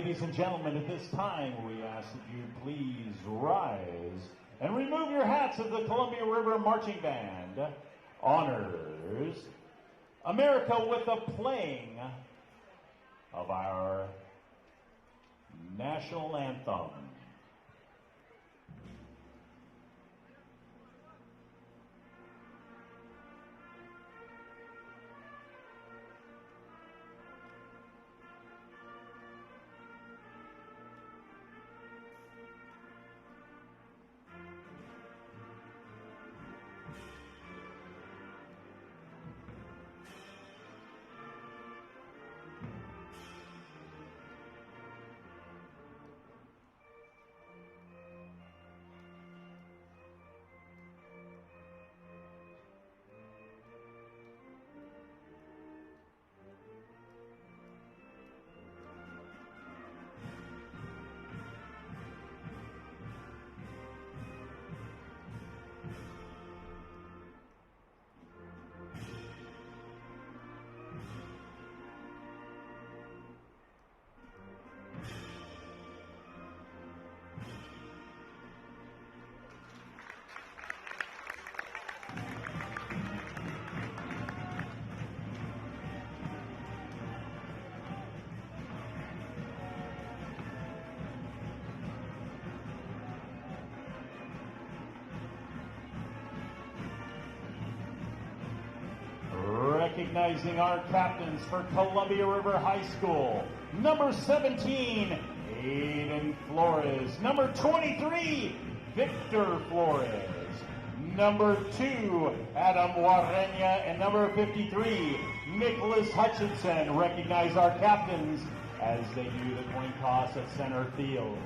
Ladies and gentlemen, at this time, we ask that you please rise and remove your hats as the Columbia River Marching Band honors America with the playing of our national anthem. Recognizing our captains for Columbia River High School, number 17, Aiden Flores, number 23, Victor Flores, number 2, Adam Warrenia, and number 53, Nicholas Hutchinson. Recognize our captains as they do the coin toss at center field.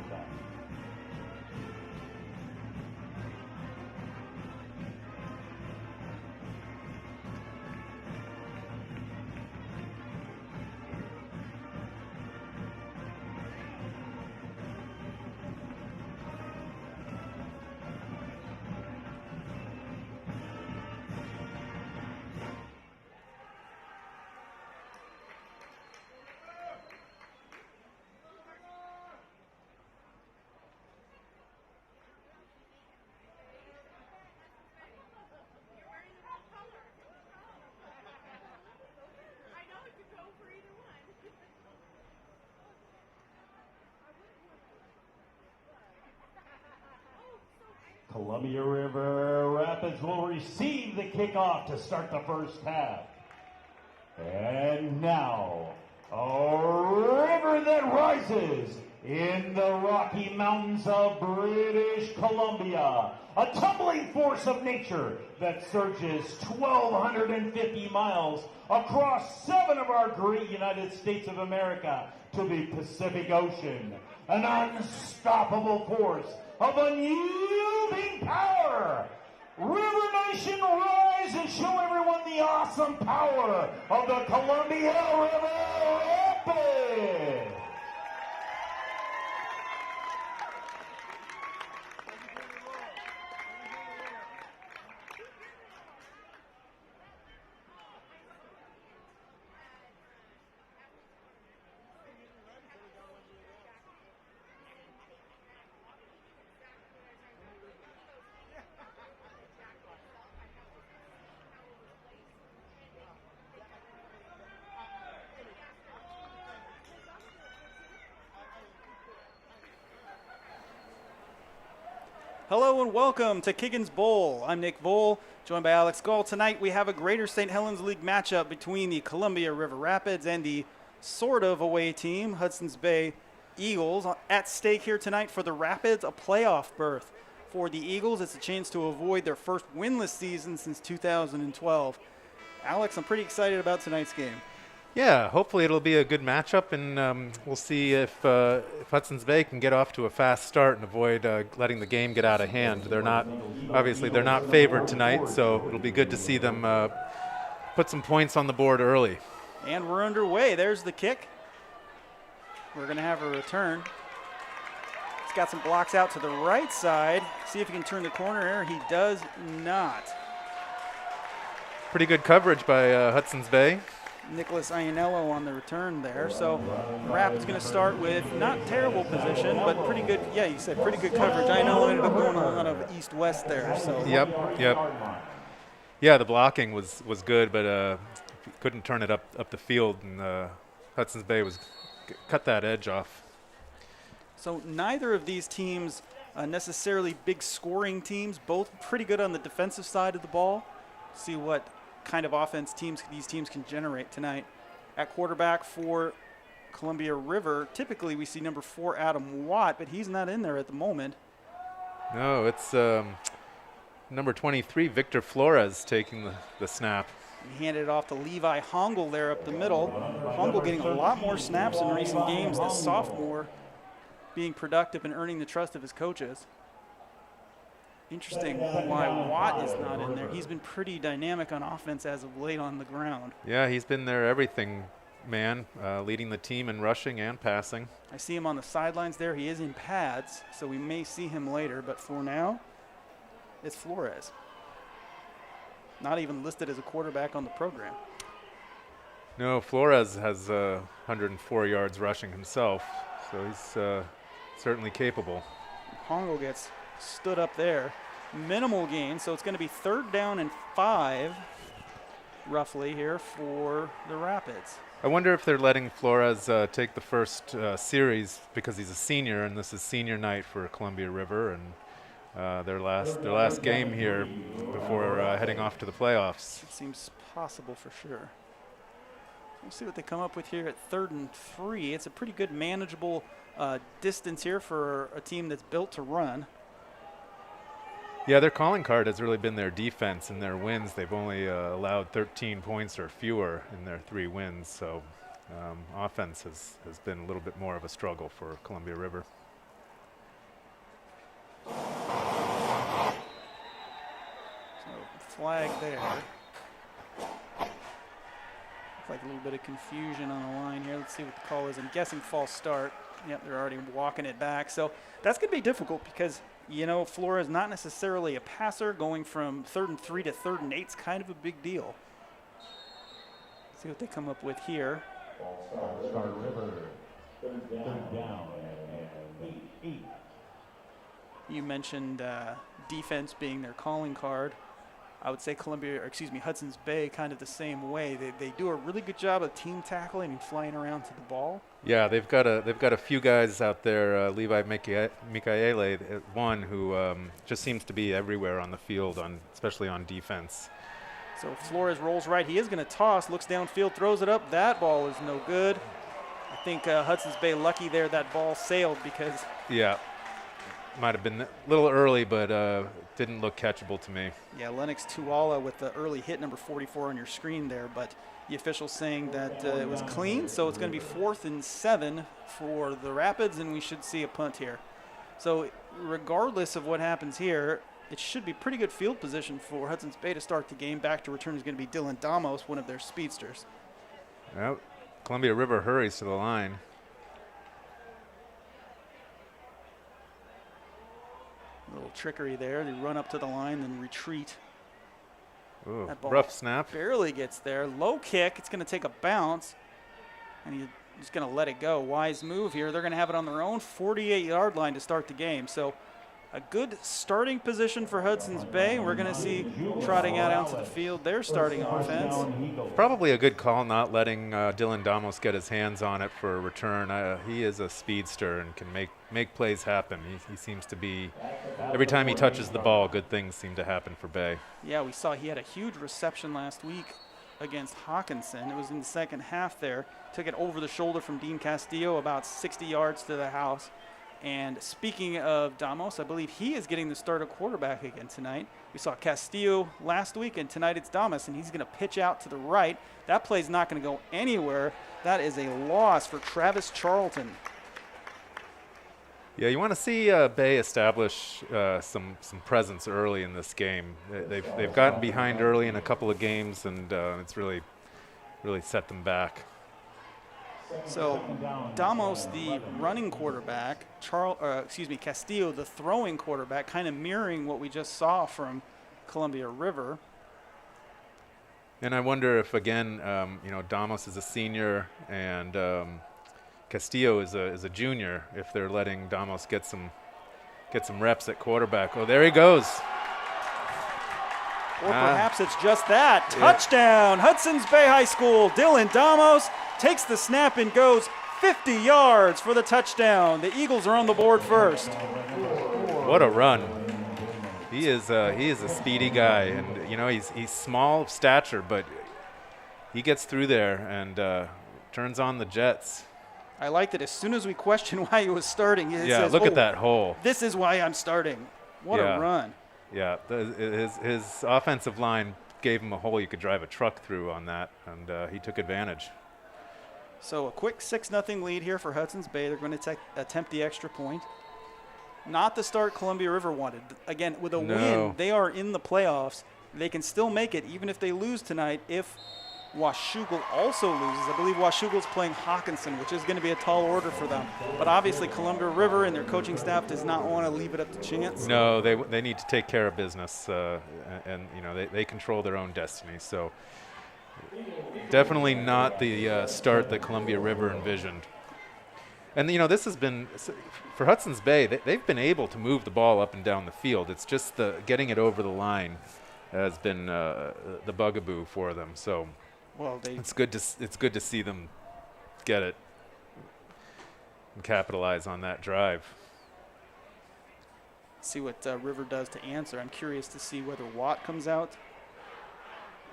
Columbia River Rapids will receive the kickoff to start the first half. And now, a river that rises in the Rocky Mountains of British Columbia, a tumbling force of nature that surges 1,250 miles across 7 of our great United States of America to the Pacific Ocean, an unstoppable force of unyielding power. River Nation, rise and show everyone the awesome power of the Columbia River Rapids. Hello and welcome to Kiggins Bowl. I'm Nick Voll, joined by Alex Gall. Tonight we have a Greater St. Helens League matchup between the Columbia River Rapids and the sort of away team, Hudson's Bay Eagles. At stake here tonight for the Rapids, a playoff berth. For the Eagles, it's a chance to avoid their first winless season since 2012. Alex, I'm pretty excited about tonight's game. Yeah, hopefully it'll be a good matchup, and we'll see if Hudson's Bay can get off to a fast start and avoid letting the game get out of hand. They're not favored tonight, so it'll be good to see them put some points on the board early. And we're underway. There's the kick. We're going to have a return. He's got some blocks out to the right side. See if he can turn the corner here. He does not. Pretty good coverage by Hudson's Bay. Nicholas Ianello on the return there. So Rapids going to start with not terrible position, but pretty good. Yeah, you said pretty good coverage. Ianello ended up going on of east-west there. So Yep. Yeah, the blocking was good, but couldn't turn it up the field, and Hudson's Bay cut that edge off. So neither of these teams necessarily big scoring teams, both pretty good on the defensive side of the ball. See what kind of offense these teams can generate tonight. At quarterback for Columbia River, typically we see number 4 Adam Watt, but he's not in there at the moment. No, it's number 23 Victor Flores taking the snap. He handed it off to Levi Hongel there up the middle. Hongel getting a lot more snaps in recent games, this sophomore being productive and earning the trust of his coaches. Interesting why Watt is not in there. He's been pretty dynamic on offense as of late on the ground. Yeah, he's been their everything man, leading the team in rushing and passing. I see him on the sidelines there. He is in pads, so we may see him later. But for now, it's Flores. Not even listed as a quarterback on the program. No, Flores has 104 yards rushing himself, so he's certainly capable. Hongel gets stood up there. Minimal gain, so it's going to be 3rd down and 5 roughly here for the Rapids. I wonder if they're letting Flores take the first series because he's a senior, and this is senior night for Columbia River, and their last game here before heading off to the playoffs. It seems possible for sure. We'll see what they come up with here at 3rd and 3. It's a pretty good manageable distance here for a team that's built to run. Yeah, their calling card has really been their defense and their wins. They've only allowed 13 points or fewer in their 3 wins, so offense has been a little bit more of a struggle for Columbia River. So flag there. Looks like a little bit of confusion on the line here. Let's see what the call is. I'm guessing false start. Yep, they're already walking it back. So that's going to be difficult because, you know, Flores not necessarily a passer. Going from 3rd and 3 to 3rd and 8 is kind of a big deal. See what they come up with here. Start River. 3rd down and 8. You mentioned defense being their calling card. I would say Hudson's Bay kind of the same way. They do a really good job of team tackling and flying around to the ball. Yeah, they've got a few guys out there. Levi Michaele, one who just seems to be everywhere on the field, especially on defense. So Flores rolls right. He is going to toss, looks downfield, throws it up. That ball is no good. I think Hudson's Bay lucky there that ball sailed because. Yeah, might have been a little early, but didn't look catchable to me. Yeah, Lennox Tuala with the early hit, number 44 on your screen there, but the official saying that it was clean, so it's going to be 4th and 7 for the Rapids, and we should see a punt here. So regardless of what happens here, it should be pretty good field position for Hudson's Bay to start the game. Back to return is going to be Dylan Damos, one of their speedsters. Well, Columbia River hurries to the line. A little trickery there. They run up to the line, then retreat. Ooh, That ball rough snap. barely gets there. Low kick. It's going to take a bounce, and he's going to let it go. Wise move here. They're going to have it on their own 48-yard line to start the game. So a good starting position for Hudson's Bay. We're going to see trotting out onto the field their starting offense. Probably a good call not letting Dylan Damos get his hands on it for a return. He is a speedster and can make plays happen. He seems to be, every time he touches the ball, good things seem to happen for Bay. Yeah, we saw he had a huge reception last week against Hawkinson. It was in the second half there. Took it over the shoulder from Dean Castillo, about 60 yards to the house. And speaking of Damos, I believe he is getting the start of quarterback again tonight. We saw Castillo last week, and tonight it's Damos, and he's going to pitch out to the right. That play's not going to go anywhere. That is a loss for Travis Charlton. Yeah, you want to see Bay establish some presence early in this game. They've gotten behind early in a couple of games, and it's really set them back. So Damos, the running quarterback, Castillo, the throwing quarterback, kind of mirroring what we just saw from Columbia River. And I wonder if, again, Damos is a senior and Castillo is a junior, if they're letting Damos get some reps at quarterback. Oh, there he goes. Or perhaps it's just that. Touchdown, Hudson's Bay High School. Dylan Damos takes the snap and goes 50 yards for the touchdown. The Eagles are on the board first. What a run. He is a speedy guy, and he's small of stature, but he gets through there and turns on the jets. I liked it. As soon as we questioned why he was starting, he says, look at that hole. This is why I'm starting. What a run. Yeah, his offensive line gave him a hole you could drive a truck through on that, and he took advantage. So a quick 6-0 lead here for Hudson's Bay. They're going to attempt the extra point. Not the start Columbia River wanted. Again, with a win, they are in the playoffs. They can still make it, even if they lose tonight. If Washougal also loses, I believe Washougal's playing Hawkinson, which is going to be a tall order for them. But obviously Columbia River and their coaching staff does not want to leave it up to chance. No, they need to take care of business, and they control their own destiny. So definitely not the start that Columbia River envisioned. And this has been, for Hudson's Bay, they've been able to move the ball up and down the field. It's just getting it over the line has been the bugaboo for them. So it's good to see them get it and capitalize on that drive. See what River does to answer. I'm curious to see whether Watt comes out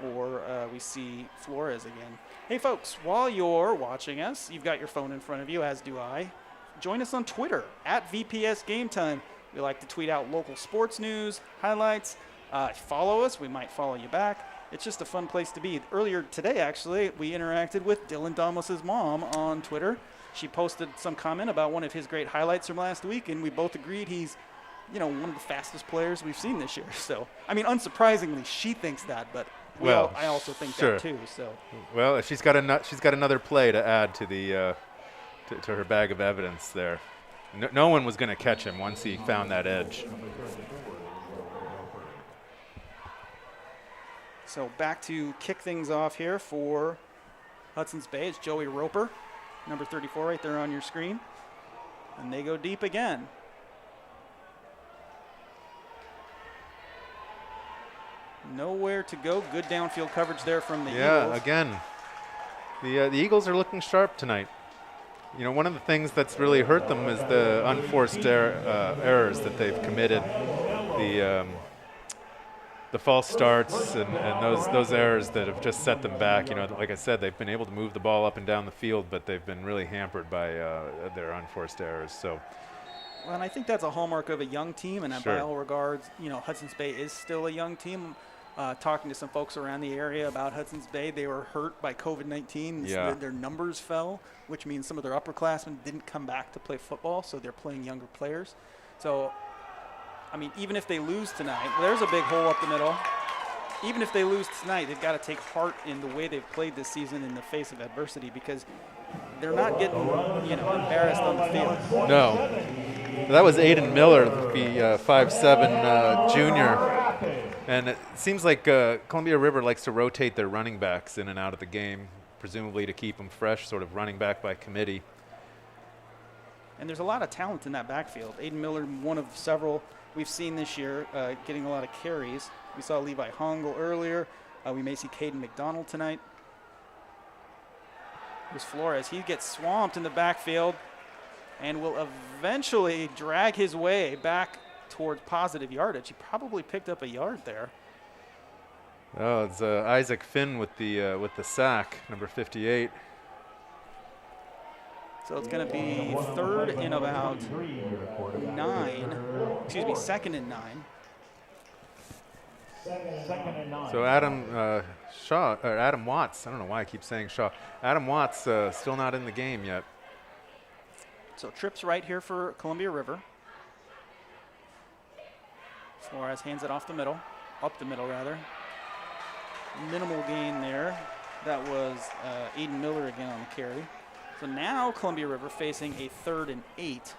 or we see Flores again. Hey, folks, while you're watching us, you've got your phone in front of you, as do I. Join us on Twitter, @VPS Game Time. We like to tweet out local sports news, highlights. Follow us. We might follow you back. It's just a fun place to be. Earlier today, actually, we interacted with Dylan Damos' mom on Twitter. She posted some comment about one of his great highlights from last week, and we both agreed he's one of the fastest players we've seen this year. So, I mean, unsurprisingly, she thinks that, but I also think that too. So, well, she's got another play to add to the to her bag of evidence there. No one was going to catch him once he found that edge. So back to kick things off here for Hudson's Bay. It's Joey Roper, number 34, right there on your screen, and they go deep again. Nowhere to go. Good downfield coverage there from the Eagles. Yeah, again, the Eagles are looking sharp tonight. One of the things that's really hurt them is the unforced errors that they've committed, the false starts and those errors that have just set them back. Like I said, they've been able to move the ball up and down the field, but they've been really hampered by their unforced errors. So. Well, and I think that's a hallmark of a young team, and by all regards, Hudson's Bay is still a young team. Talking to some folks around the area about Hudson's Bay, they were hurt by COVID-19. Yeah. Their numbers fell, which means some of their upperclassmen didn't come back to play football, so they're playing younger players. So, I mean, even if they lose tonight, there's a big hole up the middle. Even if they lose tonight, they've got to take heart in the way they've played this season in the face of adversity, because they're not getting, embarrassed on the field. No. That was Aiden Miller, the 5'7" junior. And it seems like Columbia River likes to rotate their running backs in and out of the game, presumably to keep them fresh, sort of running back by committee. And there's a lot of talent in that backfield. Aiden Miller, one of several we've seen this year, getting a lot of carries. We saw Levi Hongle earlier. We may see Caden McDonald tonight. Here's Flores. He gets swamped in the backfield and will eventually drag his way back towards positive yardage. He probably picked up a yard there. Oh, it's Isaac Finn with the sack, number 58. So it's going to be third and about 9. Excuse me, second and 9. So Adam Watts, I don't know why I keep saying Shaw. Adam Watts still not in the game yet. So trips right here for Columbia River. Flores hands it up the middle rather. Minimal gain there. That was Aiden Miller again on the carry. So now Columbia River facing a 3rd and 8.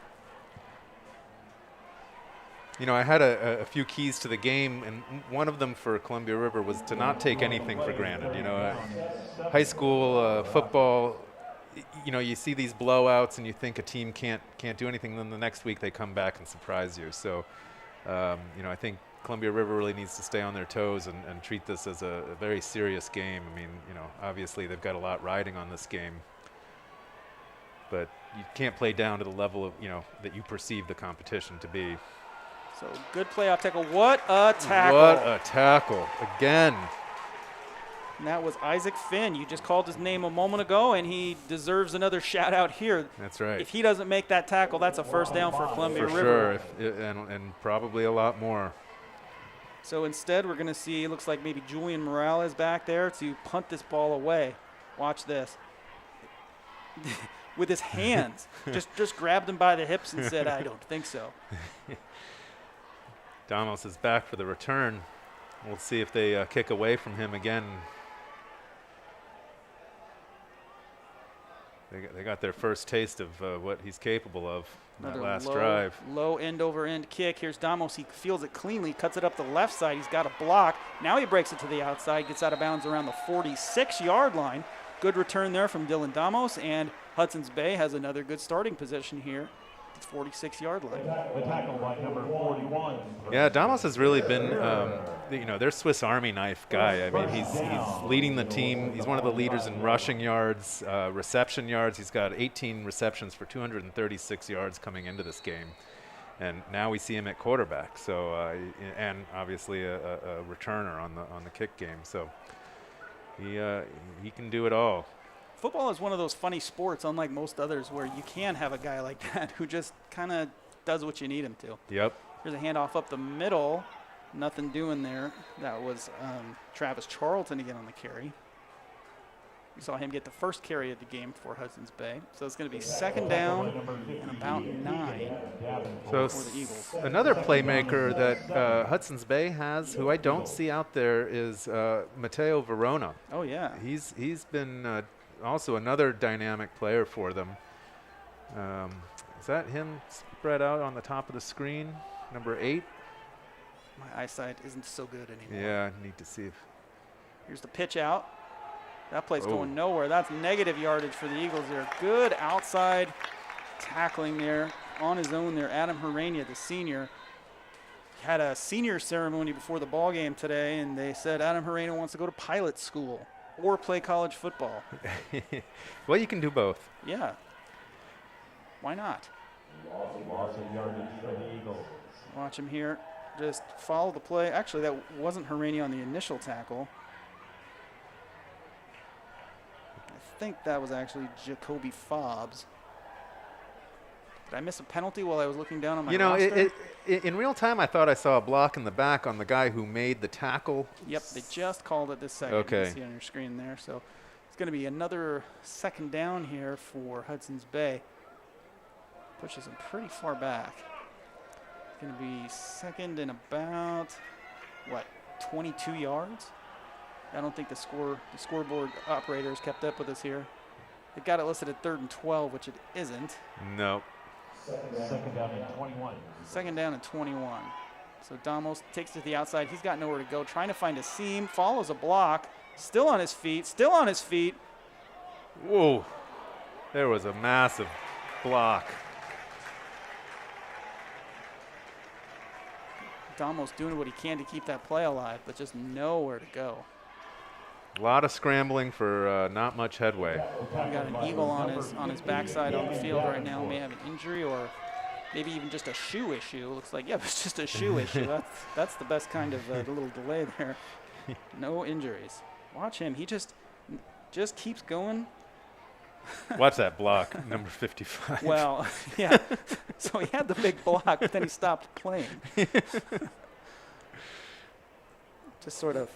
You know, I had a few keys to the game, and one of them for Columbia River was to not take anything for granted. You know, high school football, you know, you see these blowouts and you think a team can't do anything, then the next week they come back and surprise you. So, you know, I think Columbia River really needs to stay on their toes and treat this as a very serious game. I mean, you know, obviously they've got a lot riding on this game, but you can't play down to the level of, you know, that you perceive the competition to be. So good playoff tackle. What a tackle. What a tackle. Again. And that was Isaac Finn. You just called his name a moment ago, and he deserves another shout out here. That's right. If he doesn't make that tackle, that's a first down for Columbia River. For sure, and probably a lot more. So instead, we're going to see, it looks like maybe Julian Morales back there to punt this ball away. Watch this. With his hands. just grabbed him by the hips and said, I don't think so. Damos is back for the return. We'll see if they kick away from him again. They got their first taste of what he's capable of in that last drive. Low end over end kick. Here's Damos. He fields it cleanly, cuts it up the left side. He's got a block. Now he breaks it to the outside, gets out of bounds around the 46-yard line. Good return there from Dylan Damos, and Hudson's Bay has another good starting position here. 46-yard line. The tackle by number 41. Yeah, Damos has really been, you know, their Swiss Army knife guy. I mean, he's leading the team. He's one of the leaders in rushing yards, reception yards. He's got 18 receptions for 236 yards coming into this game. And now we see him at quarterback. So, and obviously a returner on the kick game. So he can do it all. Football is one of those funny sports, unlike most others, where you can have a guy like that who just kind of does what you need him to. Yep. Here's a handoff up the middle. Nothing doing there. That was Travis Charlton again on the carry. We saw him get the first carry of the game for Hudson's Bay. So it's going to be second down and about 9 so for the Eagles. Another playmaker that Hudson's Bay has, who I don't see out there, is Mateo Verona. Oh, yeah. He's been also another dynamic player for them. Is that him spread out on the top of the screen, number 8? My eyesight isn't so good anymore. Yeah, I need to see if. Here's the pitch out. That play's going nowhere. That's negative yardage for the Eagles there. Good outside tackling there on his own there. Adam Herania, the senior, had a senior ceremony before the ball game today, and they said Adam Herania wants to go to pilot school or play college football. Well, you can do both. Yeah. Why not? Loss of yardage for the Eagles. Watch him here. Just follow the play. Actually, that wasn't Herania on the initial tackle. I think that was actually Jacoby Fobbs. Did I miss a penalty while I was looking down on my roster? In real time, I thought I saw a block in the back on the guy who made the tackle. Yep, they just called it this second. Okay. You see on your screen there. So it's going to be another second down here for Hudson's Bay. Pushes them pretty far back. It's going to be second and about, 22 yards? I don't think the scoreboard operators kept up with us here. They've got it listed at 3rd and 12, which it isn't. No. Second down and 21. Second down and 21. So Damos takes it to the outside. He's got nowhere to go. Trying to find a seam. Follows a block. Still on his feet. Still on his feet. Whoa. There was a massive block. Damos doing what he can to keep that play alive, but just nowhere to go. A lot of scrambling for not much headway. We got an eagle on his backside on the field right now. May have an injury or maybe even just a shoe issue. Looks like, it's just a shoe issue. That's the best kind of the little delay there. No injuries. Watch him. He just keeps going. Watch that block, number 55. Well, yeah. So he had the big block, but then he stopped playing. Just sort of.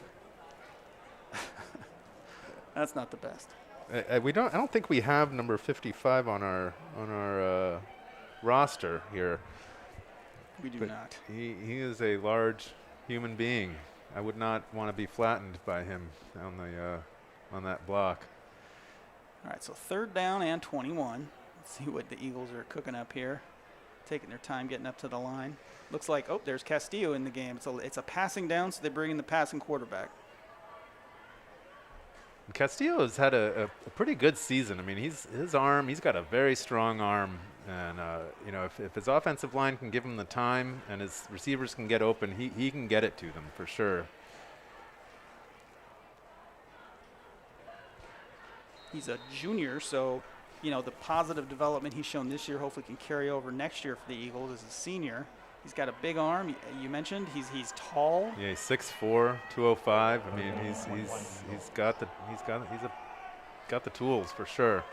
That's not the best. I don't think we have number 55 on our roster here. We do but not. He is a large human being. I would not want to be flattened by him on that block. All right, so 3rd down and 21. Let's see what the Eagles are cooking up here. taking their time getting up to the line. Looks like, oh, there's Castillo in the game. It's a passing down, so they bring in the passing quarterback. Castillo has had a pretty good season. I mean, he's got a very strong arm, and you know, if his offensive line can give him the time and his receivers can get open, he can get it to them for sure. He's a junior, so you know the positive development he's shown this year hopefully can carry over next year for the Eagles as a senior. He's got a big arm. You mentioned he's tall. Yeah, he's 6'4", 205. I mean, he's got the tools for sure.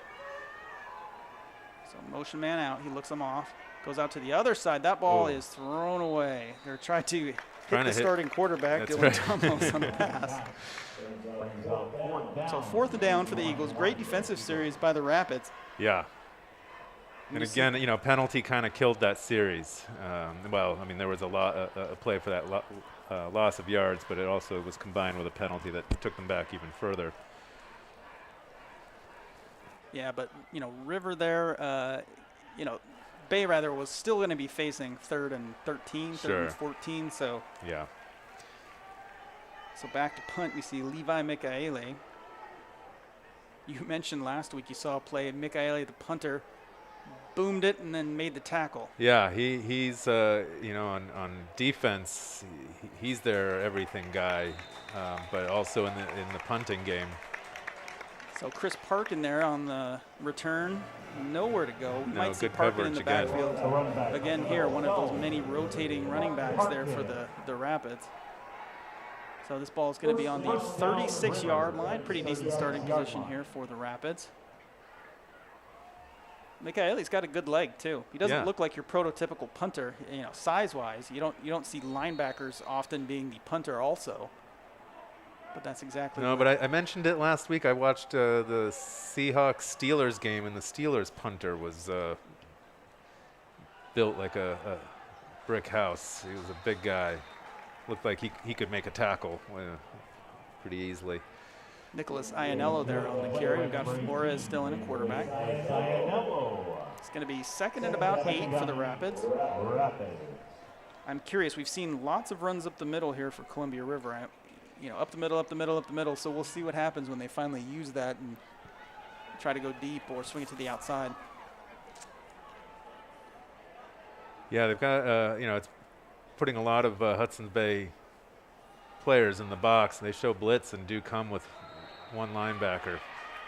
So motion man out. He looks him off. Goes out to the other side. That ball is thrown away. They're trying to hit the starting quarterback, Dylan Thomas, on the pass. So 4th down for the Eagles. Great defensive series by the Rapids. Yeah. And again, you know, penalty kind of killed that series. Well, I mean, there was a play for that loss of yards, but it also was combined with a penalty that took them back even further. Yeah, but, you know, River there, you know, Bay rather was still going to be facing 3rd and 13, 3rd and 14. So yeah. So back to punt, we see Levi Michaele. You mentioned last week you saw a play, Michaele, the punter, boomed it and then made the tackle. Yeah, he's you know, on defense, he's their everything guy, but also in the punting game. So Chris Parkin there on the return, nowhere to go. No, might see good Parkin in coverage the again. backfield again here, one of those many rotating running backs there for the Rapids. So this ball is going to be on the 36-yard line. Pretty decent starting position here for the Rapids. Michaele's got a good leg too. He doesn't look like your prototypical punter, you know, size-wise. You don't see linebackers often being the punter also. But that's exactly. No, but I mentioned it last week. I watched the Seahawks-Steelers game, and the Steelers punter was built like a brick house. He was a big guy. Looked like he could make a tackle pretty easily. Nicholas Iannello there on the carry. We've got Flores still in a quarterback. It's going to be 2nd and about 8 for the Rapids. I'm curious. We've seen lots of runs up the middle here for Columbia River. You know, up the middle, up the middle, up the middle. So we'll see what happens when they finally use that and try to go deep or swing it to the outside. Yeah, they've got, you know, it's putting a lot of Hudson's Bay players in the box. They show blitz and do come with one linebacker.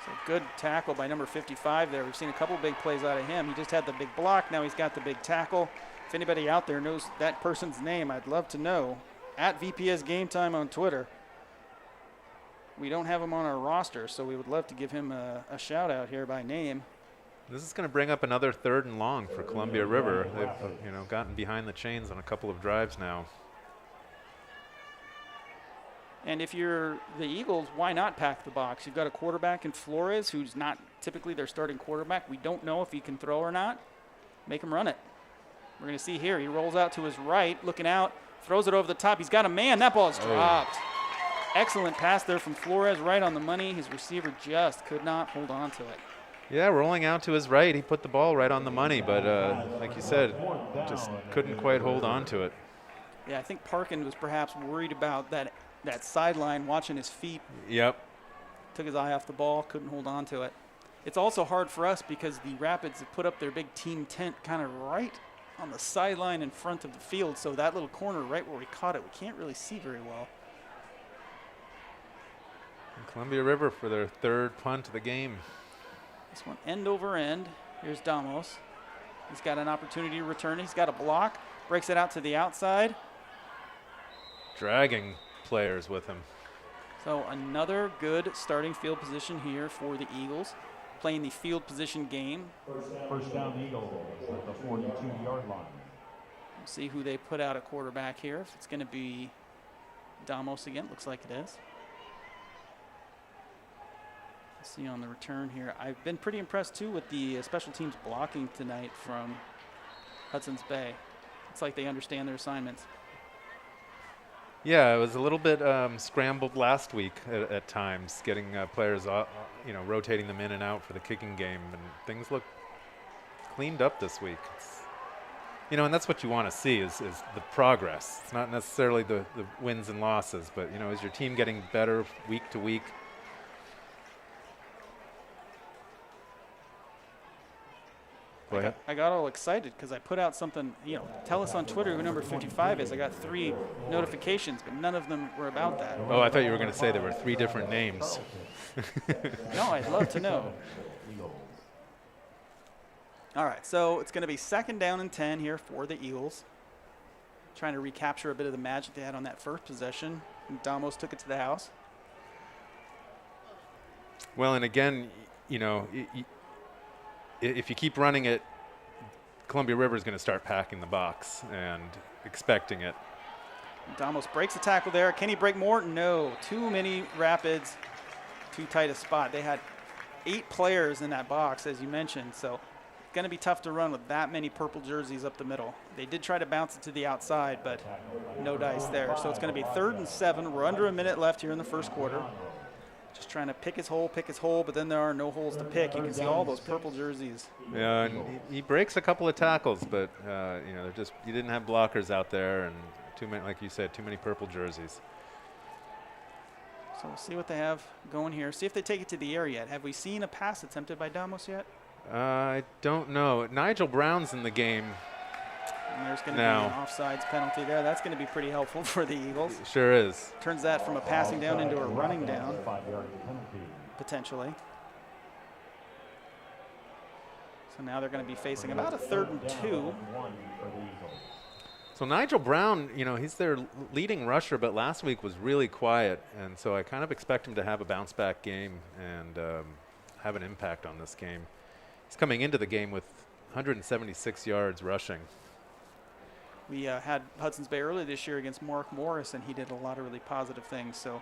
So good tackle by number 55 there. We've seen a couple big plays out of him. He just had the big block. Now he's got the big tackle. If anybody out there knows that person's name, I'd love to know. At VPS Game Time on Twitter. We don't have him on our roster, so we would love to give him a shout out here by name. This is going to bring up another 3rd and long for Columbia River. They've you know, gotten behind the chains on a couple of drives now. And if you're the Eagles, why not pack the box? You've got a quarterback in Flores who's not typically their starting quarterback. We don't know if he can throw or not. Make him run it. We're going to see here. He rolls out to his right, looking out, throws it over the top. He's got a man. That ball is dropped. Excellent pass there from Flores, right on the money. His receiver just could not hold on to it. Yeah, rolling out to his right, he put the ball right on the money, but like you said, just couldn't quite hold on to it. Yeah, I think Parkin was perhaps worried about that sideline, watching his feet. Yep. Took his eye off the ball, couldn't hold on to it. It's also hard for us because the Rapids have put up their big team tent kind of right on the sideline in front of the field, so that little corner right where we caught it, we can't really see very well. And Columbia River for their 3rd punt of the game. This one end over end. Here's Damos. He's got an opportunity to return. He's got a block. Breaks it out to the outside. Dragging players with him. So another good starting field position here for the Eagles. Playing the field position game. First down Eagles at the 42-yard line. We'll see who they put out at quarterback here. If it's going to be Damos again. Looks like it is. See on the return here. I've been pretty impressed too with the special teams blocking tonight from Hudson's Bay. It's like they understand their assignments. Yeah, it was a little bit scrambled last week at times, getting players, you know, rotating them in and out for the kicking game, and things look cleaned up this week. You know, and that's what you want to see is the progress. It's not necessarily the wins and losses, but, you know, is your team getting better week to week? I got all excited because I put out something, you know, tell us on Twitter who number 55 is. I got 3 notifications, but none of them were about that. Oh, I thought you were going to say there were 3 different names. No, I'd love to know. All right, so it's going to be 2nd down and 10 here for the Eagles. Trying to recapture a bit of the magic they had on that first possession. And Damos took it to the house. Well, and again, you know, if you keep running it, Columbia River is going to start packing the box and expecting it. Damos breaks the tackle there. Can he break more? No. Too many Rapids, too tight a spot. They had 8 players in that box, as you mentioned, so it's going to be tough to run with that many purple jerseys up the middle. They did try to bounce it to the outside, but no dice there. So it's going to be 3rd and 7. We're under a minute left here in the first quarter. Just trying to pick his hole, but then there are no holes to pick. You can see all those purple jerseys. Yeah, and he breaks a couple of tackles, but you know, you didn't have blockers out there, and too many, like you said, too many purple jerseys. So we'll see what they have going here. See if they take it to the air yet. Have we seen a pass attempted by Damos yet? I don't know. Nigel Brown's in the game. And there's going to be an offsides penalty there. That's going to be pretty helpful for the Eagles. It sure is. Turns that from a passing down into a running down, potentially. So now they're going to be facing about a 3rd and 2. So Nigel Brown, you know, he's their leading rusher, but last week was really quiet, and so I kind of expect him to have a bounce-back game and have an impact on this game. He's coming into the game with 176 yards rushing. We had Hudson's Bay earlier this year against Mark Morris, and he did a lot of really positive things. So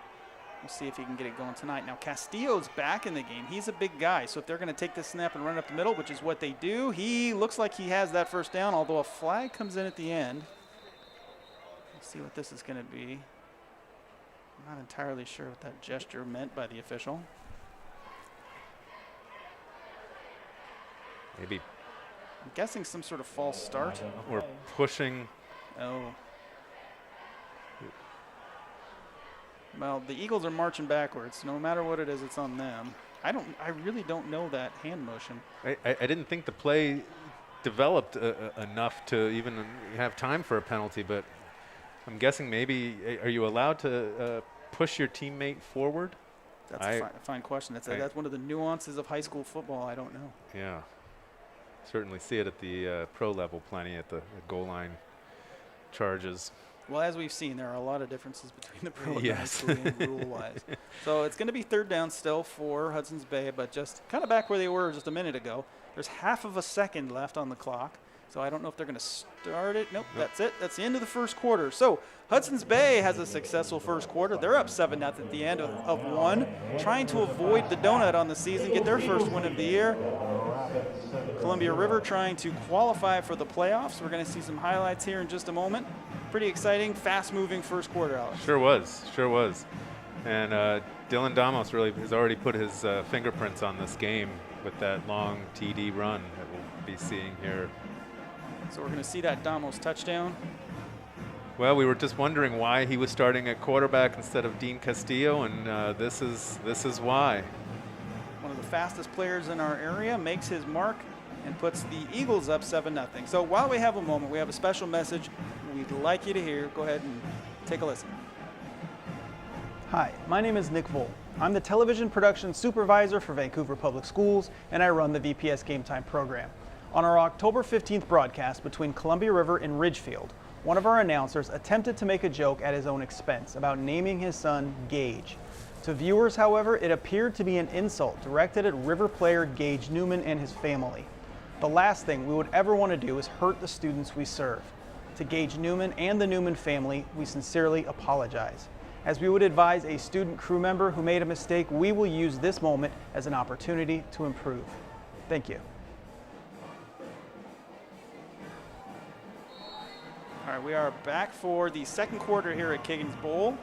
we'll see if he can get it going tonight. Now, Castillo's back in the game. He's a big guy. So if they're going to take this snap and run up the middle, which is what they do, he looks like he has that first down, although a flag comes in at the end. Let's see what this is going to be. I'm not entirely sure what that gesture meant by the official. Maybe. I'm guessing some sort of false start. Or pushing. Oh. Well, the Eagles are marching backwards. No matter what it is, it's on them. I really don't know that hand motion. I didn't think the play developed enough to even have time for a penalty, but I'm guessing maybe, are you allowed to push your teammate forward? That's a fine question. That's one of the nuances of high school football. I don't know. Yeah. Certainly see it at the pro level plenty at the goal line charges. Well, as we've seen, there are a lot of differences between the pro and the high Yes. school game rule-wise. So it's going to be 3rd down still for Hudson's Bay, but just kind of back where they were just a minute ago. There's half of a second left on the clock. So I don't know if they're going to start it. Nope, that's it. That's the end of the first quarter. So Hudson's Bay has a successful first quarter. They're up 7-0 at the end of 1, trying to avoid the donut on the season, get their first win of the year. Columbia River trying to qualify for the playoffs. We're going to see some highlights here in just a moment. Pretty exciting, fast-moving first quarter, Alex. Sure was. And Dylan Damos really has already put his fingerprints on this game with that long TD run that we'll be seeing here. So we're going to see that Damos touchdown. Well, we were just wondering why he was starting at quarterback instead of Dean Castillo, and this is why. One of the fastest players in our area makes his mark and puts the Eagles up 7-0. So while we have a moment, we have a special message we'd like you to hear. Go ahead and take a listen. Hi, my name is Nick Voll. I'm the television production supervisor for Vancouver Public Schools, and I run the VPS Game Time program. On our October 15th broadcast between Columbia River and Ridgefield, one of our announcers attempted to make a joke at his own expense about naming his son Gage. To viewers, however, it appeared to be an insult directed at River player Gage Newman and his family. The last thing we would ever want to do is hurt the students we serve. To Gage Newman and the Newman family, we sincerely apologize. As we would advise a student crew member who made a mistake, we will use this moment as an opportunity to improve. Thank you. All right, we are back for the second quarter here at Kiggins Bowl.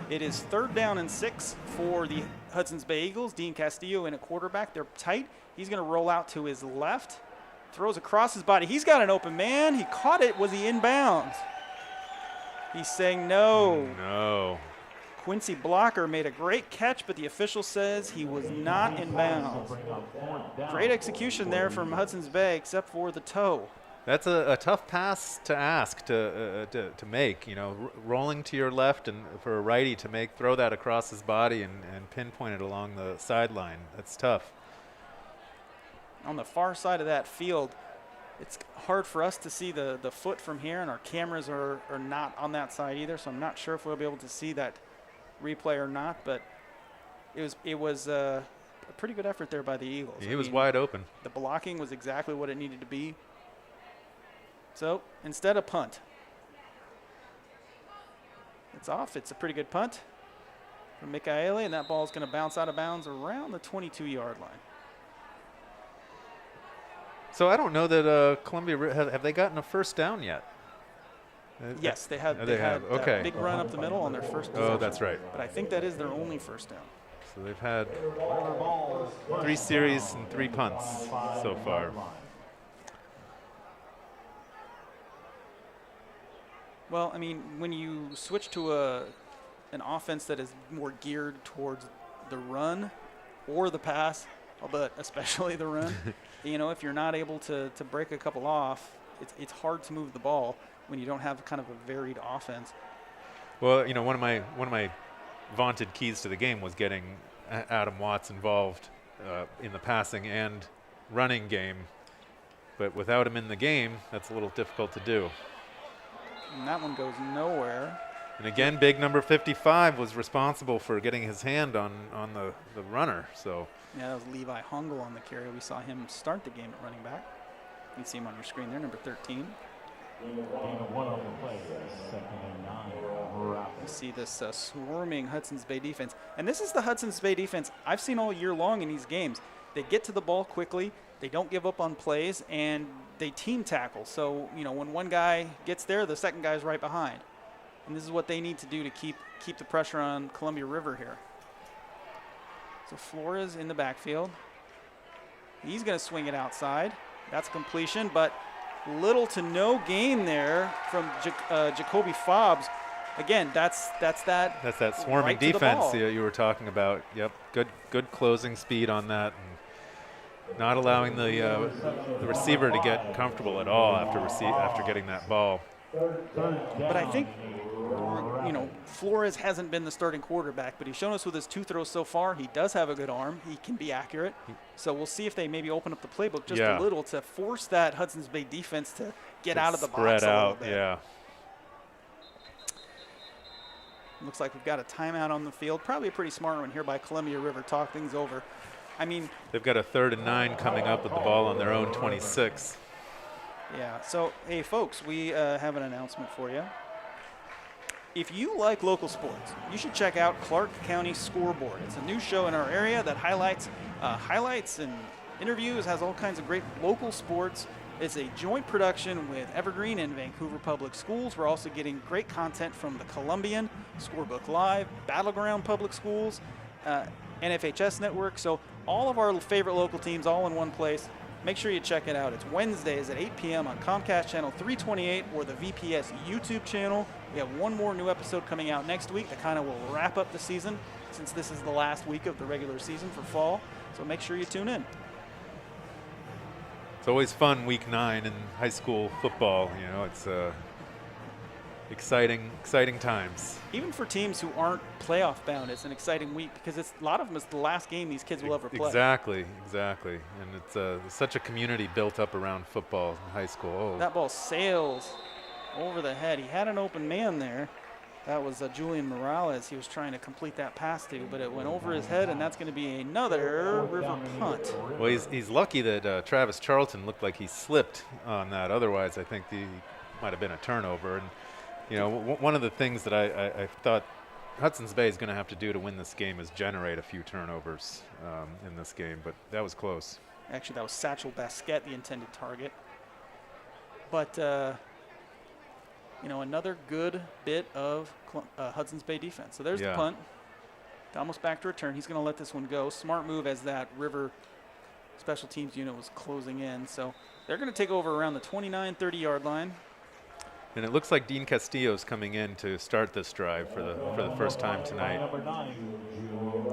It is 3rd down and 6 for the Hudson's Bay Eagles. Dean Castillo in a quarterback. They're tight. He's going to roll out to his left. Throws across his body. He's got an open man. He caught it. Was he inbounds? He's saying no. No. Quincy Blocker made a great catch, but the official says he was not in bounds. Great execution there from Hudson's Bay, except for the toe. That's a tough pass to ask to make. You know, rolling to your left and for a righty to throw that across his body and pinpoint it along the sideline. That's tough. On the far side of that field, it's hard for us to see the foot from here, and our cameras are not on that side either, so I'm not sure if we'll be able to see that replay or not, but it was a pretty good effort there by the Eagles. He was wide open. The blocking was exactly what it needed to be. So instead of punt, it's off. It's a pretty good punt from Mikaele, and that ball is going to bounce out of bounds around the 22-yard line. So I don't know that Columbia have they gotten a first down yet? Yes, they had. They have. Okay. Big run up the middle on their first possession. Oh, that's right. But I think that is their only first down. So they've had 3 series and 3 punts so far. Well, I mean, when you switch to an offense that is more geared towards the run or the pass, but especially the run, you know, if you're not able to break a couple off, it's hard to move the ball when you don't have kind of a varied offense. Well, you know, one of my vaunted keys to the game was getting Adam Watts involved in the passing and running game, but without him in the game, that's a little difficult to do. And that one goes nowhere. And again, big number 55 was responsible for getting his hand on the runner. So yeah, that was Levi Hungle on the carry. We saw him start the game at running back. You can see him on your screen there, number 13. You see this swarming Hudson's Bay defense. And this is the Hudson's Bay defense I've seen all year long in these games. They get to the ball quickly. They don't give up on plays, and they team tackle. So, you know, when one guy gets there, the second guy's right behind. And this is what they need to do to keep the pressure on Columbia River here. So Flores in the backfield. He's going to swing it outside. That's completion, but little to no gain there from Jacoby Fobbs. Again, that's that swarming right defense you were talking about. Yep, good closing speed on that, and not allowing the receiver to get comfortable at all after getting that ball. But I think, you know, Flores hasn't been the starting quarterback, but he's shown us with his 2 throws so far, he does have a good arm. He can be accurate. So we'll see if they maybe open up the playbook just a little to force that Hudson's Bay defense to get out of the box a little bit. Yeah. Looks like we've got a timeout on the field. Probably a pretty smart one here by Columbia River. Talk things over. I mean, they've got a 3rd and 9 coming up with the ball on their own 26. Yeah. So, hey, folks, we have an announcement for you. If you like local sports, you should check out Clark County Scoreboard. It's a new show in our area that highlights and interviews, has all kinds of great local sports. It's a joint production with Evergreen and Vancouver Public Schools. We're also getting great content from the Columbian, Scorebook Live, Battleground Public Schools, NFHS Network. So all of our favorite local teams all in one place. Make sure you check it out. It's Wednesdays at 8 p.m. on Comcast Channel 328 or the VPS YouTube channel. We have one more new episode coming out next week that kind of will wrap up the season, since this is the last week of the regular season for fall. So make sure you tune in. It's always fun week 9 in high school football. You know, it's exciting times. Even for teams who aren't playoff bound, it's an exciting week because a lot of them is the last game these kids will ever play. Exactly. And it's such a community built up around football in high school. Oh. That ball sails over the head. He had an open man there. That was Julian Morales. He was trying to complete that pass to, but it went over his head, and that's going to be another River punt. Well, he's lucky that Travis Charlton looked like he slipped on that. Otherwise, I think he might have been a turnover. And you know, one of the things that I thought Hudson's Bay is going to have to do to win this game is generate a few turnovers in this game, but that was close. Actually, that was Satchel Basquette, the intended target. But, you know, another good bit of Hudson's Bay defense. So there's the punt. Almost back to return. He's going to let this one go. Smart move as that River special teams unit was closing in. So They're going to take over around the 29, 30-yard line. And it looks like Dean Castillo's coming in to start this drive for the first time tonight.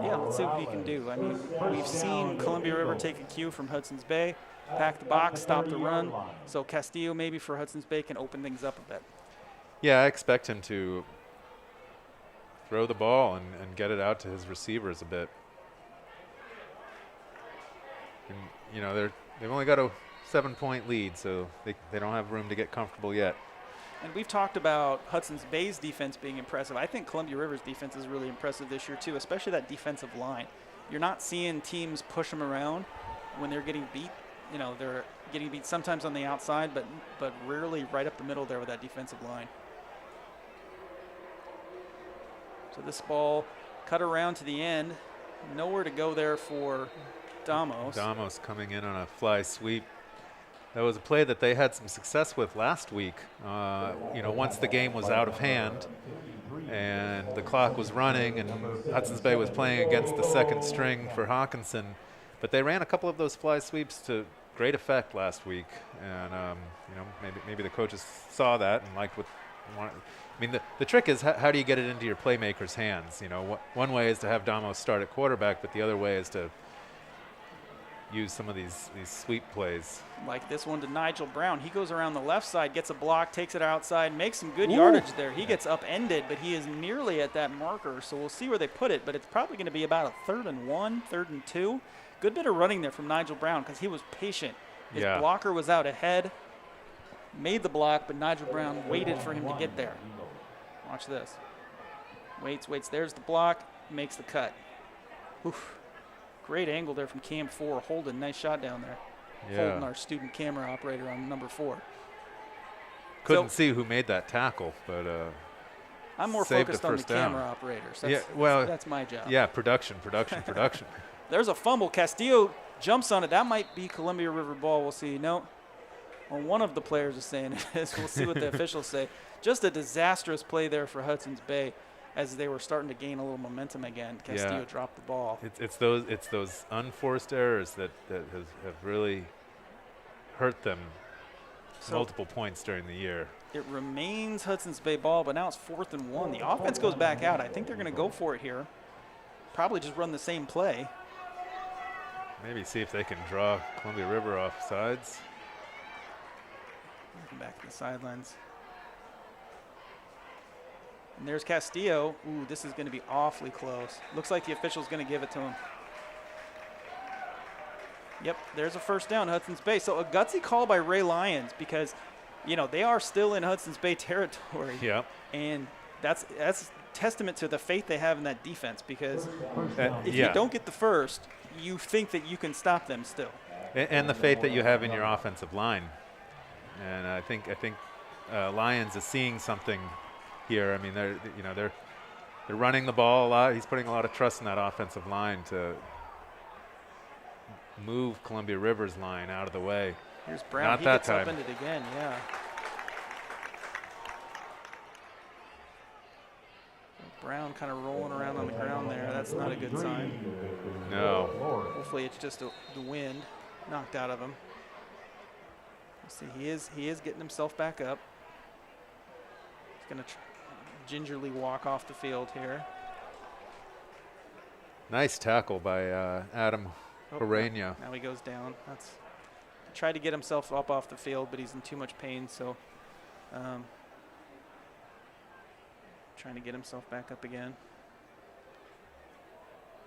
Yeah, let's see what he can do. I mean, we've seen Columbia River take a cue from Hudson's Bay, pack the box, stop the run. So Castillo maybe for Hudson's Bay can open things up a bit. Yeah, I expect him to throw the ball and get it out to his receivers a bit. And, you know, they've only got a 7-point lead, so they don't have room to get comfortable yet. And we've talked about Hudson's Bay's defense being impressive. I think Columbia River's defense is really impressive this year too, especially that defensive line. You're not seeing teams push them around when they're getting beat. You know, they're getting beat sometimes on the outside, but rarely right up the middle there with that defensive line. So this ball cut around to the end. Nowhere to go there for Damos. Damos coming in on a fly sweep. That was a play that they had some success with last week. You know, once the game was out of hand and the clock was running and Hudson's Bay was playing against the second string for Hawkinson. But they ran a couple of those fly sweeps to great effect last week. And, you know, maybe the coaches saw that and liked what wanted. I mean, the trick is how do you get it into your playmakers' hands? You know, one way is to have Damos start at quarterback, but the other way is to use some of these sweep plays. Like this one to Nigel Brown. He goes around the left side, gets a block, takes it outside, makes some good yardage there. He gets upended, but he is nearly at that marker, so we'll see where they put it, but it's probably going to be about a 3rd and 1, 3rd and 2. Good bit of running there from Nigel Brown because he was patient. His blocker was out ahead, made the block, but Nigel Brown waited for him to get there. Watch this. Waits. There's the block, makes the cut. Oof. Great angle there from Cam 4. Holden, nice shot down there. Yeah. Holden, our student camera operator on number 4. Couldn't see who made that tackle, but I'm more focused on the camera operators. That's my job. Yeah, production. There's a fumble. Castillo jumps on it. That might be Columbia River ball. We'll see. No. Well, one of the players is saying it is. We'll see what the officials say. Just a disastrous play there for Hudson's Bay. As they were starting to gain a little momentum again, Castillo dropped the ball. It's those unforced errors that have really hurt them multiple points during the year. It remains Hudson's Bay ball, but now it's 4th and 1. The offense goes back out. I think they're going to go for it here. Probably just run the same play. Maybe see if they can draw Columbia River off sides. Back to the sidelines. And there's Castillo. Ooh, this is going to be awfully close. Looks like the official's going to give it to him. Yep, there's a first down, Hudson's Bay. So a gutsy call by Ray Lyons because, you know, they are still in Hudson's Bay territory. Yep. And that's testament to the faith they have in that defense because if you don't get the first, you think that you can stop them still. And the faith that you have in your offensive line. And I think Lyons is seeing something here. I mean, they're running the ball a lot. He's putting a lot of trust in that offensive line to move Columbia River's line out of the way. Here's Brown. Not he that gets time. upended again. Yeah. Brown kind of rolling around on the ground there. That's not a good sign. No. Hopefully it's just the wind knocked out of him. Let's see, he is getting himself back up. He's going to gingerly walk off the field here. Nice tackle by Adam Horeña. Now he goes down. Tried to get himself up off the field, but he's in too much pain, so trying to get himself back up again.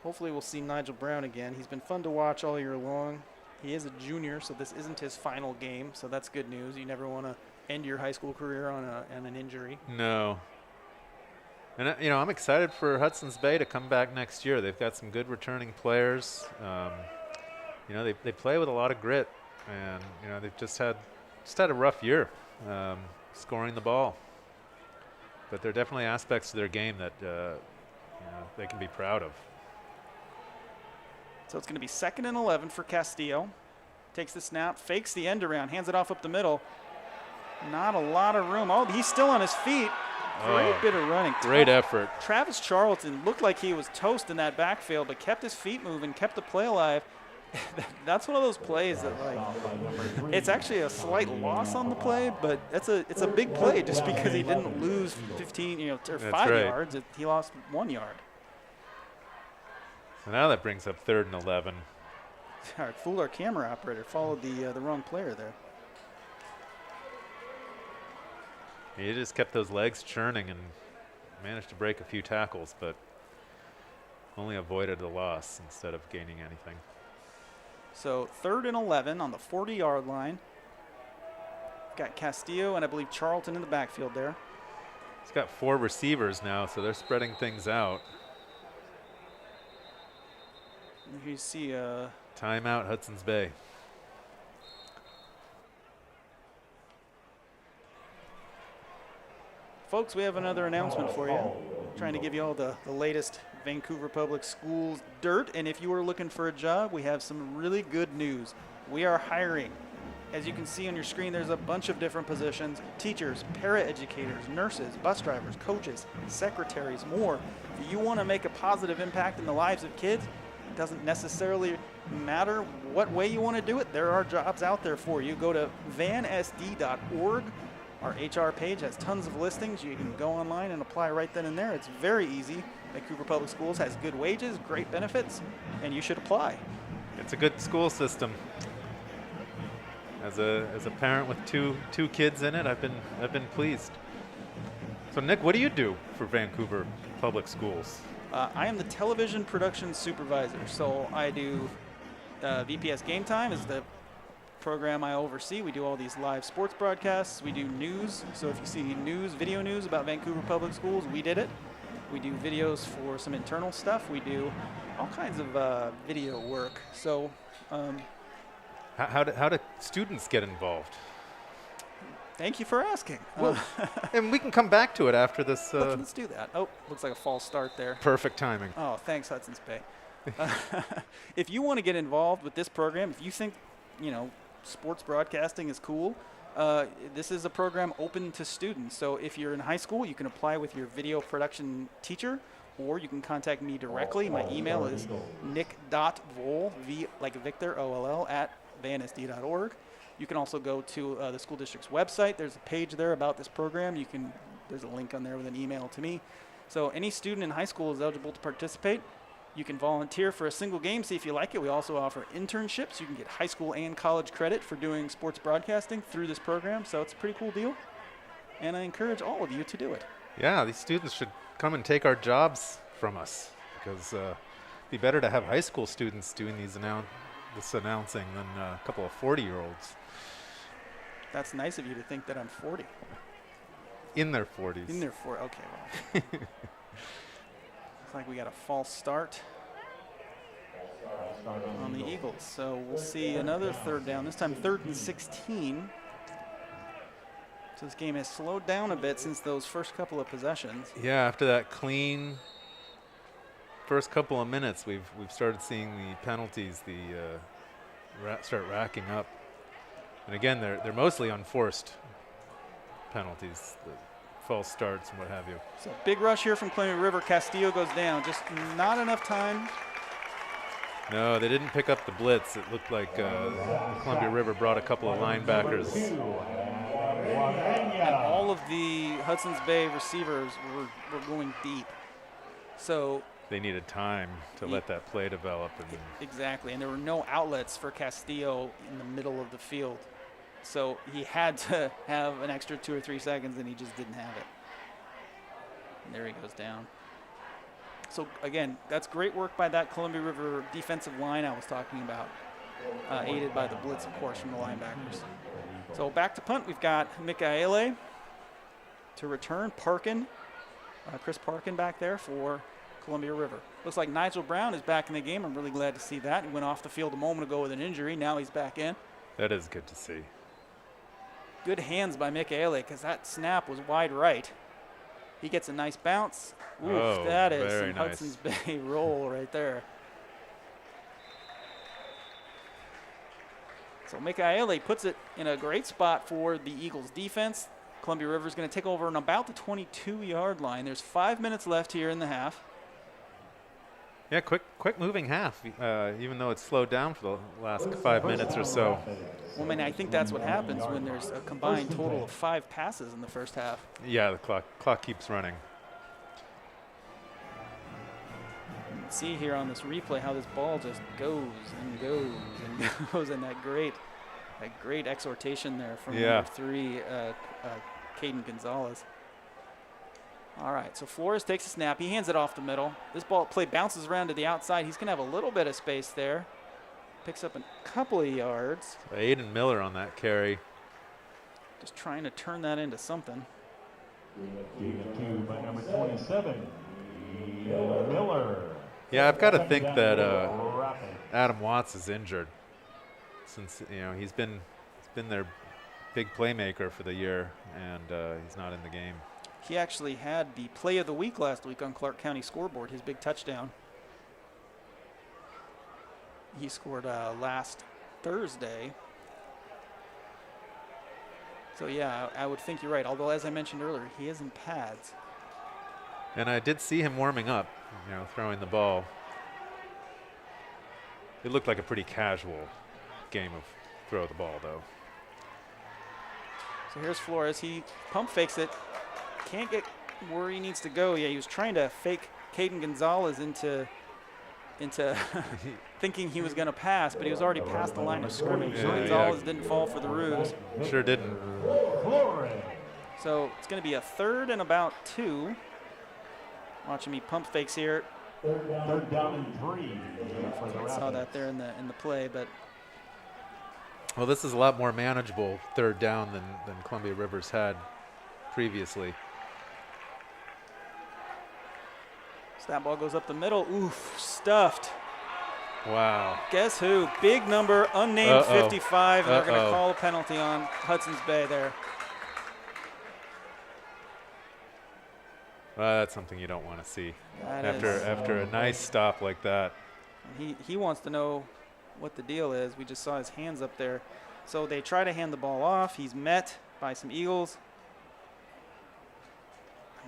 Hopefully we'll see Nigel Brown again. He's been fun to watch all year long. He is a junior, so this isn't his final game, so that's good news. You never want to end your high school career on an injury. No. And, you know, I'm excited for Hudson's Bay to come back next year. They've got some good returning players. You know, they play with a lot of grit, and, you know, they've just had a rough year scoring the ball. But there are definitely aspects to their game that you know, they can be proud of. So it's going to be 2nd and 11 for Castillo. Takes the snap, fakes the end around, hands it off up the middle. Not a lot of room. Oh, he's still on his feet. Great bit of running. Great effort. Travis Charlton looked like he was toast in that backfield, but kept his feet moving, kept the play alive. That's one of those plays that, like, it's actually a slight loss on the play, but it's a big play just because he didn't lose 15, or That's 5 right. yards. He lost 1 yard. So now that brings up 3rd and 11. All right, fooled our camera operator. Followed the wrong player there. He just kept those legs churning and managed to break a few tackles, but only avoided the loss instead of gaining anything. So 3rd and 11 on the 40-yard line. Got Castillo and I believe Charlton in the backfield there. He's got 4 receivers now, so they're spreading things out. You see Timeout, Hudson's Bay. folks, we have another announcement for you. Trying to give you all the latest Vancouver Public Schools dirt. And if you are looking for a job, we have some really good news. We are hiring. As you can see on your screen, there's a bunch of different positions: teachers, para-educators, nurses, bus drivers, coaches, secretaries, more. If you want to make a positive impact in the lives of kids, it doesn't necessarily matter what way you want to do it. There are jobs out there for you. Go to vansd.org. Our HR page has tons of listings. You can go online and apply right then and there. It's very easy. Vancouver Public Schools has good wages, great benefits, and you should apply. It's a good school system. As a parent with two kids in it, I've been pleased. So Nick, what do you do for Vancouver Public Schools? I am the television production supervisor. So I do VPS Game Time is the program I oversee. We do all these live sports broadcasts. We do news. So if you see news, video news about Vancouver Public Schools, we did it. We do videos for some internal stuff. We do all kinds of video work. So How do students get involved? thank you for asking. Well, and we can come back to it after this. Let's do that. Oh, looks like a false start there. Perfect timing. Oh, thanks, Hudson's Bay. If you want to get involved with this program, if you think, sports broadcasting is cool, this is a program open to students. So if you're in high school, you can apply with your video production teacher, or you can contact me directly. My email is nick.voll, V like Victor, O-L-L, at vansd.org. You can also go to the school district's website. There's a page there about this program. There's a link on there with an email to me. So any student in high school is eligible to participate. You can volunteer for a single game, see if you like it. We also offer internships. You can get high school and college credit for doing sports broadcasting through this program. So it's a pretty cool deal. And I encourage all of you to do it. Yeah, these students should come and take our jobs from us, because it'd be better to have high school students doing this announcing than a couple of 40-year-olds. That's nice of you to think that I'm 40. In their 40s. In their 40s. Okay, well. Looks like we got a false start on the Eagles. So we'll see another third down, this time 3rd and 16. So this game has slowed down a bit since those first couple of possessions. Yeah, after that clean first couple of minutes, we've started seeing the penalties start racking up. And again, they're mostly unforced penalties, the false starts and what have you. So big rush here from Columbia River. Castillo goes down. Just not enough time. No, they didn't pick up the blitz. It looked like Columbia River brought a couple of linebackers. And all of the Hudson's Bay receivers were going deep. So they needed time to let that play develop. Exactly, and there were no outlets for Castillo in the middle of the field. So he had to have an extra 2 or 3 seconds, and he just didn't have it. And there he goes down. So again, that's great work by that Columbia River defensive line I was talking about, aided by the blitz, of course, from the linebackers. So back to punt, we've got Mikaele to return. Chris Parkin back there for Columbia River. Looks like Nigel Brown is back in the game. I'm really glad to see that. He went off the field a moment ago with an injury. Now he's back in. That is good to see. Good hands by Mikaele, because that snap was wide right. He gets a nice bounce. Oof, that is some nice Hudson's Bay roll right there. So Mikaele puts it in a great spot for the Eagles defense. Columbia River is going to take over on about the 22-yard line. There's 5 minutes left here in the half. Yeah, quick moving half, even though it's slowed down for the last 5 minutes or so. Well, man, I think that's what happens when there's a combined total of 5 passes in the first half. Yeah, the clock keeps running. You can see here on this replay how this ball just goes and goes and goes, and that great exhortation there from number 3, Caden Gonzalez. All right, so Flores takes a snap. He hands it off the middle. This ball play bounces around to the outside. He's going to have a little bit of space there. Picks up a couple of yards. Aiden Miller on that carry. Just trying to turn that into something. By number 27, Miller. Yeah, I've got to think that Adam Watts is injured, since he's been their big playmaker for the year, and he's not in the game. He actually had the play of the week last week on Clark County scoreboard, his big touchdown. He scored last Thursday. So, yeah, I would think you're right. Although, as I mentioned earlier, he is in pads. And I did see him warming up, throwing the ball. It looked like a pretty casual game of throw the ball, though. So here's Flores. He pump fakes it. Can't get where he needs to go. Yeah, he was trying to fake Caden Gonzalez into thinking he was going to pass, but he was already past the line of scrimmage. So Gonzalez didn't fall for the ruse. Sure didn't. So it's going to be a 3rd and about 2. Watching me pump fakes here. Third down and 3. I saw that there in the play, but. Well, this is a lot more manageable 3rd down than Columbia Rivers had previously. So that ball goes up the middle. Oof, stuffed. Wow. Guess who? Big number, unnamed 55, and they're going to call a penalty on Hudson's Bay there. That's something you don't want to see That after a nice stop like that. He wants to know what the deal is. We just saw his hands up there. So they try to hand the ball off. He's met by some Eagles.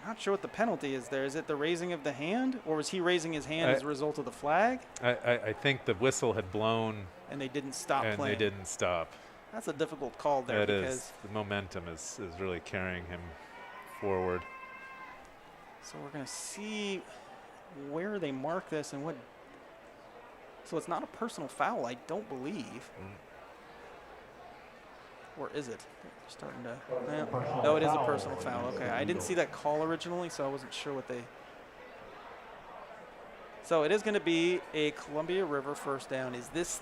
I'm not sure what the penalty is there. Is it the raising of the hand, or was he raising his hand as a result of the flag? I think the whistle had blown. And they didn't stop playing. And they didn't stop. That's a difficult call there. It is. The momentum is really carrying him forward. So we're going to see where they mark this and what. So it's not a personal foul, I don't believe. Or is it? They're starting to. No, it is a personal foul. Okay, I didn't see that call originally, so I wasn't sure what they. So it is going to be a Columbia River first down. Is this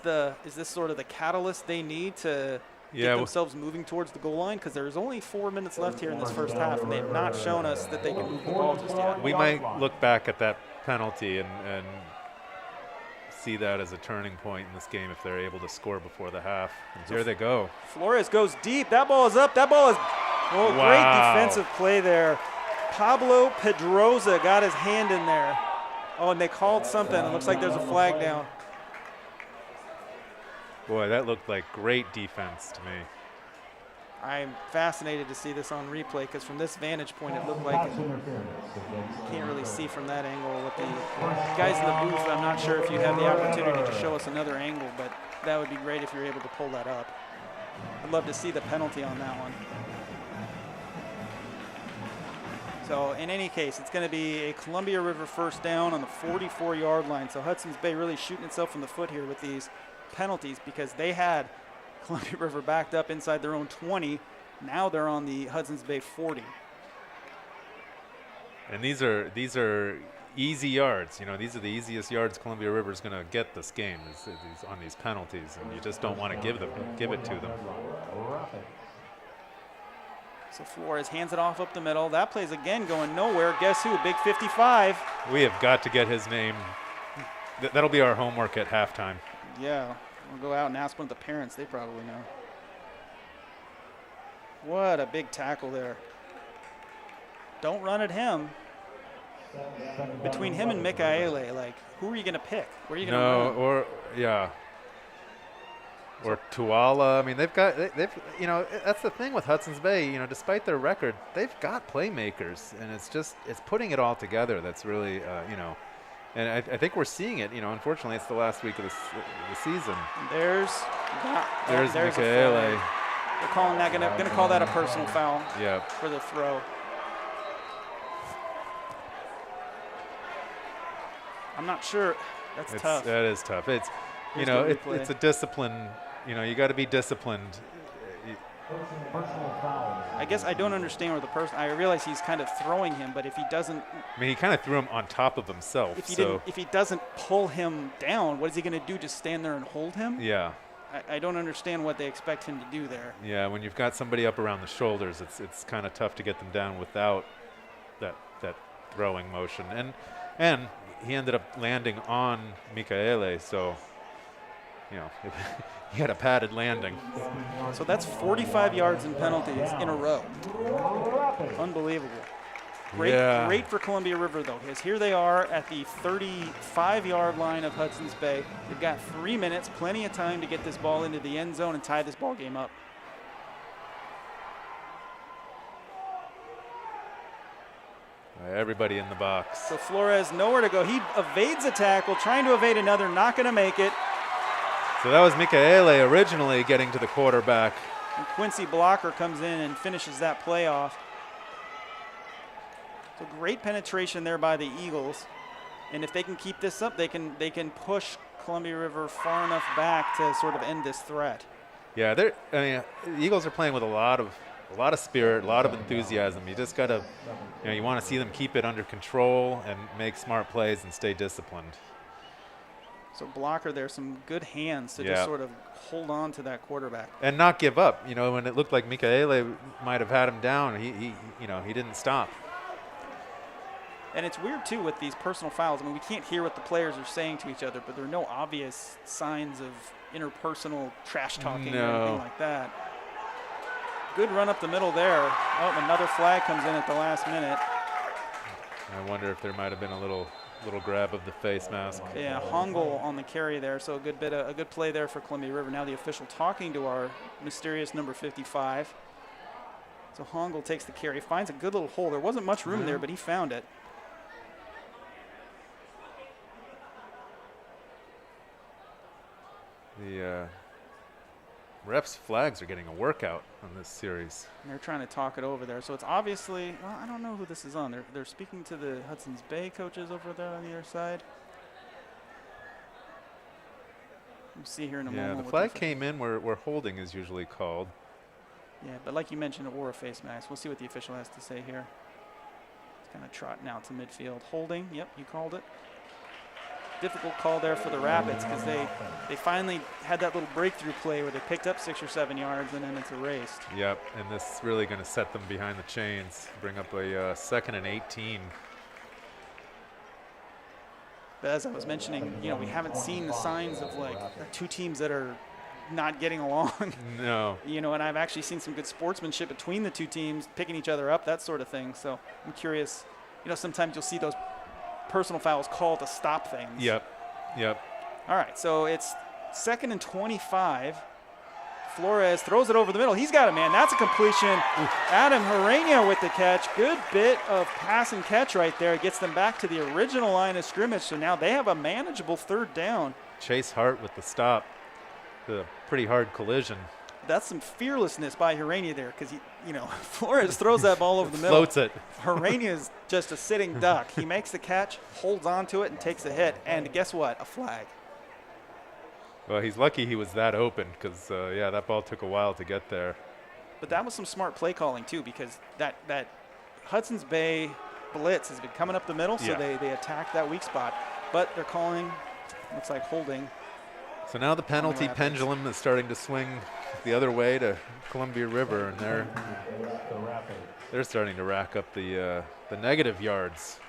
sort of the catalyst they need to get themselves moving towards the goal line? Because there's only 4 minutes left here in this first half, and they have not shown us that they can move the ball just yet. We might look back at that penalty and see that as a turning point in this game if they're able to score before the half. And here they go. Flores goes deep. That ball is up. That ball is great defensive play there. Pablo Pedroza got his hand in there. Oh, and they called something. It looks like there's a flag down. Boy, that looked like great defense to me. I'm fascinated to see this on replay because from this vantage point, it looked like you can't really see from that angle. With the guys in the booth, I'm not sure if you have the opportunity to show us another angle, but that would be great if you're able to pull that up. I'd love to see the penalty on that one. So in any case, it's going to be a Columbia River first down on the 44-yard line. So Hudson's Bay really shooting itself in the foot here with these penalties because they had Columbia River backed up inside their own 20. Now they're on the Hudson's Bay 40. And these are easy yards. These are the easiest yards Columbia River is going to get this game is on these penalties, and you just don't want to give it to them. So Flores hands it off up the middle. That play's again going nowhere. Guess who? Big 55. We have got to get his name. That'll be our homework at halftime. Yeah. We'll go out and ask one of the parents. They probably know. What a big tackle there. Don't run at him. Between him and Mikaele, who are you going to pick? Where are you going to run? Or Tuala. I mean, they've that's the thing with Hudson's Bay. Despite their record, they've got playmakers, and it's putting it all together that's really, And I think we're seeing it. Unfortunately, it's the last week of the season. There's Michaele. They're calling that gonna call that a personal foul. Yeah. For the throw. I'm not sure. That's tough. That is tough. It's it's a discipline. You got to be disciplined. I guess I don't understand where the person. I realize he's kind of throwing him, but if he doesn't, he kind of threw him on top of himself. If he doesn't pull him down, what is he going to do? Just stand there and hold him? Yeah. I don't understand what they expect him to do there. Yeah, when you've got somebody up around the shoulders, it's kind of tough to get them down without that throwing motion. And he ended up landing on Michaele, so he had a padded landing. So that's 45 yards in penalties in a row. Unbelievable. Great for Columbia River, though, because here they are at the 35-yard line of Hudson's Bay. They've got 3 minutes, plenty of time to get this ball into the end zone and tie this ball game up. Everybody in the box. So Flores nowhere to go. He evades a tackle, trying to evade another, not going to make it. So that was Michaele originally getting to the quarterback. And Quincy Blocker comes in and finishes that play off. So great penetration there by the Eagles. And if they can keep this up, they can push Columbia River far enough back to sort of end this threat. Yeah, the Eagles are playing with a lot of spirit, a lot of enthusiasm. You just got to, you want to see them keep it under control and make smart plays and stay disciplined. So Blocker there, some good hands to just sort of hold on to that quarterback. And not give up. When it looked like Michaele might have had him down, he didn't stop. And it's weird, too, with these personal fouls. I mean, we can't hear what the players are saying to each other, but there are no obvious signs of interpersonal trash talking or anything like that. Good run up the middle there. Oh, another flag comes in at the last minute. I wonder if there might have been a little grab of the face mask. Yeah, Hongel on the carry there, so a good play there for Columbia River. Now the official talking to our mysterious number 55. So Hongel takes the carry, finds a good little hole. There wasn't much room there, but he found it. The refs' flags are getting a workout on this series. And they're trying to talk it over there. So it's obviously, well, I don't know who this is on. They're speaking to the Hudson's Bay coaches over there on the other side. We'll see here in a moment. Yeah, the flag came in where holding is usually called. Yeah, but like you mentioned, it wore a face mask. We'll see what the official has to say here. It's kind of trotting out to midfield. Holding, yep, you called it. Difficult call there for the Rapids because they finally had that little breakthrough play where they picked up 6 or 7 yards and then it's erased. Yep, and this is really going to set them behind the chains, bring up a 2nd and 18. But as I was mentioning, we haven't seen the signs of like two teams that are not getting along. No. And I've actually seen some good sportsmanship between the two teams, picking each other up, that sort of thing. So I'm curious, sometimes you'll see those personal fouls called to stop things. Yep. All right, so it's 2nd and 25. Flores throws it over the middle. He's got a man. That's a completion. Ooh. Adam Herrera with the catch. Good bit of pass and catch right there. It gets them back to the original line of scrimmage. So now they have a manageable 3rd down. Chase Hart with the stop. A pretty hard collision. That's some fearlessness by Herrera there because, Flores throws that ball over the middle. Floats it. Herrera is just a sitting duck. He makes the catch, holds on to it, and takes a hit. And guess what? A flag. Well, he's lucky he was that open because, that ball took a while to get there. But that was some smart play calling, too, because that Hudson's Bay blitz has been coming up the middle, so they attack that weak spot. But they're calling, looks like holding. So now the penalty pendulum is starting to swing the other way to Columbia River, and they're starting to rack up the negative yards.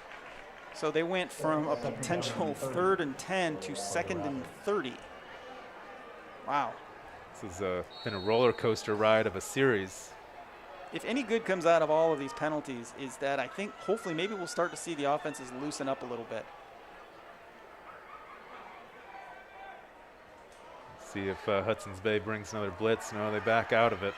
So they went from a potential 3rd and 10 to 2nd and 30. Wow. This has been a roller coaster ride of a series. If any good comes out of all of these penalties is that I think hopefully maybe we'll start to see the offenses loosen up a little bit. See if Hudson's Bay brings another blitz. No, they back out of it.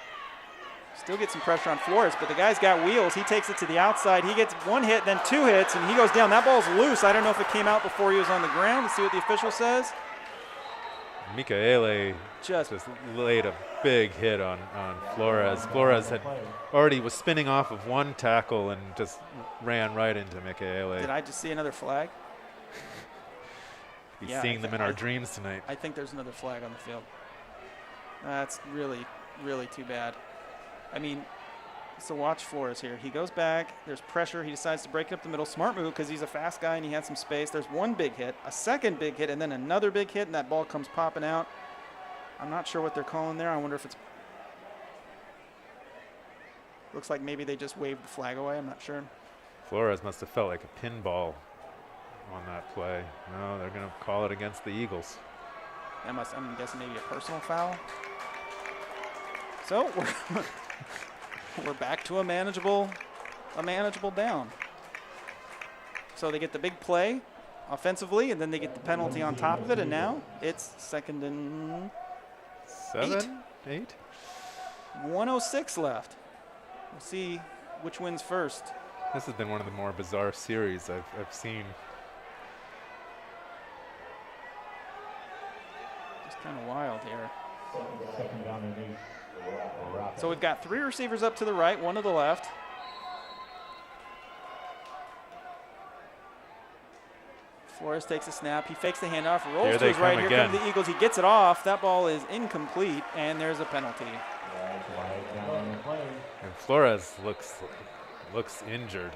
Still get some pressure on Flores, but the guy's got wheels. He takes it to the outside. He gets 1 hit, then 2 hits, and he goes down. That ball's loose. I don't know if it came out before he was on the ground. Let's see what the official says. Michaele just laid a big hit on Flores. Flores was spinning off of 1 tackle and just ran right into Michaele. Did I just see another flag? Be seeing them in our dreams tonight. I think there's another flag on the field. That's really, really too bad. I mean, so watch Flores here. He goes back. There's pressure. He decides to break it up the middle. Smart move because he's a fast guy and he had some space. There's 1 big hit, a second big hit, and then another big hit, and that ball comes popping out. I'm not sure what they're calling there. I wonder if it's – looks like maybe they just waved the flag away. I'm not sure. Flores must have felt like a pinball on that play. No, they're going to call it against the Eagles. I'm guessing maybe a personal foul. So we're back to a manageable down. So they get the big play offensively, and then they get the penalty on top of it, and now it's 2nd and 8. 1:06 left. We'll see which wins first. This has been one of the more bizarre series I've seen. Just kind of wild here. So we've got 3 receivers up to the right, 1 to the left. Flores takes a snap. He fakes the handoff, rolls to his right. Here come the Eagles. He gets it off. That ball is incomplete, and there's a penalty. And Flores looks injured.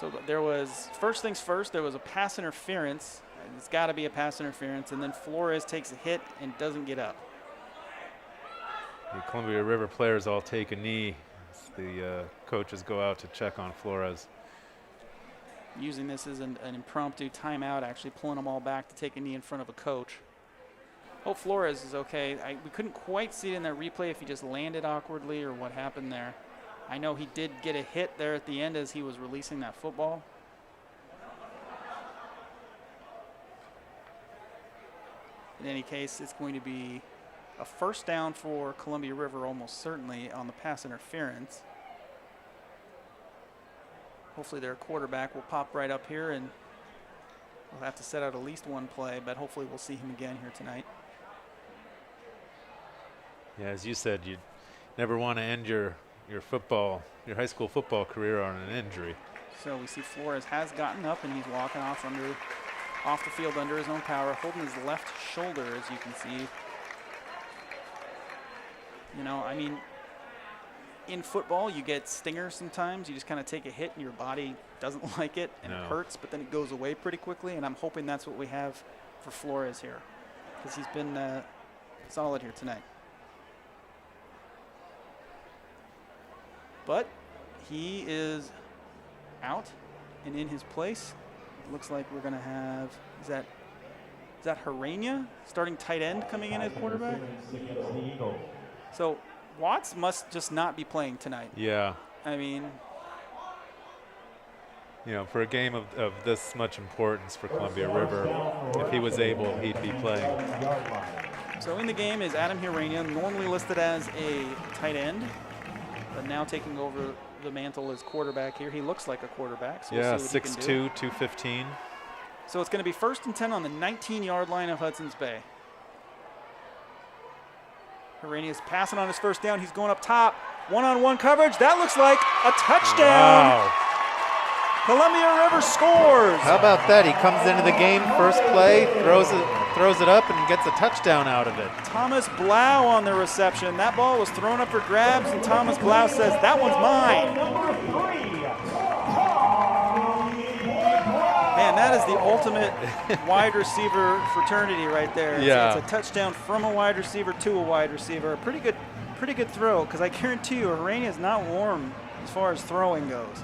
So there was, first things first, there was a pass interference. It's got to be a pass interference, and then Flores takes a hit and doesn't get up. The Columbia River players all take a knee as the coaches go out to check on Flores. Using this as an impromptu timeout, actually pulling them all back to take a knee in front of a coach. Hope Flores is okay. We couldn't quite see it in that replay if he just landed awkwardly or what happened there. I know he did get a hit there at the end as he was releasing that football. In any case, it's going to be a first down for Columbia River almost certainly on the pass interference. Hopefully their quarterback will pop right up here, and we'll have to set out at least 1 play, but hopefully we'll see him again here tonight. Yeah, as you said, you never want to end your high school football career on an injury. So we see Flores has gotten up and he's walking off the field under his own power, holding his left shoulder, as you can see. You know, I mean, in football, you get stingers sometimes. You just kind of take a hit and your body doesn't like it and it hurts, but then it goes away pretty quickly. And I'm hoping that's what we have for Flores here, because he's been solid here tonight. But he is out, and in his place, it looks like we're going to have, is that Harania, starting tight end, coming in at quarterback? So Watts must just not be playing tonight. Yeah. I mean, you know, for a game of this much importance for Columbia River, if he was able, he'd be playing. So in the game is Adam Hirania, normally listed as a tight end, but now taking over the mantle as quarterback here. He looks like a quarterback. So yeah, we'll see what 6'2", 215. So it's going to be 1st and 10 on the 19-yard line of Hudson's Bay. Hirania's passing on his first down. He's going up top. One-on-one coverage. That looks like a touchdown. Wow. Columbia River scores. How about that? He comes into the game, first play, throws it up, and gets a touchdown out of it. Thomas Blau on the reception. That ball was thrown up for grabs, and Thomas Blau says, that one's mine. Man, that is the ultimate wide receiver fraternity right there. Yeah. It's a touchdown from a wide receiver to a wide receiver. A pretty good throw, because I guarantee you, Hirania is not warm as far as throwing goes.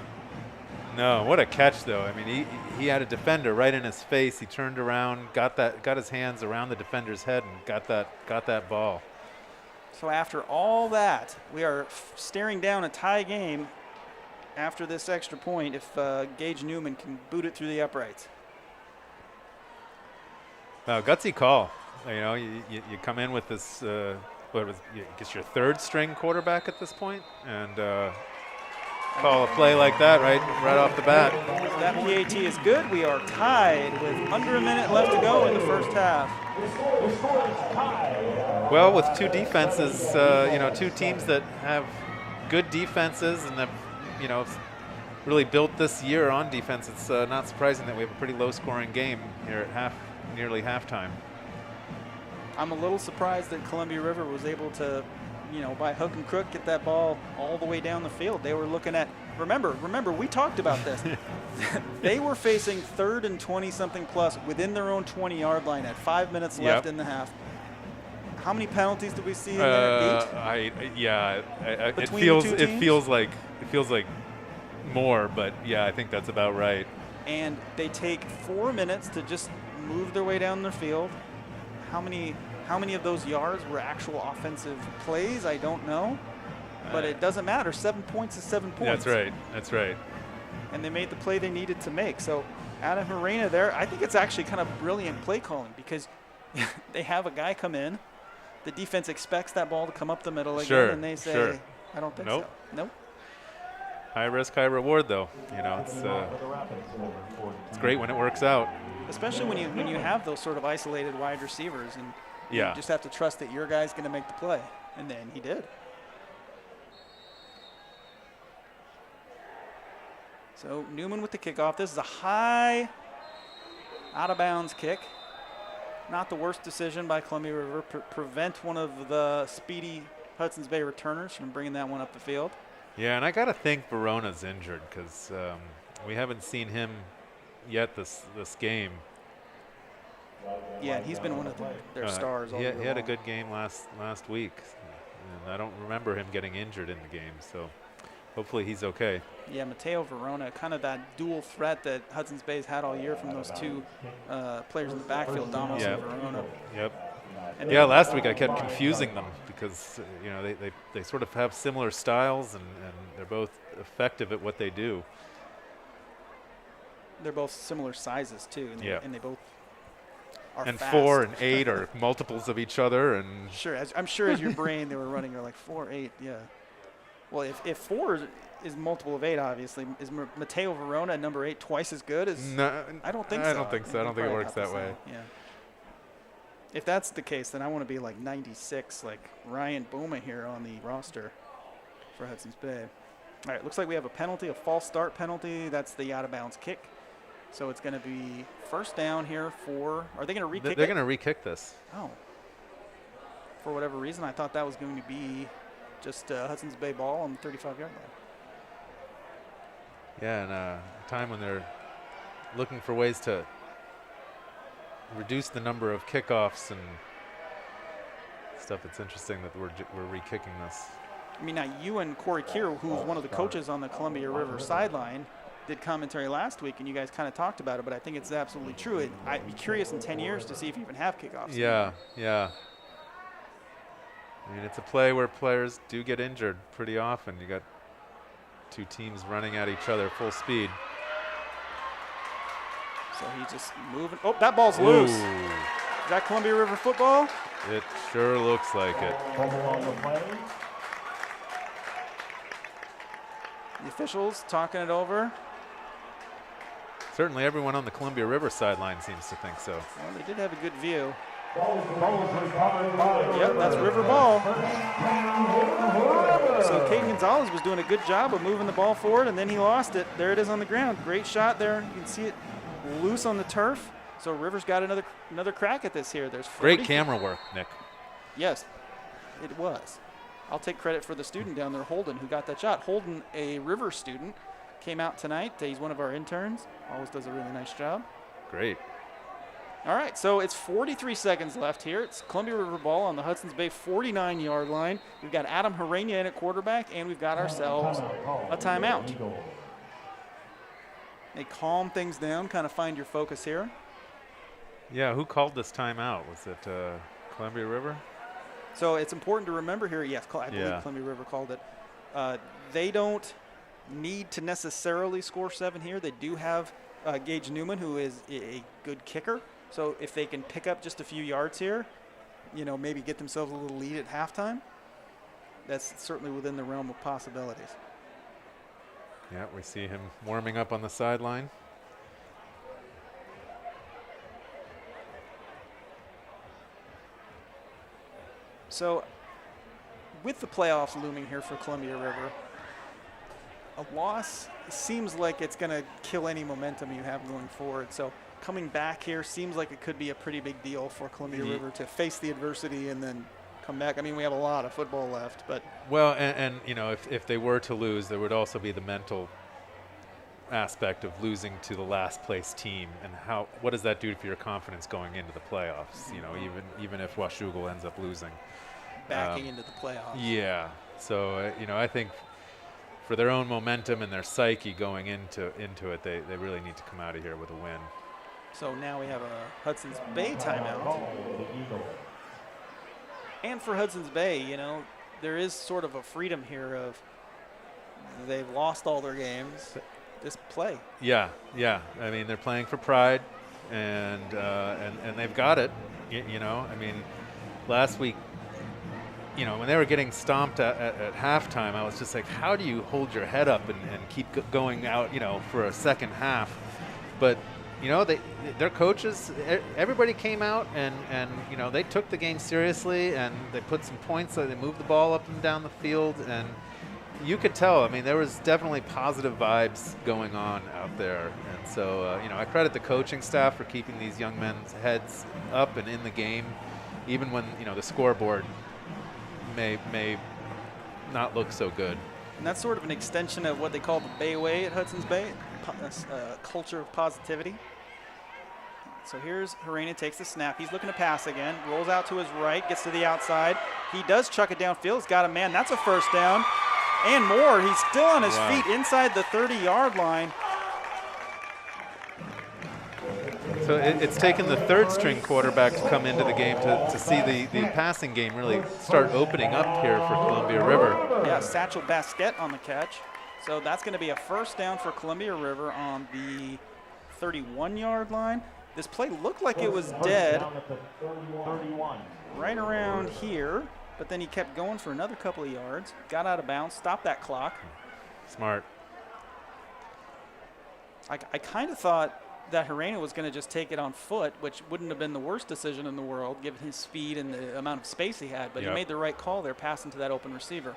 No, what a catch though. I mean, he had a defender right in his face. He turned around, got his hands around the defender's head, and got that ball. So after all that, we are staring down a tie game after this extra point if Gage Newman can boot it through the uprights. Gutsy call. You know, you come in with this what was, I guess, your third string quarterback at this point, and call a play like that right off the bat. That PAT is good. We are tied with under a minute left to go in the first half. Well, with two defenses, two teams that have good defenses and have, really built this year on defense, it's not surprising that we have a pretty low-scoring game here at nearly halftime. I'm a little surprised that Columbia River was able to, by hook and crook, get that ball all the way down the field. They were looking at, remember, we talked about this. They were facing 3rd and 20-something plus within their own 20-yard line at 5 minutes left in the half. How many penalties did we see in there? 8? It feels like more, but yeah, I think that's about right. And they take 4 minutes to just move their way down the field. How many of those yards were actual offensive plays? I don't know, but it doesn't matter. 7 points is 7 points. That's right. And they made the play they needed to make. So Adam Morena there, I think it's actually kind of brilliant play calling because they have a guy come in. The defense expects that ball to come up the middle again, and they say, I don't think so. Nope. High risk, high reward, though. It's great when it works out. Especially when you have those sort of isolated wide receivers, and you just have to trust that your guy's going to make the play, and then he did. So Newman with the kickoff. This is a high, out-of-bounds kick. Not the worst decision by Columbia River. Prevent one of the speedy Hudson's Bay returners from bringing that one up the field. Yeah, and I got to think Verona's injured because we haven't seen him yet this game. Yeah, and he's been one of their stars all year long. He had a good game last week, and I don't remember him getting injured in the game, so hopefully he's okay. Yeah, Mateo Verona, kind of that dual threat that Hudson's Bay's had all year from those two players in the backfield, Damos and Verona. Yep. And last week I kept confusing them because they sort of have similar styles and they're both effective at what they do. They're both similar sizes too, and they both are and fast. 4 and 8 are multiples of each other, and I'm sure as your brain they were running, they're like 4, 8, yeah. Well, if 4 is multiple of 8, obviously, is Mateo Verona number 8 twice as good as? No, I don't think so. I don't think so. I don't think it works that way. Yeah. If that's the case, then I want to be like 96, like Ryan Boma here on the roster for Hudson's Bay. All right, looks like we have a penalty, a false start penalty. That's the out-of-bounds kick. So it's going to be first down here for – are they going to re-kick it? They're going to re-kick this. Oh. For whatever reason, I thought that was going to be just Hudson's Bay ball on the 35-yard line. Yeah, in a time when they're looking for ways to reduce the number of kickoffs and stuff, it's interesting that we're re-kicking this. I mean, now you and Corey Kier, who's one of the coaches on the Columbia River sideline, did commentary last week, and you guys kind of talked about it, but I think it's absolutely true. I'd be curious in 10 years to see if you even have kickoffs. Yeah. I mean, it's a play where players do get injured pretty often. You got two teams running at each other full speed. So he's just moving. Oh, that ball's loose. Is that Columbia River football? It sure looks like it. The officials talking it over. Certainly everyone on the Columbia River sideline seems to think so. Well, they did have a good view. Yep, that's River ball. So Caden Gonzalez was doing a good job of moving the ball forward, and then he lost it. There it is on the ground. Great shot there. You can see it loose on the turf. So River's got another crack at this here. There's great camera work, Nick. Yes, it was. I'll take credit for the student down there, Holden, who got that shot. Holden, a River student, came out tonight. He's one of our interns. Always does a really nice job. Great. All right, so it's 43 seconds left here. It's Columbia River ball on the Hudson's Bay 49-yard line. We've got Adam Harania in at quarterback, and we've got ourselves a timeout. They calm things down, kind of find your focus here. Yeah, who called this timeout? Was it Columbia River? So it's important to remember here, yes, I believe Columbia River called it. They don't need to necessarily score 7 here. They do have Gage Newman, who is a good kicker. So if they can pick up just a few yards here, maybe get themselves a little lead at halftime, that's certainly within the realm of possibilities. Yeah, we see him warming up on the sideline. So with the playoffs looming here for Columbia River, a loss seems like it's going to kill any momentum you have going forward. So coming back here seems like it could be a pretty big deal for Columbia River to face the adversity and then come back. I mean, we have a lot of football left, but well, and if they were to lose, there would also be the mental aspect of losing to the last place team, and what does that do for your confidence going into the playoffs? Even if Washougal ends up losing, backing into the playoffs. Yeah. So I think for their own momentum and their psyche going into it, they really need to come out of here with a win. So now we have a Hudson's Bay timeout. And for Hudson's Bay, there is sort of a freedom here of they've lost all their games. Just play. Yeah. I mean, they're playing for pride, and they've got it. I mean, last week, when they were getting stomped at halftime, I was just like, how do you hold your head up and keep going out, for a second half? But their coaches, everybody came out and they took the game seriously, and they put some points. They moved the ball up and down the field, and you could tell. I mean, there was definitely positive vibes going on out there, and so I credit the coaching staff for keeping these young men's heads up and in the game, even when the scoreboard may not look so good. And that's sort of an extension of what they call the Bay Way at Hudson's Bay, a culture of positivity. So here's Harena, takes the snap. He's looking to pass again, rolls out to his right, gets to the outside. He does chuck it downfield. He's got a man. That's a first down. And more. He's still on his feet inside the 30-yard line. So it's taken the third-string quarterback to come into the game to see the passing game really start opening up here for Columbia River. Yeah, Satchel Basquette on the catch. So that's going to be a first down for Columbia River on the 31-yard line. This play looked like it was dead right around here, but then he kept going for another couple of yards, got out of bounds, stopped that clock. Smart. I kind of thought that Harena was going to just take it on foot, which wouldn't have been the worst decision in the world given his speed and the amount of space he had, but he made the right call there, passing to that open receiver.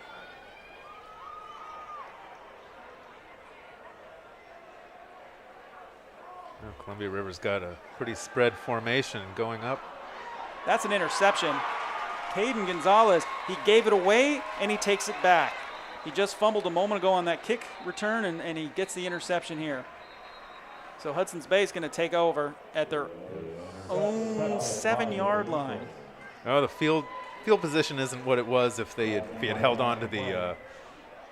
Well, Columbia River's got a pretty spread formation going up. That's an interception. Caden Gonzalez, he gave it away and he takes it back. He just fumbled a moment ago on that kick return, and he gets the interception here. So Hudson's Bay is going to take over at their own 7-yard line. Oh, the field position isn't what it was if he had held on to the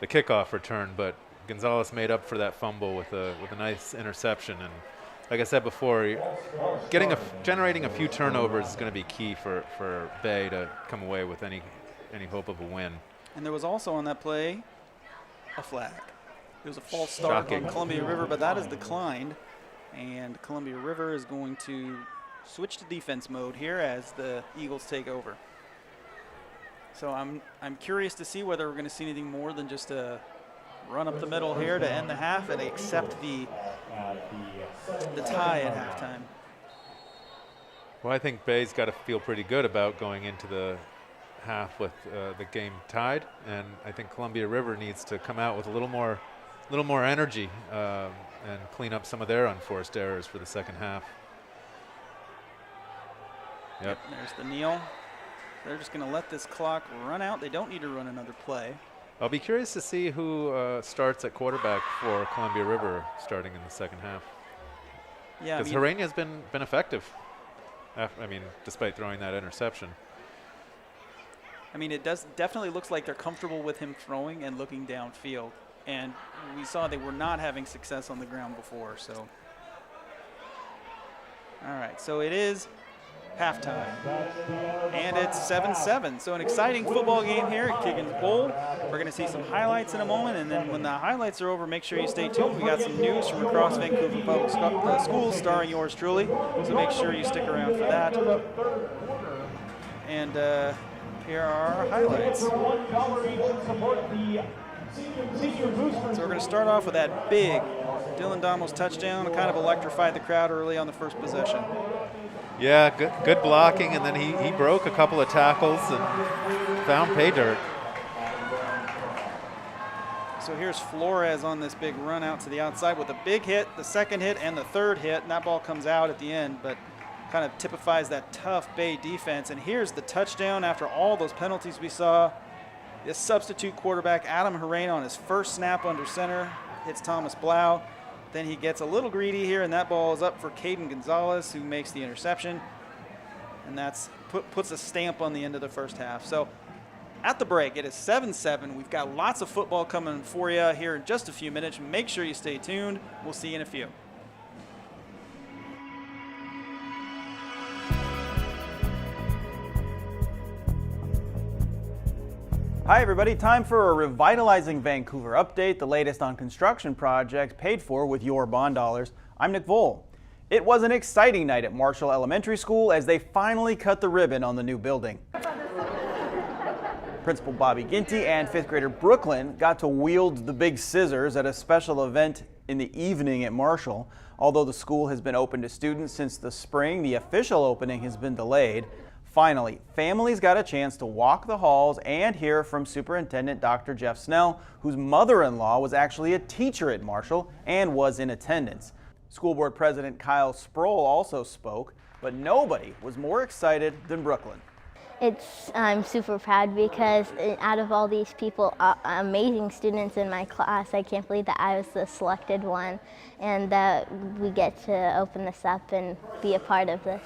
kickoff return, but Gonzalez made up for that fumble with a nice interception. And like I said before, generating a few turnovers is going to be key for Bay to come away with any hope of a win. And there was also on that play a flag. It was a false start on Columbia River, but that is declined. And Columbia River is going to switch to defense mode here as the Eagles take over. So I'm curious to see whether we're going to see anything more than just a run up the middle here to end the half and accept the tie at halftime. Well, I think Bay's got to feel pretty good about going into the half with the game tied, and I think Columbia River needs to come out with a little more energy and clean up some of their unforced errors for the second half. Yep. There's the kneel. They're just going to let this clock run out. They don't need to run another play. I'll be curious to see who starts at quarterback for Columbia River starting in the second half. Yeah, because Harena has been effective. Despite throwing that interception. I mean, it definitely looks like they're comfortable with him throwing and looking downfield. And we saw they were not having success on the ground before. So, all right, so it is halftime, and it's 7-7. So an exciting football game here at Kiggins Bowl. We're going to see some highlights in a moment, and then when the highlights are over, make sure you stay tuned. We got some news from across Vancouver Public Schools starring yours truly, so make sure you stick around for that. And here are our highlights. So we're going to start off with that big Dylan Damos touchdown. Kind of electrified the crowd early on the first possession. Yeah, good blocking, and then he broke a couple of tackles and found pay dirt. So here's Flores on this big run out to the outside with a big hit, the second hit, and the third hit, and that ball comes out at the end, but kind of typifies that tough Bay defense. And here's the touchdown after all those penalties we saw. This substitute quarterback, Adam Harain, on his first snap under center, hits Thomas Blau. Then he gets a little greedy here, and that ball is up for Caden Gonzalez, who makes the interception. And that's puts a stamp on the end of the first half. So at the break, it is 7-7. We've got lots of football coming for you here in just a few minutes. Make sure you stay tuned. We'll see you in a few. Hi everybody, time for a Revitalizing Vancouver update, the latest on construction projects paid for with your bond dollars. I'm Nick Vole. It was an exciting night at Marshall Elementary School as they finally cut the ribbon on the new building. Principal Bobby Ginty and 5th grader Brooklyn got to wield the big scissors at a special event in the evening at Marshall. Although the school has been open to students since the spring, the official opening has been delayed. Finally, families got a chance to walk the halls and hear from Superintendent Dr. Jeff Snell, whose mother-in-law was actually a teacher at Marshall and was in attendance. School Board President Kyle Sproul also spoke, but nobody was more excited than Brooklyn. I'm super proud because out of all these people, amazing students in my class, I can't believe that I was the selected one and that we get to open this up and be a part of this.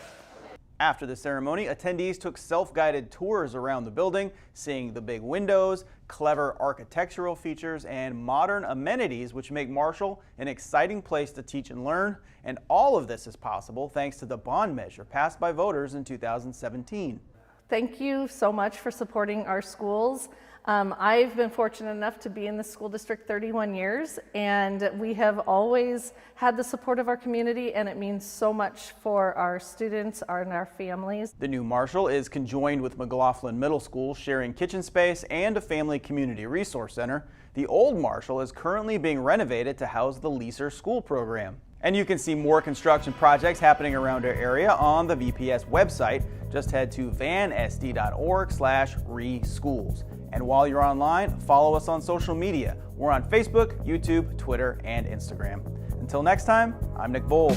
After the ceremony, attendees took self-guided tours around the building, seeing the big windows, clever architectural features, and modern amenities which make Marshall an exciting place to teach and learn. And all of this is possible thanks to the bond measure passed by voters in 2017. Thank you so much for supporting our schools. I've been fortunate enough to be in the school district 31 years, and we have always had the support of our community, and it means so much for our students and our families. The new Marshall is conjoined with McLaughlin Middle School, sharing kitchen space and a family community resource center. The old Marshall is currently being renovated to house the Leaser School program. And you can see more construction projects happening around our area on the VPS website. Just head to vansd.org/reschools. And while you're online, follow us on social media. We're on Facebook, YouTube, Twitter, and Instagram. Until next time, I'm Nick Vole.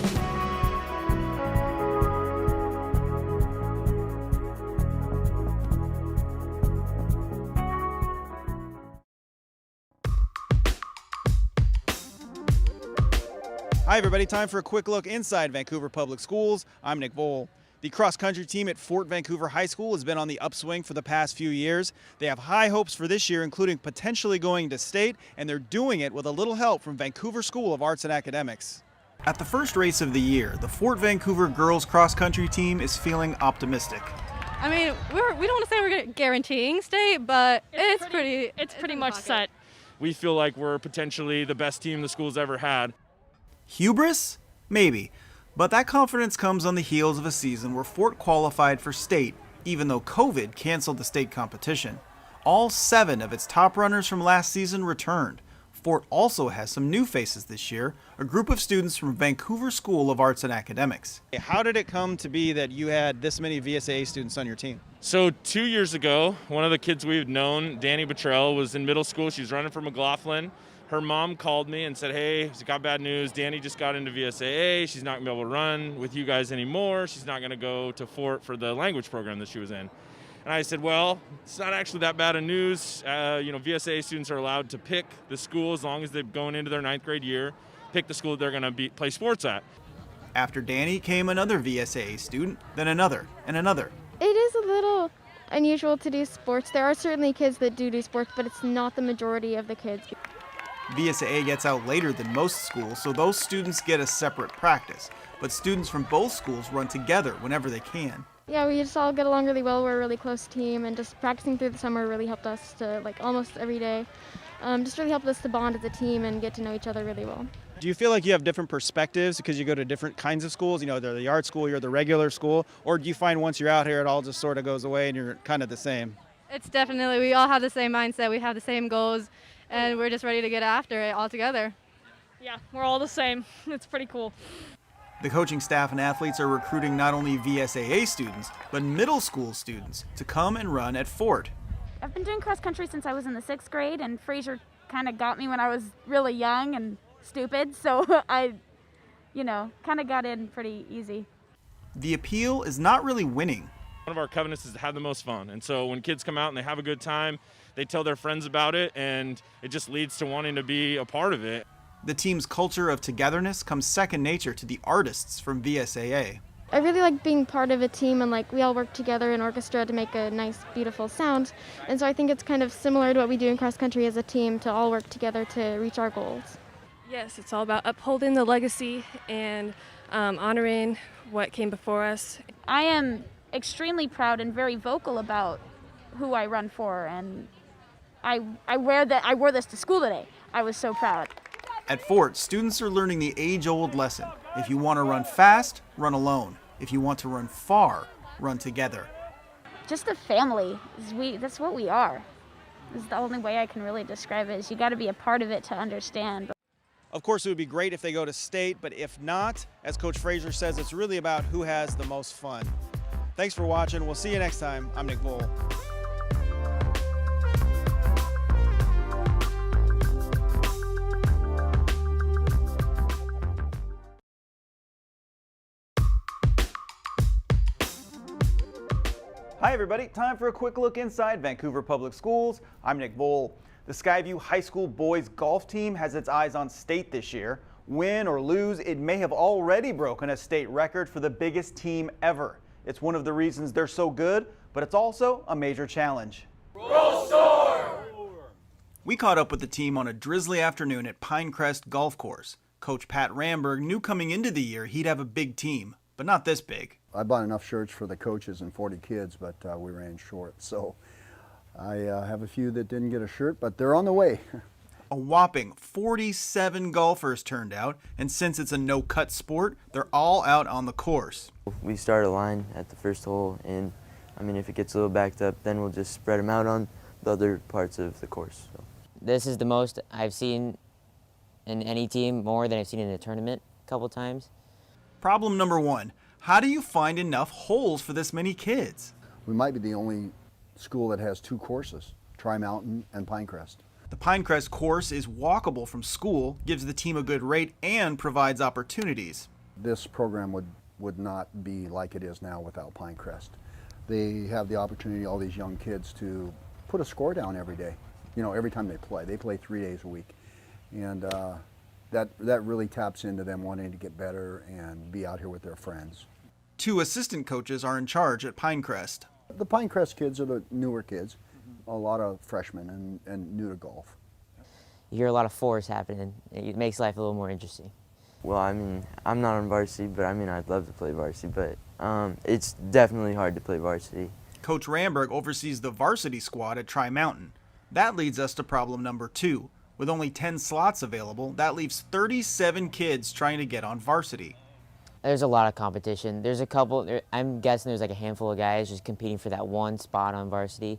Hi everybody, time for a quick look inside Vancouver Public Schools. I'm Nick Vole. The cross-country team at Fort Vancouver High School has been on the upswing for the past few years. They have high hopes for this year, including potentially going to state, and they're doing it with a little help from Vancouver School of Arts and Academics. At the first race of the year, the Fort Vancouver girls cross-country team is feeling optimistic. I mean, we don't want to say we're guaranteeing state, but it's pretty much set. We feel like we're potentially the best team the school's ever had. Hubris? Maybe. But that confidence comes on the heels of a season where Fort qualified for state, even though COVID canceled the state competition. All 7 of its top runners from last season returned. Fort also has some new faces this year, a group of students from Vancouver School of Arts and Academics. How did it come to be that you had this many VSAA students on your team? So 2 years ago, one of the kids we've known, Danny Buttrell, was in middle school. She's running for McLaughlin. Her mom called me and said, hey, she's got bad news. Danny just got into VSAA. She's not going to be able to run with you guys anymore. She's not going to go to Fort for the language program that she was in. And I said, well, it's not actually that bad of news. VSAA students are allowed to pick the school as long as they're going into their 9th grade year, pick the school that they're going to play sports at. After Danny came another VSAA student, then another, and another. It is a little unusual to do sports. There are certainly kids that do sports, but it's not the majority of the kids. VSAA gets out later than most schools, so those students get a separate practice. But students from both schools run together whenever they can. Yeah, we just all get along really well. We're a really close team, and just practicing through the summer really helped us to, almost every day. Just really helped us to bond as a team and get to know each other really well. Do you feel like you have different perspectives because you go to different kinds of schools? You know, they're the art school, you're the regular school, or do you find once you're out here it all just sort of goes away and you're kind of the same? It's definitely, we all have the same mindset, we have the same goals, and we're just ready to get after it all together. Yeah, we're all the same. It's pretty cool. The coaching staff and athletes are recruiting not only VSAA students, but middle school students to come and run at Fort. I've been doing cross country since I was in the 6th grade, and Fraser kind of got me when I was really young and stupid, so I, kind of got in pretty easy. The appeal is not really winning. One of our covenants is to have the most fun, and so when kids come out and they have a good time, they tell their friends about it, and it just leads to wanting to be a part of it. The team's culture of togetherness comes second nature to the artists from VSAA. I really like being part of a team, and we all work together in orchestra to make a nice, beautiful sound. And so I think it's kind of similar to what we do in cross country as a team, to all work together to reach our goals. Yes, it's all about upholding the legacy and honoring what came before us. I am extremely proud and very vocal about who I run for, and I wore this to school today. I was so proud. At Fort, students are learning the age-old lesson. If you want to run fast, run alone. If you want to run far, run together. Just a family. That's what we are. This is the only way I can really describe it, is you got to be a part of it to understand. Of course, it would be great if they go to state, but if not, as Coach Fraser says, it's really about who has the most fun. Thanks for watching. We'll see you next time. I'm Nick Bowl. Hi everybody, time for a quick look inside Vancouver Public Schools. I'm Nick Bowl. The Skyview High School boys golf team has its eyes on state this year. Win or lose, it may have already broken a state record for the biggest team ever. It's one of the reasons they're so good, but it's also a major challenge. Roll Storm! We caught up with the team on a drizzly afternoon at Pinecrest Golf Course. Coach Pat Ramberg knew coming into the year he'd have a big team, but not this big. I bought enough shirts for the coaches and 40 kids, but we ran short. So I have a few that didn't get a shirt, but they're on the way. A whopping 47 golfers turned out, and since it's a no-cut sport, they're all out on the course. We start a line at the first hole, and if it gets a little backed up, then we'll just spread them out on the other parts of the course. So. This is the most I've seen in any team, more than I've seen in a tournament a couple times. Problem number one. How do you find enough holes for this many kids? We might be the only school that has 2 courses, Tri-Mountain and Pinecrest. The Pinecrest course is walkable from school, gives the team a good rate, and provides opportunities. This program would not be like it is now without Pinecrest. They have the opportunity, all these young kids, to put a score down every day. Every time they play. They play 3 days a week. And that really taps into them wanting to get better and be out here with their friends. 2 assistant coaches are in charge at Pinecrest. The Pinecrest kids are the newer kids, a lot of freshmen and new to golf. You hear a lot of fours happening. It makes life a little more interesting. Well, I'm not on varsity, but I'd love to play varsity, but it's definitely hard to play varsity. Coach Ramberg oversees the varsity squad at Tri-Mountain. That leads us to problem number 2. With only 10 slots available, that leaves 37 kids trying to get on varsity. There's a lot of competition. There's a couple, I'm guessing there's like a handful of guys just competing for that one spot on varsity.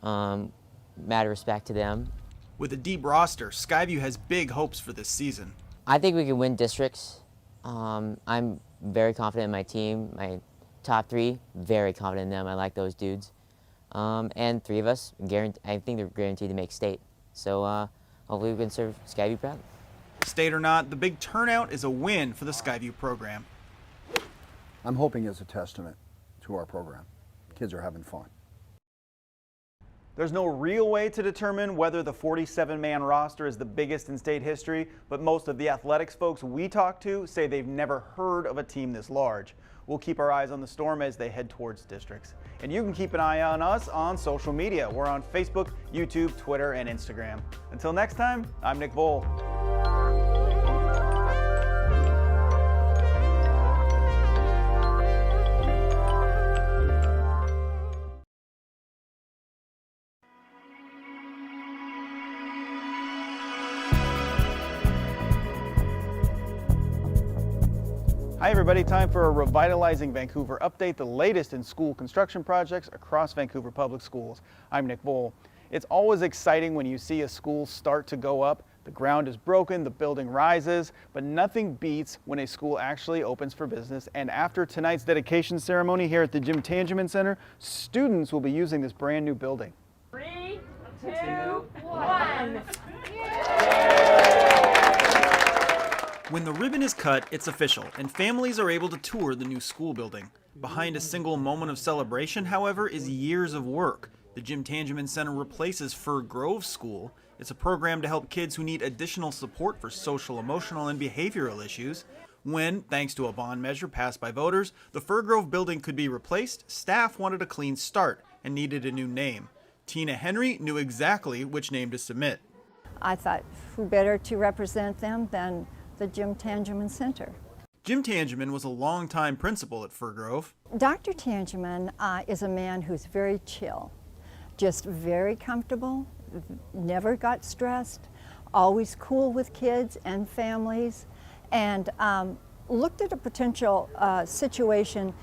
Mad respect to them. With a deep roster, Skyview has big hopes for this season. I think we can win districts. I'm very confident in my team. My top 3, very confident in them. I like those dudes. And 3 of us, I think they're guaranteed to make state. So hopefully we can serve Skyview proud. State or not, the big turnout is a win for the Skyview program. I'm hoping it's a testament to our program. Kids are having fun. There's no real way to determine whether the 47-man roster is the biggest in state history, but most of the athletics folks we talk to say they've never heard of a team this large. We'll keep our eyes on the Storm as they head towards districts. And you can keep an eye on us on social media. We're on Facebook, YouTube, Twitter, and Instagram. Until next time, I'm Nick Bowl. Hi everybody, time for a Revitalizing Vancouver update, the latest in school construction projects across Vancouver Public Schools. I'm Nick Bowl. It's always exciting when you see a school start to go up. The ground is broken, the building rises, but nothing beats when a school actually opens for business. And after tonight's dedication ceremony here at the Jim Tangeman Center, students will be using this brand new building. 3, 2, 1. When the ribbon is cut, it's official, and families are able to tour the new school building. Behind a single moment of celebration, however, is years of work. The Jim Tangeman Center replaces Fir Grove School. It's a program to help kids who need additional support for social, emotional, and behavioral issues. When, thanks to a bond measure passed by voters, the Fir Grove building could be replaced, staff wanted a clean start and needed a new name. Tina Henry knew exactly which name to submit. I thought, who better to represent them than the Jim Tangeman Center. Jim Tangeman was a longtime principal at Fir Grove. Dr. Tangeman is a man who's very chill, just very comfortable, never got stressed, always cool with kids and families, and looked at a potential situation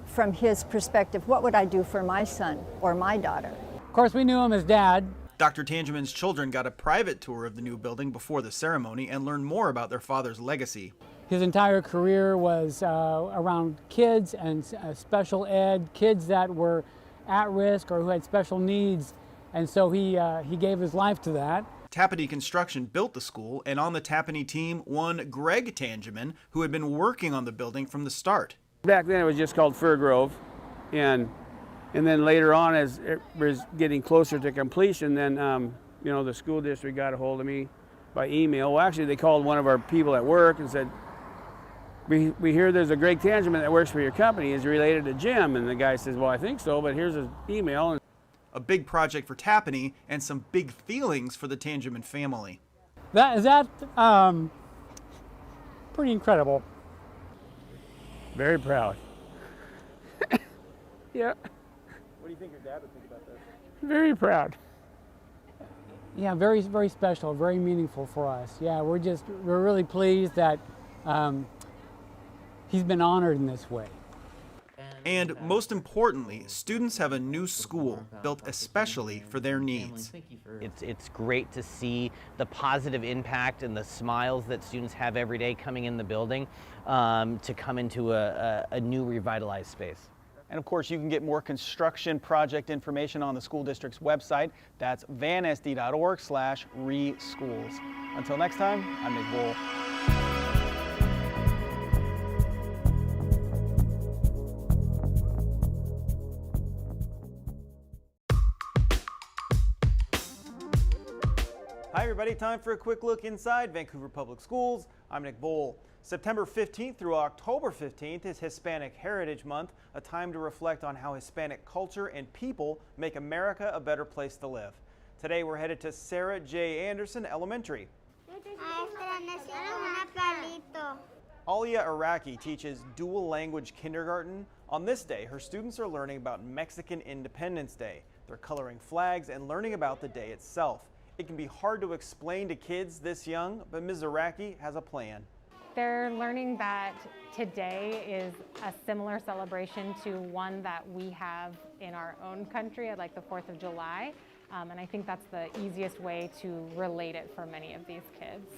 from his perspective. What would I do for my son or my daughter? Of course, we knew him as Dad. Dr. Tangeman's children got a private tour of the new building before the ceremony and learned more about their father's legacy. His entire career was around kids and special ed, kids that were at risk or who had special needs, and so he gave his life to that. Tappanee Construction built the school, and on the Tappanee team, one Greg Tangeman, who had been working on the building from the start. Back then it was just called Fir Grove, and then later on, as it was getting closer to completion, then you know, the school district got a hold of me by email. Well, actually, they called one of our people at work and said, we hear there's a Greg Tangeman that works for your company. Is he related to Jim? And the guy says, well, I think so, but here's his email. A big project for Tappanee and some big feelings for the Tangeman family. That pretty incredible. Very proud. Yeah. What do you think your dad would think about this? Very proud. Yeah, very, very special, very meaningful for us. Yeah, we're really pleased that he's been honored in this way. And most importantly, students have a new school built especially for their needs. It's great to see the positive impact and the smiles that students have every day coming in the building to come into a new revitalized space. And of course, you can get more construction project information on the school district's website. That's vansd.org/reschools. Until next time, I'm Nick Bowl. Hi everybody, time for a quick look inside Vancouver Public Schools. I'm Nick Bowl. September 15th through October 15th is Hispanic Heritage Month, a time to reflect on how Hispanic culture and people make America a better place to live. Today we're headed to Sarah J. Anderson Elementary. Alia Iraqi teaches dual language kindergarten. On this day, her students are learning about Mexican Independence Day. They're coloring flags and learning about the day itself. It can be hard to explain to kids this young, but Ms. Iraqi has a plan. They're learning that today is a similar celebration to one that we have in our own country, like the 4th of July. And I think that's the easiest way to relate it for many of these kids.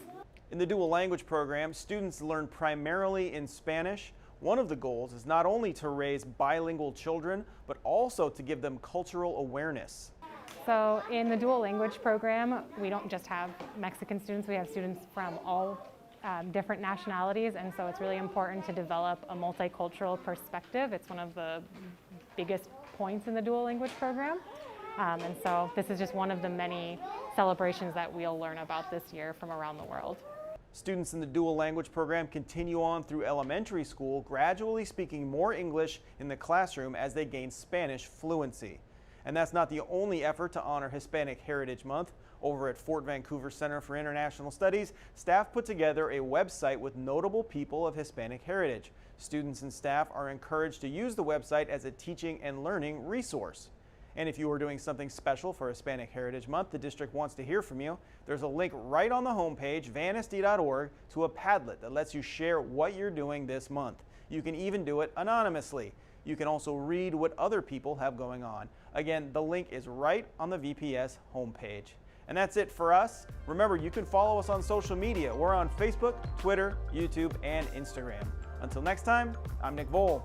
In the dual language program, students learn primarily in Spanish. One of the goals is not only to raise bilingual children, but also to give them cultural awareness. So in the dual language program, we don't just have Mexican students, we have students from all different nationalities, and so it's really important to develop a multicultural perspective. It's one of the biggest points in the dual language program. And so this is just one of the many celebrations that we'll learn about this year from around the world. Students in the dual language program continue on through elementary school, gradually speaking more English in the classroom as they gain Spanish fluency. And that's not the only effort to honor Hispanic Heritage Month. Over at Fort Vancouver Center for International Studies, staff put together a website with notable people of Hispanic heritage. Students and staff are encouraged to use the website as a teaching and learning resource. And if you are doing something special for Hispanic Heritage Month, the district wants to hear from you. There's a link right on the homepage, vansd.org, to a Padlet that lets you share what you're doing this month. You can even do it anonymously. You can also read what other people have going on. Again, the link is right on the VPS homepage. And that's it for us. Remember, you can follow us on social media. We're on Facebook, Twitter, YouTube, and Instagram. Until next time, I'm Nick Vole.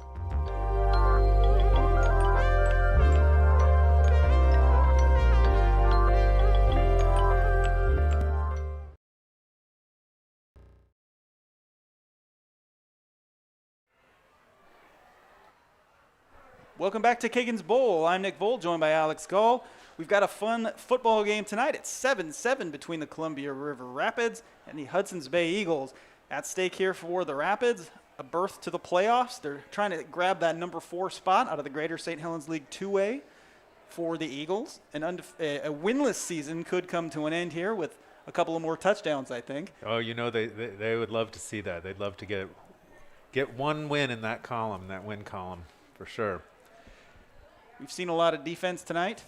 Welcome back to Kiggins Bowl. I'm Nick Vole, joined by Alex Gall. We've got a fun football game tonight. It's 7-7 between the Columbia River Rapids and the Hudson's Bay Eagles. At stake here for the Rapids, a berth to the playoffs. They're trying to grab that number 4 spot out of the Greater St. Helens League 2A. For the Eagles, a winless season could come to an end here with a couple of more touchdowns, I think. Oh, you know, they would love to see that. They'd love to get one win in that column, that win column, for sure. We've seen a lot of defense tonight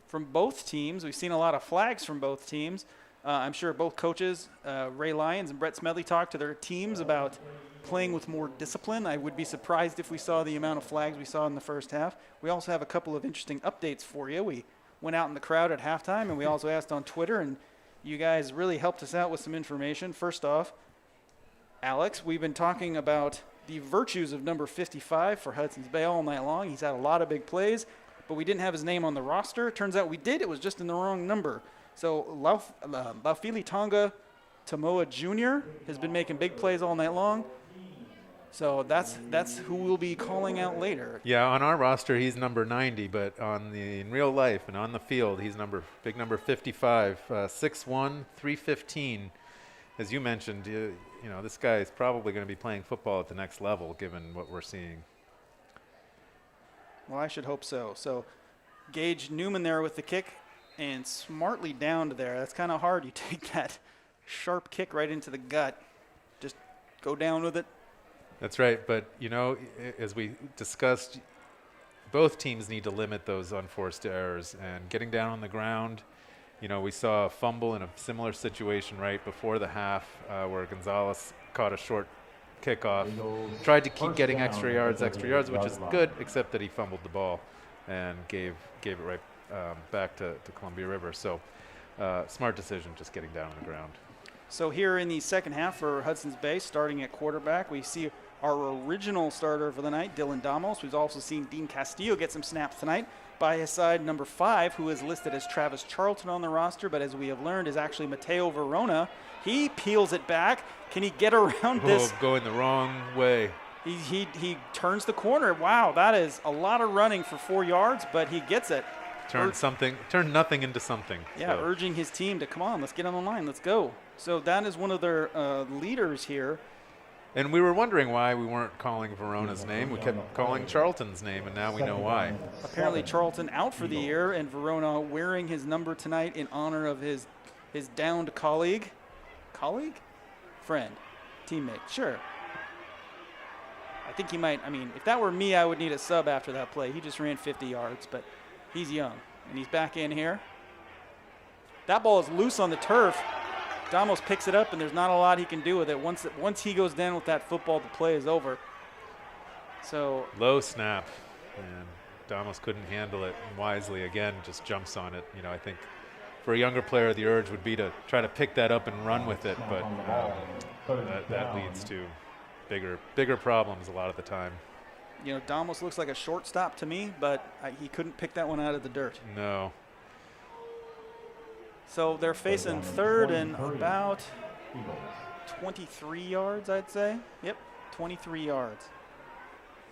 from both teams. We've seen a lot of flags from both teams. I'm sure both coaches, Ray Lyons and Brett Smedley, talked to their teams about playing with more discipline. I would be surprised if we saw the amount of flags we saw in the first half. We also have a couple of interesting updates for you. We went out in the crowd at halftime, and we also asked on Twitter, and you guys really helped us out with some information. First off, Alex, we've been talking about the virtues of number 55 for Hudson's Bay all night long. He's had a lot of big plays, but we didn't have his name on the roster. It turns out we did. It was just in the wrong number. So Laufili Tonga Tamoa Jr. has been making big plays all night long. So that's who we'll be calling out later. Yeah, on our roster he's number 90, but in real life and on the field he's big number 55, 6'1", 315. As you mentioned, you know, this guy is probably going to be playing football at the next level given what we're seeing. Well, I should hope so. So Gage Newman there with the kick and smartly downed there. That's kind of hard. You take that sharp kick right into the gut. Just go down with it. That's right, but you know, as we discussed, both teams need to limit those unforced errors, and getting down on the ground, you know, we saw a fumble in a similar situation right before the half where Gonzalez caught a short kickoff, tried to keep getting extra yards, which is good, except that he fumbled the ball and gave it right back to Columbia River. So smart decision, just getting down on the ground. So here in the second half for Hudson's Bay, starting at quarterback, we see our original starter for the night, Dylan Damos. We've also seen Dean Castillo get some snaps tonight. By his side, number 5, who is listed as Travis Charlton on the roster, but as we have learned is actually Mateo Verona. He peels it back. Can he get around this? Going the wrong way. He turns the corner. Wow, that is a lot of running for 4 yards, but he gets it. Turn nothing into something. Yeah, so. Urging his team to come on, let's get on the line, let's go. So that is one of their leaders here. And we were wondering why we weren't calling Verona's name. We kept calling Charlton's name, and now we know why. Apparently Charlton out for the year, and Verona wearing his number tonight in honor of his downed colleague? Friend, teammate, sure. I think he might, if that were me, I would need a sub after that play. He just ran 50 yards, but he's young, and he's back in here. That ball is loose on the turf. Damos picks it up, and there's not a lot he can do with it. Once he goes down with that football, the play is over. So low snap, and Damos couldn't handle it. And wisely, again, just jumps on it. You know, I think for a younger player, the urge would be to try to pick that up and run with it, but that leads to bigger problems a lot of the time. You know, Damos looks like a shortstop to me, but he couldn't pick that one out of the dirt. No. So they're facing third and about 23 yards, I'd say. Yep, 23 yards.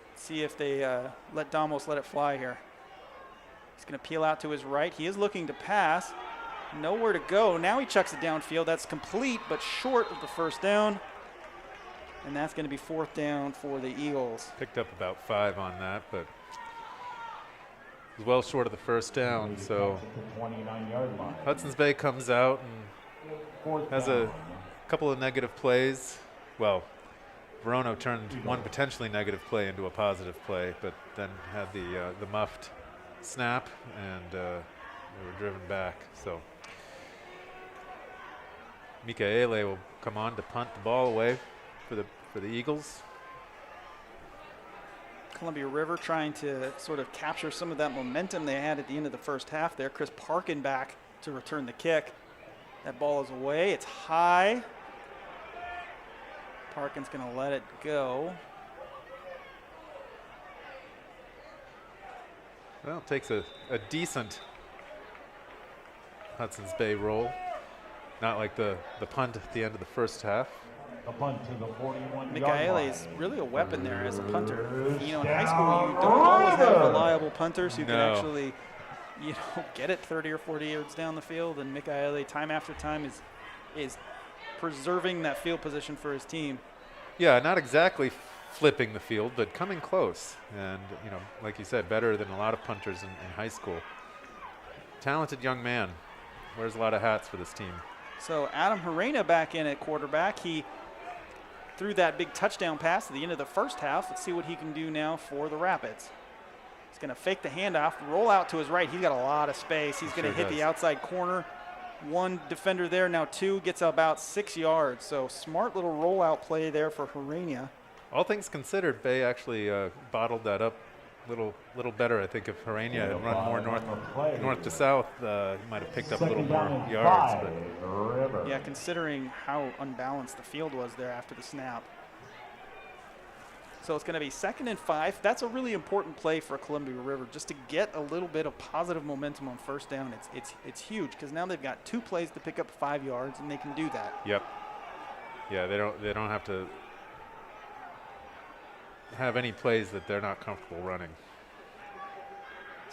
Let's see if they let Damos let it fly here. He's going to peel out to his right. He is looking to pass. Nowhere to go. Now he chucks it downfield. That's complete, but short of the first down. And that's going to be 4th down for the Eagles. Picked up about 5 on that, but was well short of the first down. So Hudson's Bay comes out and has a couple of negative plays. Well, Verona turned one potentially negative play into a positive play, but then had the muffed snap, and they were driven back. So Mikaele will come on to punt the ball away for the Eagles. Columbia River trying to sort of capture some of that momentum they had at the end of the first half there. Chris Parkin back to return the kick. That ball is away. It's high. Parkin's going to let it go. Well, it takes a decent Hudson's Bay roll. Not like the punt at the end of the first half. A punt to the 41-yard Mikaele line. is really a weapon there as a punter. You know, in high school, you don't always have reliable punters who can actually, you know, get it 30 or 40 yards down the field. And Mikaele, time after time, is preserving that field position for his team. Yeah, not exactly flipping the field, but coming close. And, you know, like you said, better than a lot of punters in high school. Talented young man. Wears a lot of hats for this team. So Adam Harena back in at quarterback. He threw that big touchdown pass at the end of the first half. Let's see what he can do now for the Rapids. He's going to fake the handoff, roll out to his right. He's got a lot of space. He's going to hit the outside corner. One defender there, now two, gets about 6 yards. So smart little rollout play there for Harena. All things considered, Bay actually bottled that up a little better. I think if Harena had run more north to south, he might have picked up a little more yards. But yeah, considering how unbalanced the field was there after the snap. So it's going to be 2nd and 5. That's a really important play for Columbia River, just to get a little bit of positive momentum on first down. It's huge because now they've got 2 plays to pick up 5 yards, and they can do that. Yep. Yeah, they don't have to have any plays that they're not comfortable running.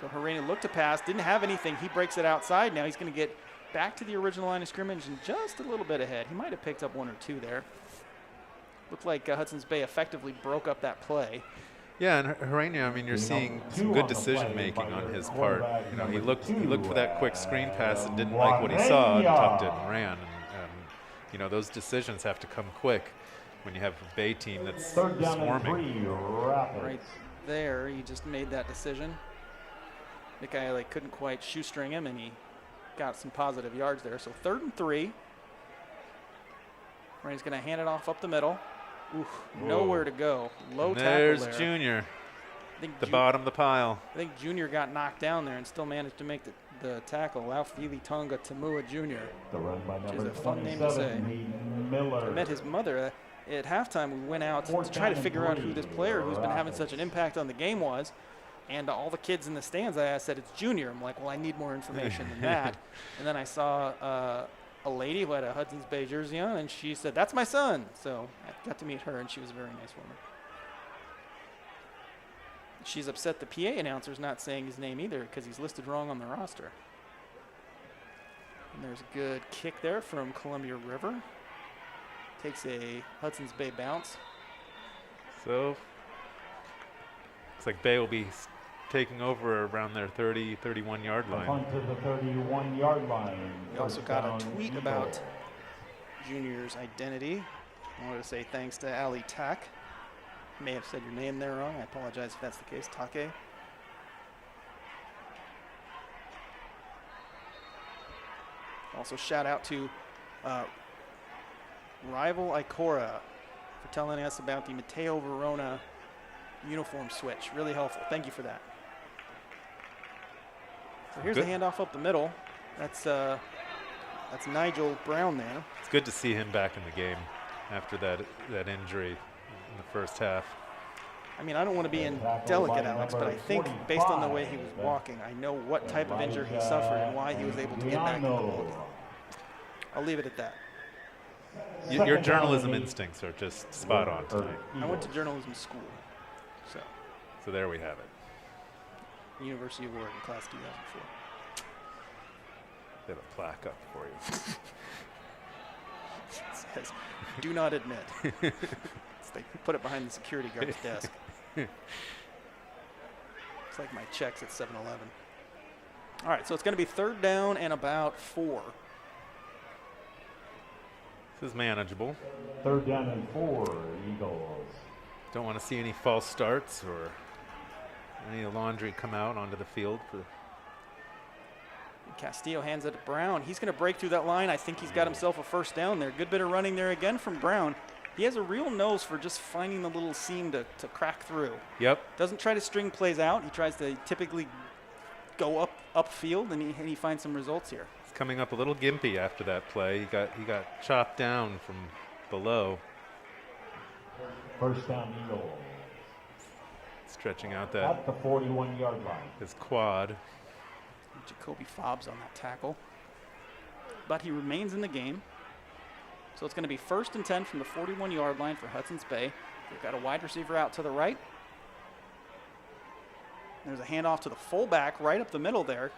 So Harena looked to pass, didn't have anything. He breaks it outside. Now he's going to get back to the original line of scrimmage and just a little bit ahead. He might have picked up 1 or 2 there. Looked like Hudson's Bay effectively broke up that play. Yeah, and Harena, I mean, you're seeing some good decision making on his part. You know, he looked for that quick screen pass and didn't like what he saw and tucked it and ran. And you know, those decisions have to come quick when you have a Bay team that's swarming. Right there, he just made that decision. Mikaele couldn't quite shoestring him, and he got some positive yards there. So 3rd and 3. He's going to hand it off up the middle. Oof, nowhere to go. Low tackle there. There's Junior, the bottom of the pile. I think Junior got knocked down there and still managed to make the tackle. Laufili Tonga Tamua Jr., which is a fun name to say. I met his mother. At halftime, we went out to try to figure out who this player who's been having such an impact on the game was. And all the kids in the stands, I said, it's Junior. I'm like, well, I need more information than that. And then I saw a lady who had a Hudson's Bay jersey on, and she said, that's my son. So I got to meet her, and she was a very nice woman. She's upset the PA announcer's not saying his name either because he's listed wrong on the roster. And there's a good kick there from Columbia River. Takes a Hudson's Bay bounce. So looks like Bay will be taking over around their 30, 31-yard line. Punt to the 31-yard line. We also got a tweet about Junior's identity. I wanted to say thanks to Ali Tak. May have said your name there wrong. I apologize if that's the case. Take. Also shout out to Rival Icora for telling us about the Mateo Verona uniform switch. Really helpful. Thank you for that. So here's the handoff up the middle. That's Nigel Brown there. It's good to see him back in the game after that injury in the first half. I mean, I don't want to be indelicate, Alex, but I think based on the way he was walking, I know what type of injury he suffered and why he was able to get back in the ball game. I'll leave it at that. Your journalism instincts are just spot on tonight. I went to journalism school, so there we have it. University of Oregon, class 2004. They have a plaque up for you. It says, "Do not admit." They put it behind the security guard's desk. It's like my checks at 7-Eleven. All right, so it's going to be 3rd down and about 4. This is manageable. 3rd down and 4, Eagles. Don't want to see any false starts or any laundry come out onto the field. Castillo hands it to Brown. He's going to break through that line. I think he's got himself a first down there. Good bit of running there again from Brown. He has a real nose for just finding the little seam to crack through. Yep. Doesn't try to string plays out. He tries to typically go upfield, and he finds some results here. He's coming up a little gimpy after that play. He got chopped down from below. First down, Eagles. Stretching out that at the 41-yard line. His quad. Jacoby Fobbs on that tackle. But he remains in the game. So it's going to be 1st and 10 from the 41-yard line for Hudson's Bay. They've got a wide receiver out to the right. There's a handoff to the fullback right up the middle there.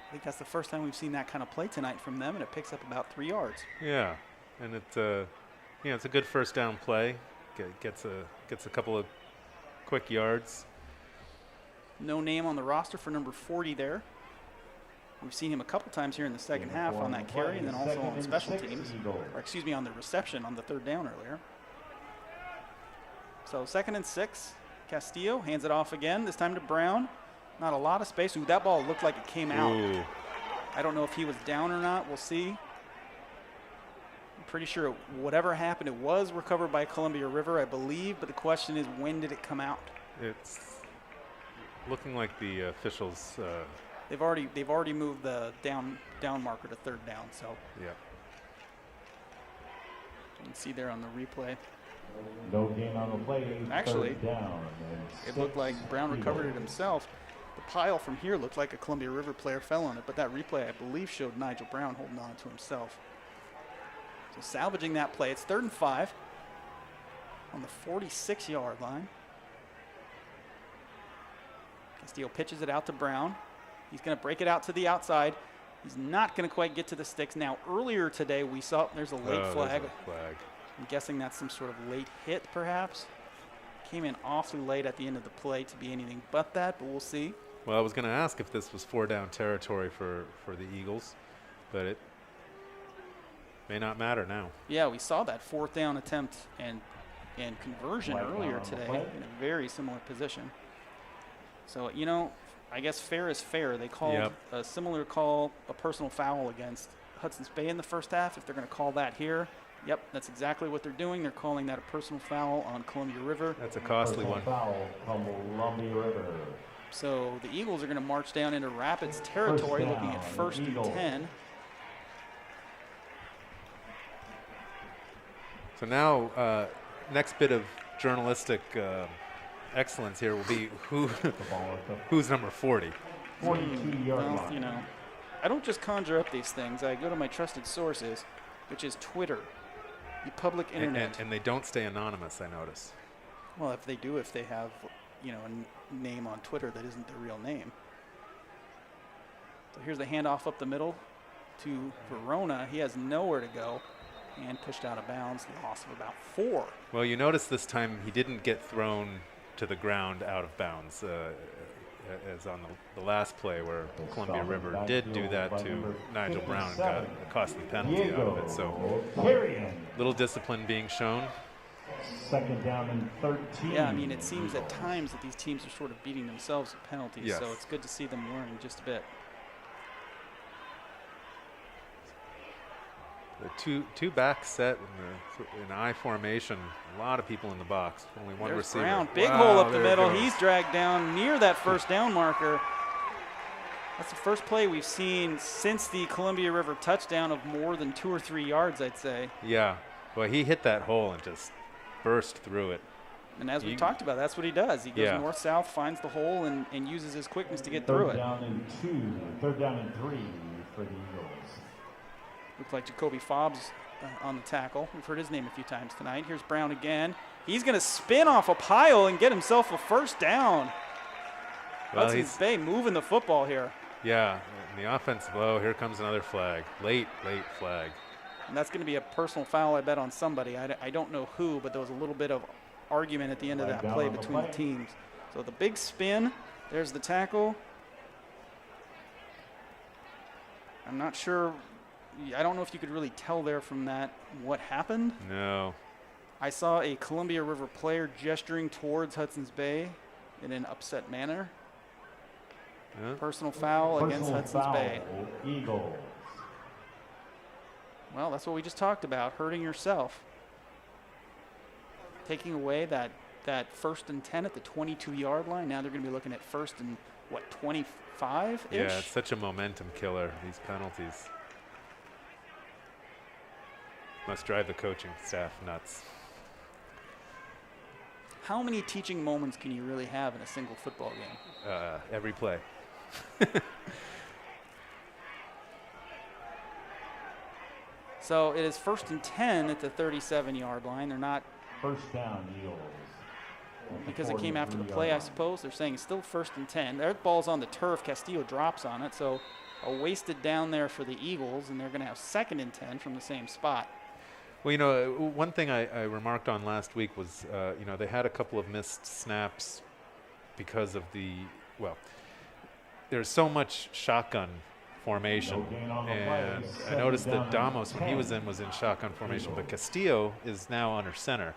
I think that's the first time we've seen that kind of play tonight from them, and it picks up about 3 yards. Yeah, and it's a good first down play. Gets a couple of quick yards. No name on the roster for number 40 there. We've seen him a couple times here in the second half on that carry, and then also on special teams, or excuse me, on the reception on the 3rd down earlier. So 2nd and 6. Castillo hands it off again, this time to Brown. Not a lot of space. Ooh, that ball looked like it came out. Ooh. I don't know if he was down or not. We'll see. I'm pretty sure whatever happened, it was recovered by Columbia River, I believe, but the question is, when did it come out? It's looking like the officials. They've already moved the down marker to 3rd down. So yeah. You can see there on the replay. No gain on the play. Actually, 3rd down. It looked like Brown recovered it himself. The pile from here looked like a Columbia River player fell on it, but that replay, I believe, showed Nigel Brown holding on to himself. So salvaging that play. It's 3rd and 5 on the 46-yard line. Castillo pitches it out to Brown. He's going to break it out to the outside. He's not going to quite get to the sticks. Now, earlier today, we saw there's a late flag. There's a flag. I'm guessing that's some sort of late hit, perhaps. Came in awfully late at the end of the play to be anything but that, but we'll see. Well, I was going to ask if this was 4-down territory for the Eagles, but it may not matter now. Yeah, we saw that 4th down attempt and conversion earlier today in a very similar position. So, you know, I guess fair is fair. They called a similar call, a personal foul against Hudson's Bay in the first half. If they're going to call that here, yep, that's exactly what they're doing. They're calling that a personal foul on Columbia River. That's a costly one. Foul, Columbia River. So the Eagles are going to march down into Rapids territory, looking at 1st and 10. So now, next bit of journalistic excellence here will be who's number 40. 42-yard line. Well, you know, I don't just conjure up these things. I go to my trusted sources, which is Twitter, the public internet. And they don't stay anonymous, I notice. Well, if they do, if they have, you know, a name on Twitter that isn't their real name. So here's the handoff up the middle to Verona. He has nowhere to go and pushed out of bounds, loss of about 4. Well, you notice this time he didn't get thrown to the ground out of bounds, as on the last play where Columbia River did do that to Nigel Brown and got a costly penalty out of it. So little discipline being shown. 2nd down and 13. Yeah, I mean, it seems at times that these teams are sort of beating themselves with penalties, yes. So it's good to see them learning just a bit. The two back set in I formation. A lot of people in the box. Only one There's receiver. Brown, big Wow, hole up the there it middle. goes. He's dragged down near that 1st down marker. That's the first play we've seen since the Columbia River touchdown of more than 2 or 3 yards, I'd say. Yeah, well, he hit that hole and just burst through it. And as we talked about, that's what he does. He goes north-south, finds the hole, and uses his quickness to get through it. 3rd down and 2, 3rd down and 3 for the Eagles. Looks like Jacoby Fobbs on the tackle. We've heard his name a few times tonight. Here's Brown again. He's going to spin off a pile and get himself a 1st down. Well, Hudson's Bay moving the football here. Yeah, in the offensive blow, here comes another flag. Late flag. And that's going to be a personal foul, I bet, on somebody. I don't know who, but there was a little bit of argument at the end of that play between the teams. So the big spin, there's the tackle. I'm not sure. I don't know if you could really tell there from that what happened. No. I saw a Columbia River player gesturing towards Hudson's Bay. in an upset manner. Yeah. Personal foul against Hudson's Bay. Eagles. Well, that's what we just talked about, hurting yourself. Taking away that 1st and 10 at the 22-yard line. Now they're going to be looking at 1st and, what, 25-ish? Yeah, it's such a momentum killer, these penalties. Must drive the coaching staff nuts. How many teaching moments can you really have in a single football game? Every play. So it is 1st and 10 at the 37-yard line. They're not. First down, Eagles. Because it came after the play, I suppose. They're saying it's still 1st and 10. Their ball's on the turf. Castillo drops on it. So a wasted down there for the Eagles, and they're going to have 2nd and 10 from the same spot. Well, you know, one thing I remarked on last week was, you know, they had a couple of missed snaps because of there's so much shotgun formation. And I noticed that Damos, when he was in shotgun formation, but Castillo is now under center.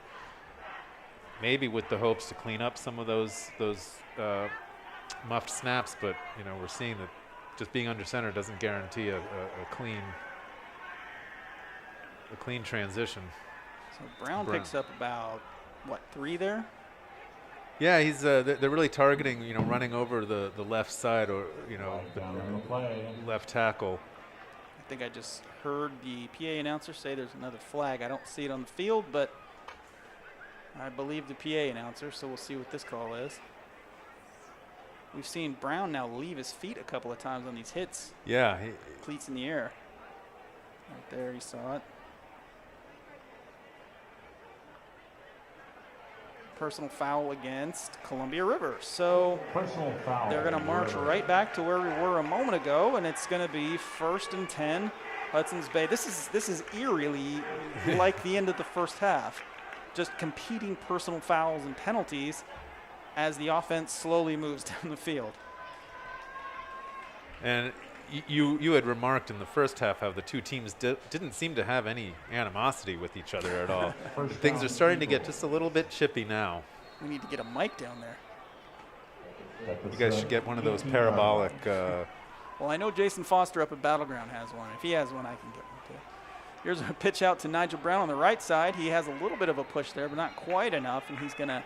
Maybe with the hopes to clean up some of those muffed snaps, but, you know, we're seeing that just being under center doesn't guarantee a clean transition. So Brown picks up about, what, 3 there? Yeah, he's they're really targeting, you know, running over the left side, or, you know, the left tackle. I think I just heard the PA announcer say there's another flag. I don't see it on the field, but I believe the PA announcer, so we'll see what this call is. We've seen Brown now leave his feet a couple of times on these hits. Yeah. Cleats in the air. Right there, you saw it. Personal foul against Columbia River. So they're going to march right back to where we were a moment ago, and it's going to be 1st and 10, Hudson's Bay. This is eerily like the end of the first half. Just competing personal fouls and penalties as the offense slowly moves down the field. And you had remarked in the first half how the two teams didn't seem to have any animosity with each other at all. Things are starting to get just a little bit chippy now. We need to get a mic down there. You guys should get one of those parabolic. Well, I know Jason Foster up at Battleground has one. If he has one, I can get one too. Here's a pitch out to Nigel Brown on the right side. He has a little bit of a push there, but not quite enough, and he's going to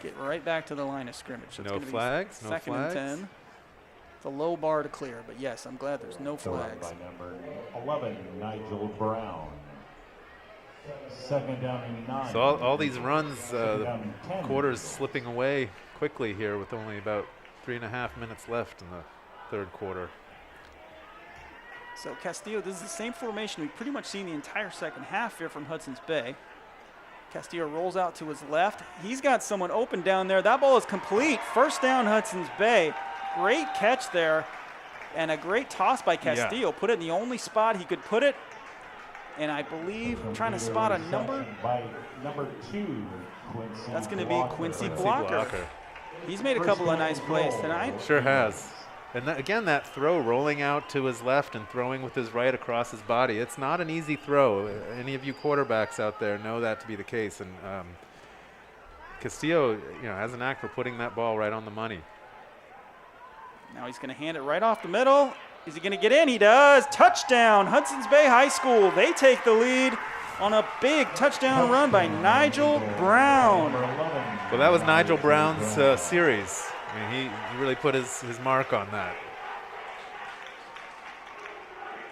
get right back to the line of scrimmage. So no flags, no flags. 2nd and 10. It's a low bar to clear, but yes, I'm glad there's no flags. By number 11, Nigel Brown. 2nd down and 9. So all these runs, the quarter's slipping away quickly here with only about 3.5 minutes left in the 3rd quarter. So Castillo, this is the same formation we've pretty much seen the entire second half here from Hudson's Bay. Castillo rolls out to his left. He's got someone open down there. That ball is complete. 1st down, Hudson's Bay. Great catch there, and a great toss by Castillo. Put it in the only spot he could put it, and I believe trying to spot a number. By number 2, Quincy. That's going to be Quincy Blocker. He's made a couple of nice plays tonight. Sure has. And again, that throw rolling out to his left and throwing with his right across his body. It's not an easy throw. Any of you quarterbacks out there know that to be the case. And Castillo, you know, has an knack for putting that ball right on the money. Now he's going to hand it right off the middle. Is he going to get in? He does. Touchdown, Hudson's Bay High School. They take the lead on a big touchdown run by Nigel Brown. Well, that was Nigel Brown's series. I mean, he really put his mark on that.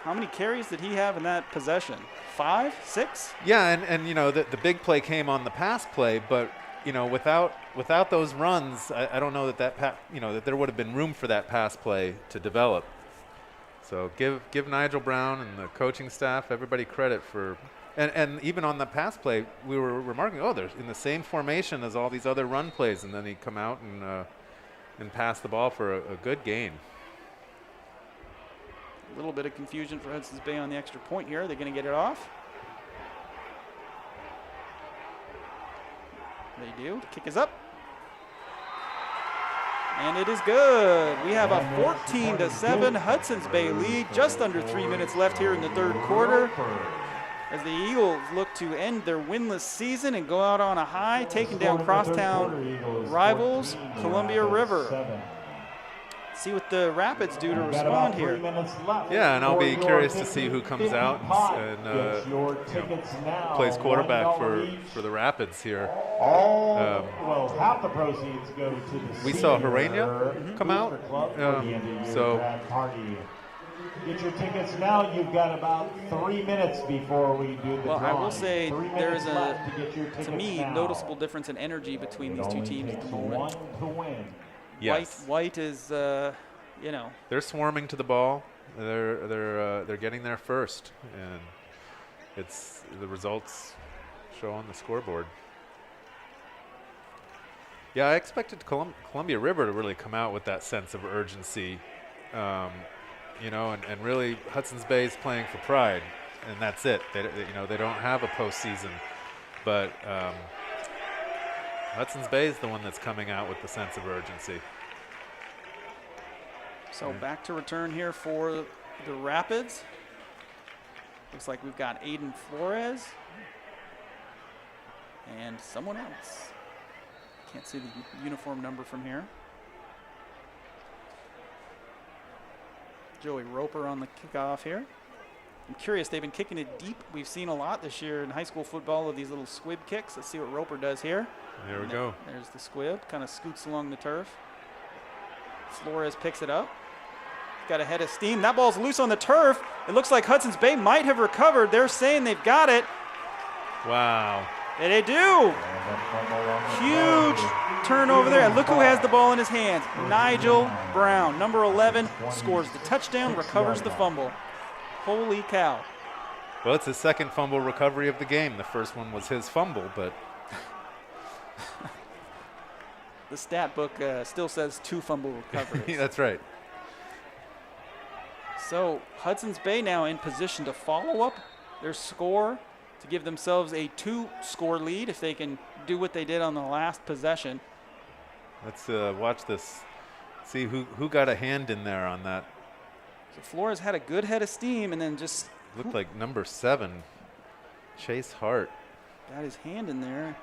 How many carries did he have in that possession? 5, 6? Yeah, and you know, the big play came on the pass play, but you know, without those runs, I don't know that there would have been room for that pass play to develop. So give Nigel Brown and the coaching staff, everybody credit for, and even on the pass play, we were remarking, they're in the same formation as all these other run plays, and then he come out and pass the ball for a good gain. A little bit of confusion for Hudson's Bay on the extra point here. They're going to get it off. They do. The kick is up. And it is good. We have a 14-7 Hudson's Bay lead. Just under 3 minutes left here in the 3rd quarter. as the Eagles look to end their winless season and go out on a high, taking down crosstown rivals Columbia River. See what the Rapids do to respond here. Yeah, and I'll be curious to see who comes out and plays quarterback for the Rapids here. Well, half the proceeds go to the we saw Harania come out, so get your tickets now. You've got about 3 minutes before we do the drawing. I will say there's to to me, noticeable difference in energy between these two teams at the moment. yes, White is, they're swarming to the ball. They're getting there first, and it's the results show on the scoreboard. Yeah, I expected Columbia River to really come out with that sense of urgency, and really Hudson's Bay is playing for pride, and that's it. They don't have a postseason, but Hudson's Bay is the one that's coming out with the sense of urgency. So back to return here for the Rapids. Looks like we've got Aiden Flores and someone else. Can't see the uniform number from here. Joey Roper on the kickoff here. I'm curious, they've been kicking it deep. We've seen a lot this year in high school football of these little squib kicks. Let's see what Roper does here. There we go. There's the squib, kind of scoots along the turf. Flores picks it up. Got a head of steam. That ball's loose on the turf. It looks like Hudson's Bay might have recovered. They're saying they've got it. Wow. And they do. Huge turnover there. And look who has the ball in his hands. Nigel Brown, number 11, scores the touchdown, recovers the fumble. Holy cow. Well, it's his second fumble recovery of the game. The first one was his fumble, but the stat book still says 2 fumble recoveries. That's right. So Hudson's Bay now in position to follow up their score to give themselves a 2-score lead if they can do what they did on the last possession. Let's watch this. See who got a hand in there on that. So Flores had a good head of steam and then just looked like number 7, Chase Hart. Got his hand in there.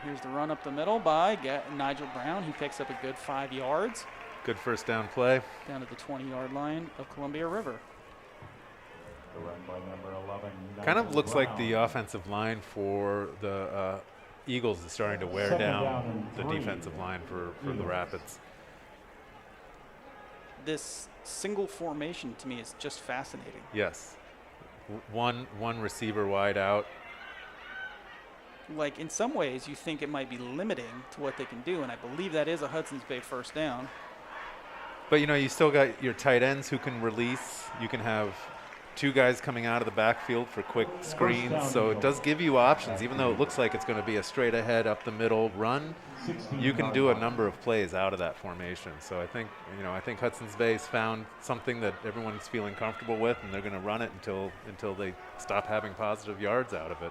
Here's the run up the middle by Nigel Brown. He picks up a good 5 yards. Good first down play. Down to the 20-yard line of Columbia River. The run by number 11. Kind of looks like the offensive line for the Eagles is starting to wear down the defensive line for the Rapids. This single formation to me is just fascinating. Yes. One receiver wide out. Like in some ways you think it might be limiting to what they can do, and I believe that is a Hudson's Bay first down. But you still got your tight ends who can release. You can have 2 guys coming out of the backfield for quick screens. So it does give you options, even though it looks like it's going to be a straight ahead up the middle run. You can do a number of plays out of that formation. So I think Hudson's Bay's found something that everyone's feeling comfortable with, and they're going to run it until they stop having positive yards out of it.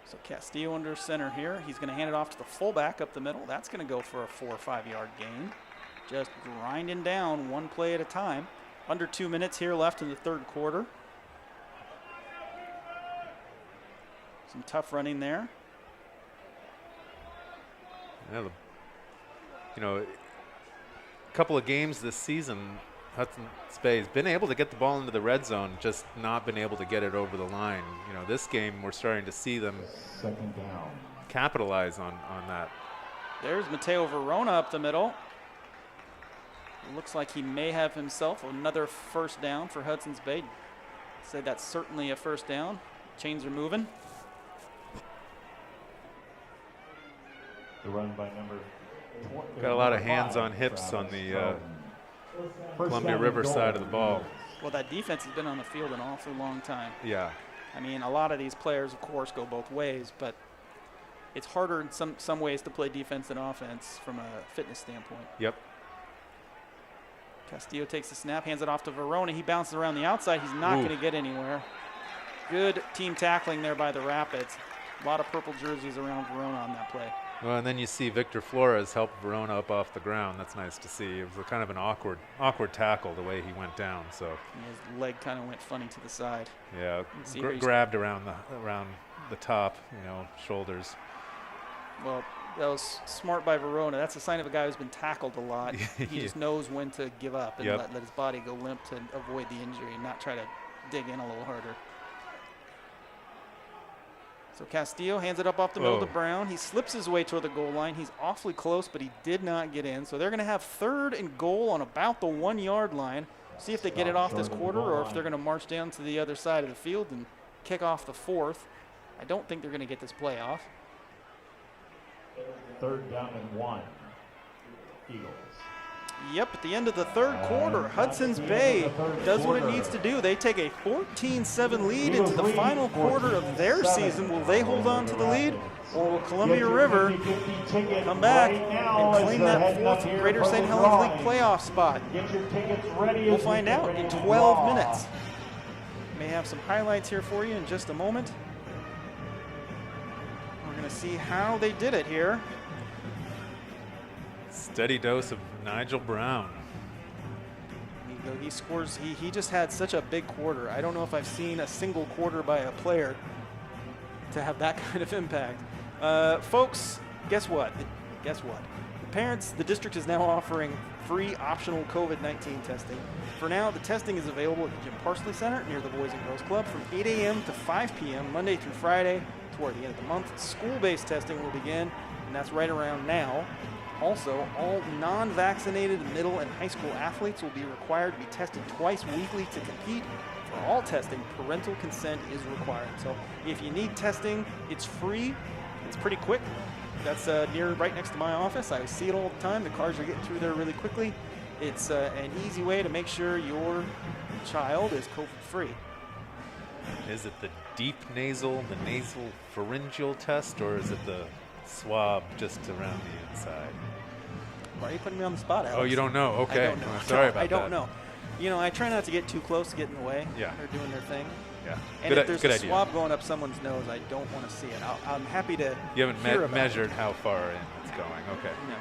So Castillo under center here. He's going to hand it off to the fullback up the middle. That's going to go for a 4 or 5 yard gain. Just grinding down one play at a time. Under 2 minutes here left in the third quarter. Some tough running there. Yeah, a couple of games this season, Hudson's Bay has been able to get the ball into the red zone, just not been able to get it over the line. This game we're starting to see them capitalize on that. There's Mateo Verona up the middle. Looks like he may have himself another first down for Hudson's Bay. Say that's certainly a first down. Chains are moving. The run by number. Got a lot of hands on hips on the Columbia River side of the ball. Well, that defense has been on the field an awfully long time. Yeah. I mean, a lot of these players, of course, go both ways, but it's harder in some ways to play defense than offense from a fitness standpoint. Yep. Castillo takes the snap, hands it off to Verona. He bounces around the outside. He's not going to get anywhere. Good team tackling there by the Rapids. A lot of purple jerseys around Verona on that play. Well, and then you see Victor Flores help Verona up off the ground. That's nice to see. It was a kind of an awkward tackle the way he went down. So his leg kind of went funny to the side. Yeah, grabbed around the top, shoulders. Well, that was smart by Verona. That's a sign of a guy who's been tackled a lot. He just knows when to give up and let his body go limp to avoid the injury and not try to dig in a little harder. So Castillo hands it up off the middle to Brown. He slips his way toward the goal line. He's awfully close, but he did not get in. So they're going to have 3rd and goal on about the 1-yard line. See if they get it off this quarter or if they're going to march down to the other side of the field and kick off the 4th. I don't think they're going to get this play off. 3rd down and 1. Eagles. Yep, at the end of the 3rd quarter, Hudson's Bay does what it needs to do. They take a 14-7 lead into the final quarter of their season. Will they hold on to the lead, or will Columbia River come back and claim that 4th Greater St. Helens League playoff spot? We'll find out in 12 minutes. May have some highlights here for you in just a moment. We're going to see how they did it here. Steady dose of Nigel Brown. He scores. He just had such a big quarter. I don't know if I've seen a single quarter by a player to have that kind of impact. Folks, guess what? The parents, the district is now offering free optional COVID-19 testing. For now, the testing is available at the Jim Parsley Center near the Boys and Girls Club from 8 a.m. to 5 p.m. Monday through Friday toward the end of the month. School-based testing will begin, and that's right around now. Also, all non-vaccinated middle and high school athletes will be required to be tested twice weekly to compete. For all testing, parental consent is required. So if you need testing, it's free. It's pretty quick. That's right next to my office. I see it all the time. The cars are getting through there really quickly. It's an easy way to make sure your child is COVID-free. Is it the deep nasal, the nasal pharyngeal test, or is it the swab just around the inside? Why are you putting me on the spot, Alex? Oh, you don't know? Okay. I don't know. Sorry about that. I don't know. I try not to get too close to get in the way. Yeah. They're doing their thing. Yeah. And if there's a swab going up someone's nose, I don't want to see it. I'm happy to You haven't hear about measured how far in it's going. Okay. No.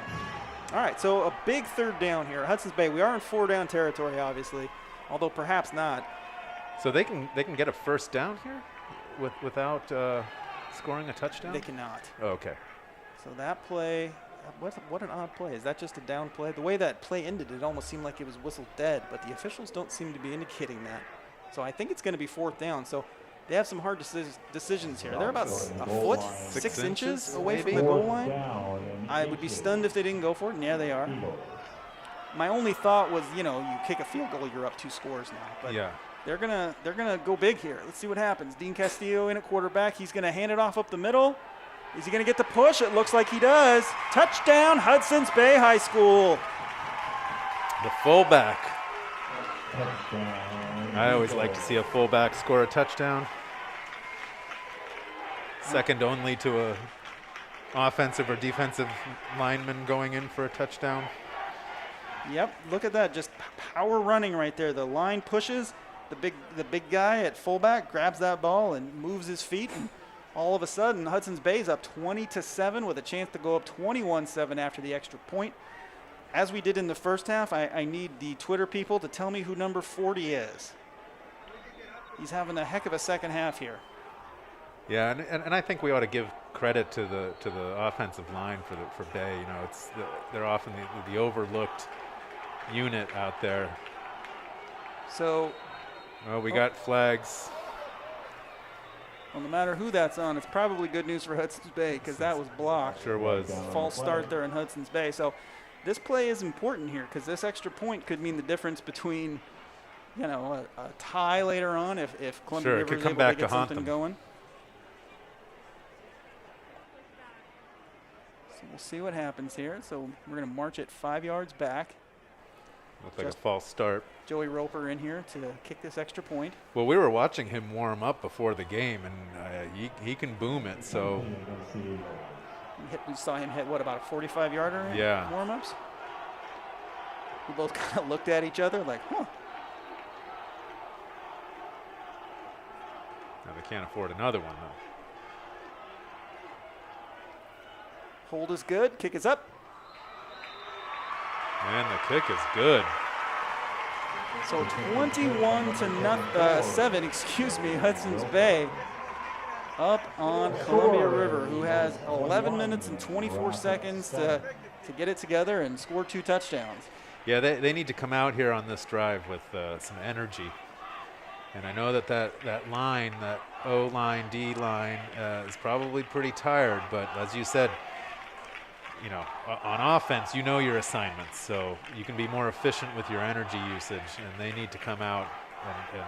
All right, so a big 3rd down here. Hudson's Bay, we are in 4-down territory, obviously, although perhaps not. So they can get a 1st down here without scoring a touchdown? They cannot. Oh, okay. So that play, what an odd play. Is that just a down play? The way that play ended, it almost seemed like it was whistled dead, but the officials don't seem to be indicating that. So I think it's going to be 4th down. So they have some hard decisions here. They're about a foot, 6 inches away from the goal line. I would be stunned if they didn't go for it, and yeah, they are. My only thought was, you kick a field goal, you're up 2 scores now. But yeah. They're gonna go big here. Let's see what happens. Dean Castillo in at quarterback. He's gonna hand it off up the middle. Is he gonna get the push? It looks like he does. Touchdown, Hudson's Bay High School. The fullback. I always like to see a fullback score a touchdown. Second only to a offensive or defensive lineman going in for a touchdown. Yep, look at that, just power running right there. The line pushes, the big guy at fullback grabs that ball and moves his feet, and all of a sudden Hudson's Bay's up 20-7 with a chance to go up 21-7 after the extra point. As we did in the first half, I need the Twitter people to tell me who number 40 is. He's having a heck of a second half here. Yeah, and I think we ought to give credit to the offensive line for Bay. They're often the overlooked unit out there. So, well, we got flags. Well, no matter who that's on, it's probably good news for Hudson's Bay because that was blocked. Sure was. False start there in Hudson's Bay. So this play is important here because this extra point could mean the difference between, a tie later on if Columbia River is able to get something going. So we'll see what happens here. So we're going to march it 5 yards back. Looks like a false start. Joey Roper in here to kick this extra point. Well, we were watching him warm up before the game, and he can boom it. So we saw him hit, about a 45-yarder in warm-ups? We both kind of looked at each other like, huh. Now they can't afford another one, though. Hold is good. Kick is up. And the kick is good. So 21-7, excuse me, Hudson's Bay up on Columbia River, who has 11 minutes and 24 seconds to get it together and score 2 touchdowns. Yeah, they need to come out here on this drive with some energy. And I know that line, that O line, D line, is probably pretty tired, but as you said, you know, on offense, you know your assignments, so you can be more efficient with your energy usage, and they need to come out and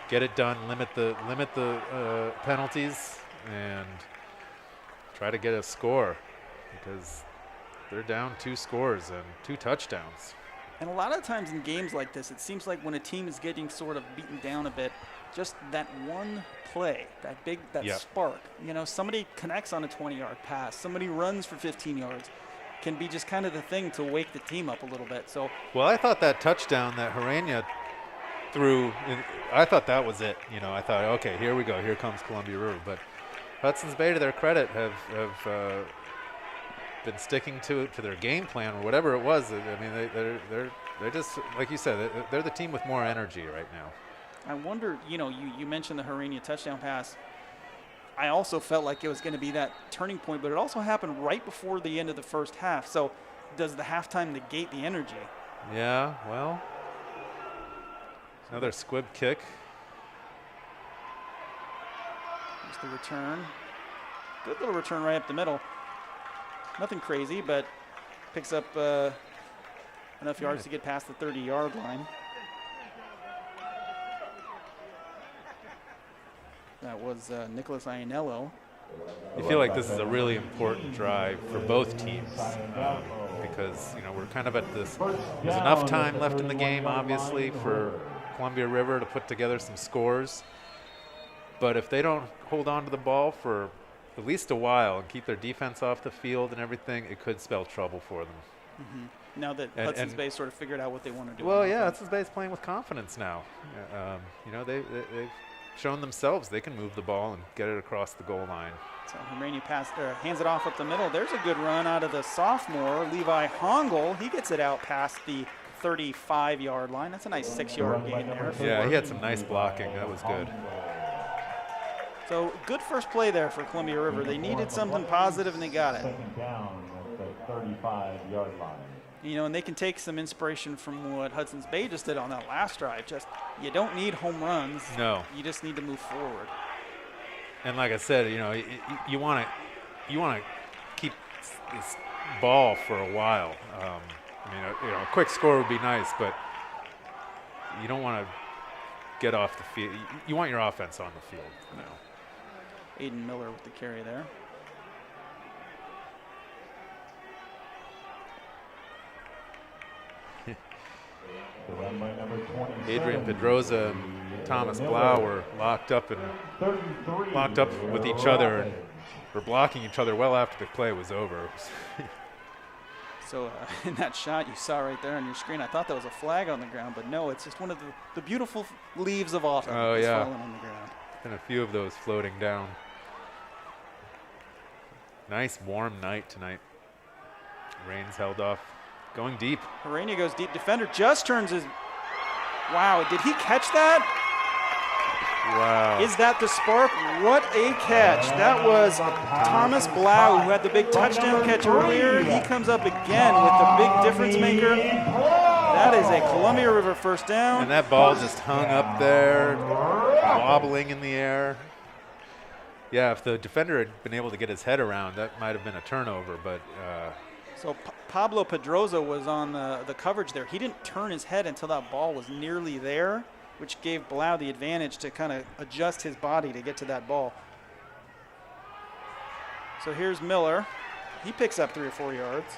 get it done, limit the penalties, and try to get a score, because they're down 2 scores and 2 touchdowns. And a lot of times in games like this, it seems like when a team is getting sort of beaten down a bit, just that one play, that spark, you know, somebody connects on a 20-yard pass, somebody runs for 15 yards, can be just kind of the thing to wake the team up a little bit. So, well, I thought that touchdown that Herenia threw, I thought that was it. You know, I thought, okay, here we go, here comes Columbia River. But Hudson's Bay, to their credit, have been sticking to their game plan or whatever it was. I mean, they're just, like you said, they're the team with more energy right now. I wonder, you know, you mentioned the Herenia touchdown pass. I also felt like it was going to be that turning point, but it also happened right before the end of the first half. So does the halftime negate the energy? Yeah, well, another squib kick. Here's the return. Good little return right up the middle. Nothing crazy, but picks up enough yards to get past the 30-yard line. That was Nicholas Ianello. You feel like this is a really important drive for both teams because, you know, we're kind of at this, there's enough time left in the game, obviously, for Columbia River to put together some scores. But if they don't hold on to the ball for at least a while and keep their defense off the field and everything, it could spell trouble for them. Mm-hmm. Now that Hudson's Bay sort of figured out what they want to do. Well, yeah, Hudson's Bay is playing with confidence now. You know, they've shown themselves they can move the ball and get it across the goal line. So Hermania hands it off up the middle. There's a good run out of the sophomore, Levi Hongel. He gets it out past the 35-yard line. That's a nice 6-yard gain there. Yeah, he had some nice blocking. That was good. So good first play there for Columbia River. They needed something positive, and they got it. Second down at the 35-yard line. You know, and they can take some inspiration from what Hudson's Bay just did on that last drive. Just, you don't need home runs. No. You just need to move forward. And like I said, you know, you want to keep this ball for a while. I mean, you know, a quick score would be nice, but you don't want to get off the field. You want your offense on the field now. Aiden Miller with the carry there. Adrian Pedroza and Thomas Blau were locked up with each other and were blocking each other well after the play was over. So in that shot you saw right there on your screen, I thought that was a flag on the ground, but no, it's just one of the beautiful leaves of autumn that's falling on the ground. And a few of those floating down. Nice warm night tonight. Rain's held off. Going deep. Herenia goes deep. Defender just turns his. Wow, did he catch that? Wow. Is that the spark? What a catch. That was Thomas Blau, who had the big touchdown catch earlier. He comes up again with the big difference maker. That is a Columbia River first down. And that ball just hung up there, wobbling in the air. Yeah, if the defender had been able to get his head around, that might have been a turnover, but. So Pablo Pedroza was on the coverage there. He didn't turn his head until that ball was nearly there, which gave Blau the advantage to kind of adjust his body to get to that ball. So here's Miller. He picks up 3 or 4 yards.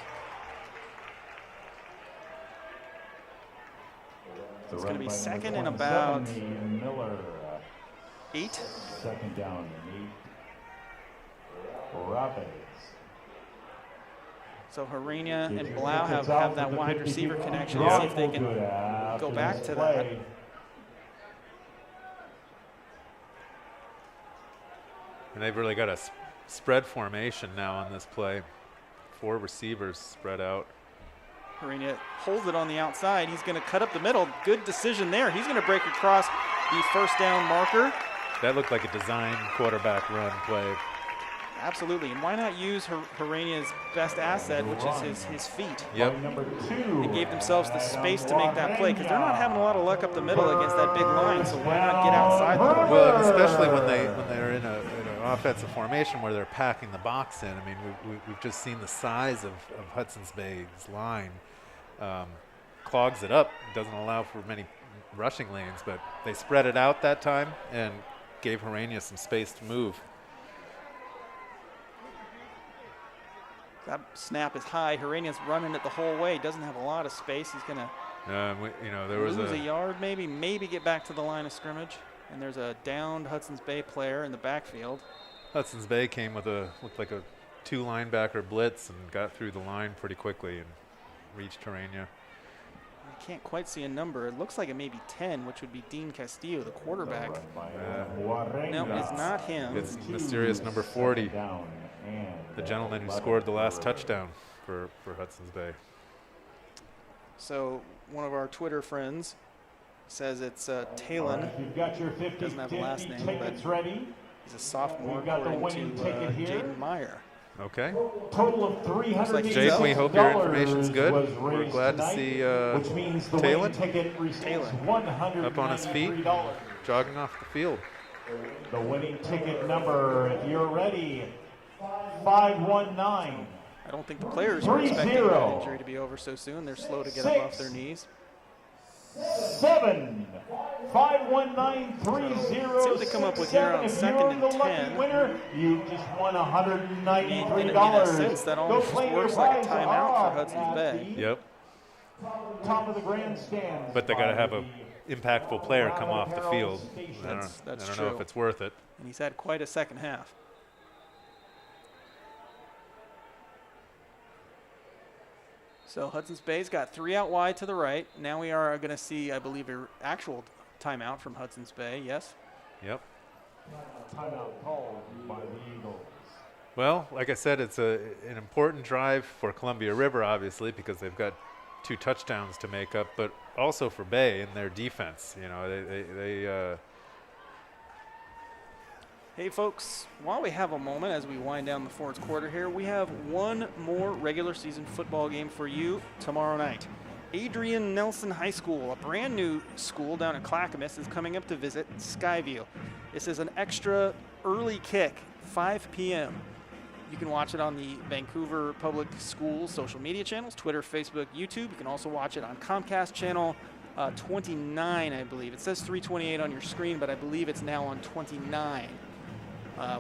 So it's going to be second and about Miller, 8. Second down and 8. Rapids. So Herenia and Blau have that wide receiver connection. Let's see if they can go back to that. And they've really got to spread formation now on this play. 4 receivers spread out. Herenia holds it on the outside. He's going to cut up the middle. Good decision there. He's going to break across the first down marker. That looked like a design quarterback run play. Absolutely, and why not use Herenia's best asset, which is his feet? Yep. They gave themselves the space to make that play because they're not having a lot of luck up the middle against that big line, so why not get outside them? Well, especially when they're in an offensive formation where they're packing the box in. I mean, we've just seen the size of Hudson's Bay's line. Clogs it up, doesn't allow for many rushing lanes, but they spread it out that time and gave Herenia some space to move. That snap is high. Herenia's running it the whole way. Doesn't have a lot of space. He's going to there was lose a yard maybe get back to the line of scrimmage. And there's a downed Hudson's Bay player in the backfield. Hudson's Bay came with looked like a 2 linebacker blitz and got through the line pretty quickly and reached Herenia. I can't quite see a number. It looks like it may be 10, which would be Dean Castillo, the quarterback. No, it's not him. It's mysterious number 40, the gentleman who scored the last touchdown for Hudson's Bay. So one of our Twitter friends says it's Talon. Doesn't have a last name, but he's a sophomore according to Jaden Meyer. Okay. Total of 300. Jake, we hope your information's good. We're glad to see Talon up on his feet, jogging off the field. The winning ticket number, if you're ready, 519. I don't think the players are expecting that injury to be over so soon. They're slow to get up off their knees. 7 51930. See what they come up with here on 2nd and 10. Winner, you just won $193. In a sense, that almost works like a timeout for Hudson's Bay. Yep. Top of the grandstand. But they got to have a impactful player come off the field. That's I don't true. know if it's worth it. And he's had quite a second half. So Hudson's Bay's got 3 out wide to the right. Now we are going to see, I believe, an actual timeout from Hudson's Bay. Yes? Yep. Timeout called by the Eagles. Well, like I said, it's an important drive for Columbia River, obviously, because they've got 2 touchdowns to make up, but also for Bay and their defense. You know, Hey folks, while we have a moment as we wind down the fourth quarter here, we have one more regular season football game for you tomorrow night. Adrian Nelson High School, a brand new school down in Clackamas, is coming up to visit Skyview. This is an extra early kick, 5 p.m. You can watch it on the Vancouver Public Schools social media channels, Twitter, Facebook, YouTube. You can also watch it on Comcast channel 29, I believe. It says 328 on your screen, but I believe it's now on 29.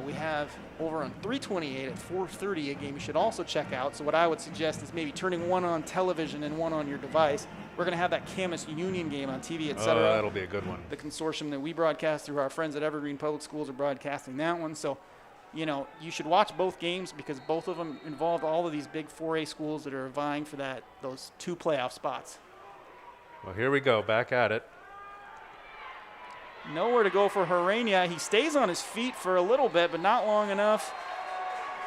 We have over on 328 at 4:30 a game you should also check out. So what I would suggest is maybe turning one on television and one on your device. We're going to have that Camas Union game on TV, etc. Oh, that'll be a good one. The consortium that we broadcast through our friends at Evergreen Public Schools are broadcasting that one. So, you know, you should watch both games because both of them involve all of these big 4A schools that are vying for those 2 playoff spots. Well, here we go, back at it. Nowhere to go for Herenia. He stays on his feet for a little bit, but not long enough.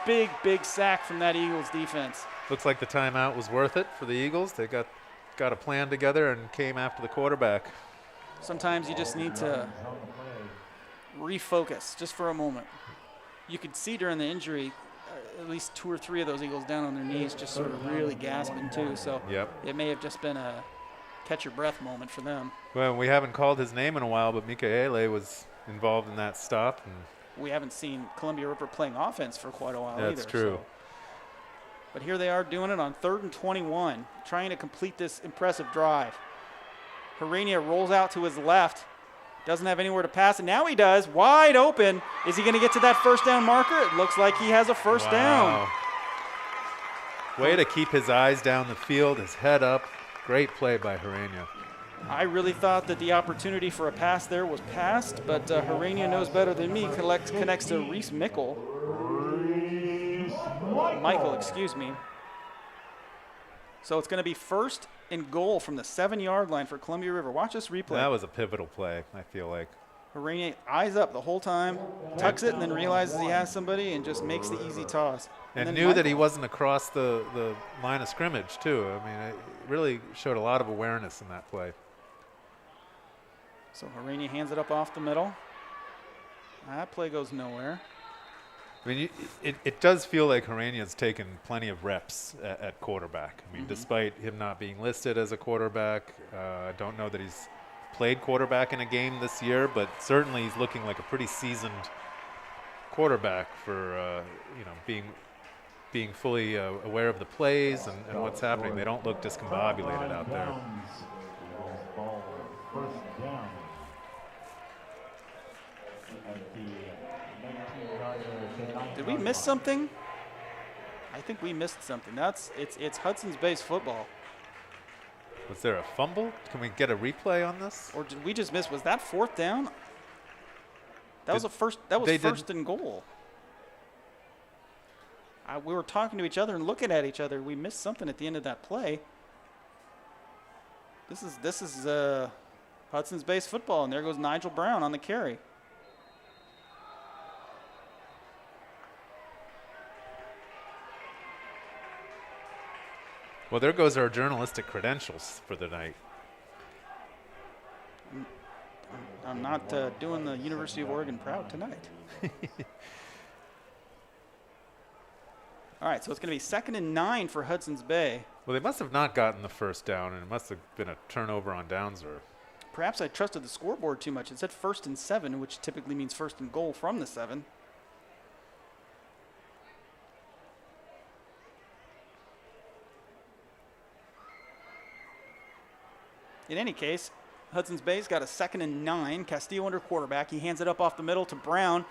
Big sack from that Eagles defense. Looks like the timeout was worth it for the Eagles. They got a plan together and came after the quarterback. Sometimes you just need to refocus just for a moment. You could see during the injury, at least 2 or 3 of those Eagles down on their knees, just sort of really gasping too. So It may have just been a catch your breath moment for them. Well, we haven't called his name in a while, but Mikaele was involved in that stop. And we haven't seen Columbia River playing offense for quite a while either. That's true. So. But here they are doing it on 3rd and 21, trying to complete this impressive drive. Herenia rolls out to his left, doesn't have anywhere to pass, and now he does, wide open. Is he going to get to that first down marker? It looks like he has a first down. Way to keep his eyes down the field, his head up. Great play by Herenia. I really thought that the opportunity for a pass there was passed, but Herenia knows better than me. Connects to Reese Michael, excuse me. So it's going to be 1st and goal from the 7-yard line for Columbia River. Watch this replay. That was a pivotal play, I feel like. Harania eyes up the whole time, tucks it, and then realizes he has somebody and just makes the easy toss. And then knew that he Michael- wasn't across the line of scrimmage, too. I mean, it really showed a lot of awareness in that play. So Harania hands it up off the middle. That play goes nowhere. I mean, it does feel like Harania's taken plenty of reps at quarterback. I mean, despite him not being listed as a quarterback, I don't know that he's played quarterback in a game this year, but certainly he's looking like a pretty seasoned quarterback for being fully aware of the plays and what's happening. They don't look discombobulated out there. First down. Did we miss something? I think we missed something. It's Hudson's Bay's football. Was there a fumble? Can we get a replay on this? Or did we just miss? Was that fourth down? That was first and goal. We were talking to each other and looking at each other. We missed something at the end of that play. This is Hudson's Bay's football, and there goes Nigel Brown on the carry. Well, there goes our journalistic credentials for the night. I'm not doing the University of Oregon proud tonight. All right, so it's going to be 2nd and 9 for Hudson's Bay. Well, they must have not gotten the first down, and it must have been a turnover on downs. Or perhaps I trusted the scoreboard too much. It said 1st and 7, which typically means 1st and goal from the 7. In any case, Hudson's Bay's got a 2nd and 9. Castillo under quarterback. He hands it up off the middle to Brown.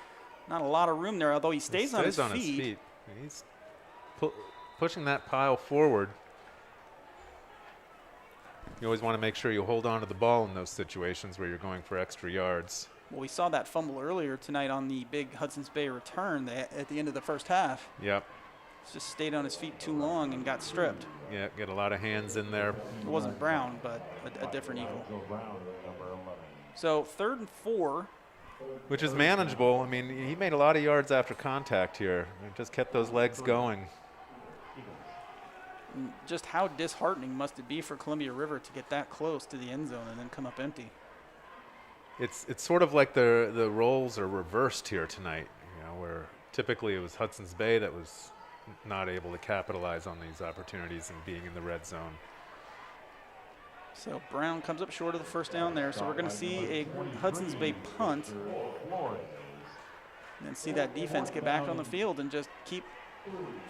Not a lot of room there, although he stays on his feet. He's pushing that pile forward. You always want to make sure you hold on to the ball in those situations where you're going for extra yards. Well, we saw that fumble earlier tonight on the big Hudson's Bay return at the end of the first half. Yep. Just stayed on his feet too long and got stripped. Yeah, get a lot of hands in there. It wasn't Brown, but a different Eagle. So 3rd and 4. Which is manageable. I mean, he made a lot of yards after contact here. He just kept those legs going. Just how disheartening must it be for Columbia River to get that close to the end zone and then come up empty? It's sort of like the roles are reversed here tonight, where typically it was Hudson's Bay that was not able to capitalize on these opportunities and being in the red zone. So Brown comes up short of the first down there. So we're going to see a Hudson's Bay punt. And then see that defense get back on the field and just keep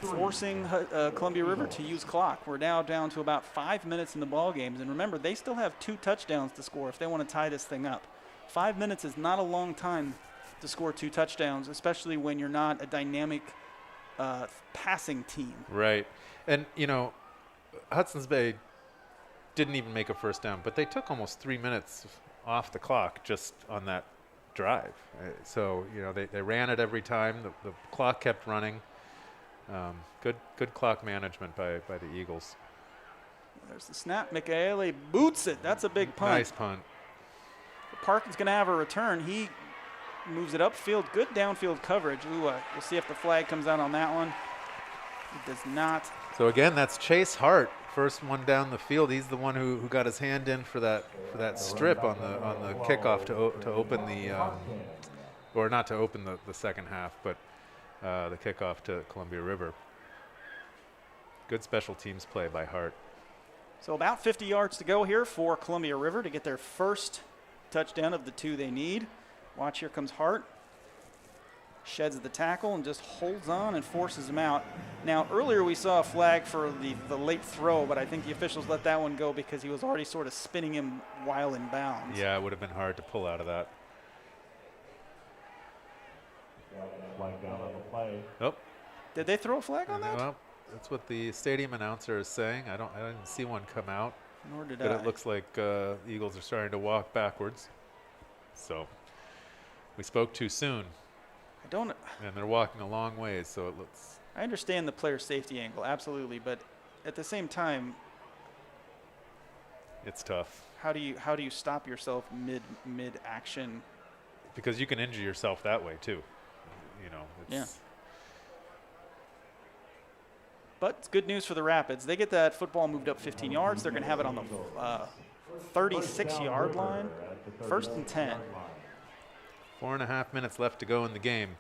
forcing Columbia River to use clock. We're now down to about 5 minutes in the ball games. And remember, they still have 2 touchdowns to score if they want to tie this thing up. 5 minutes is not a long time to score 2 touchdowns, especially when you're not a dynamic passing team. Right. And, Hudson's Bay didn't even make a first down, but they took almost 3 minutes off the clock just on that drive. So, they ran it every time. The clock kept running. Good clock management by the Eagles. There's the snap. Michaele boots it. That's a big punt. Nice punt. Parkin's going to have a return. He moves it upfield. Good downfield coverage. Ooh, we'll see if the flag comes out on that one. It does not. So again, that's Chase Hart, first one down the field. He's the one who got his hand in for that strip on the kickoff to open the or not to open the second half, but the kickoff to Columbia River. Good special teams play by Hart. So about 50 yards to go here for Columbia River to get their first touchdown of the 2 they need. Watch, here comes Hart. Sheds the tackle and just holds on and forces him out. Now, earlier we saw a flag for the late throw, but I think the officials let that one go because he was already sort of spinning him while in bounds. Yeah, it would have been hard to pull out of that. Flag down on the play. Oh. Did they throw a flag on that? Well, that's what the stadium announcer is saying. I didn't see one come out. Nor did but I. It looks like Eagles are starting to walk backwards. So we spoke too soon. And they're walking a long ways, so it looks. I understand the player safety angle, absolutely, but at the same time, it's tough. How do you stop yourself mid action? because you can injure yourself that way too. You know. It's But it's good news for the Rapids. They get that football moved up 15 yards. They're going to have it on the 36-yard line. 1st and 10. 4.5 minutes left to go in the game.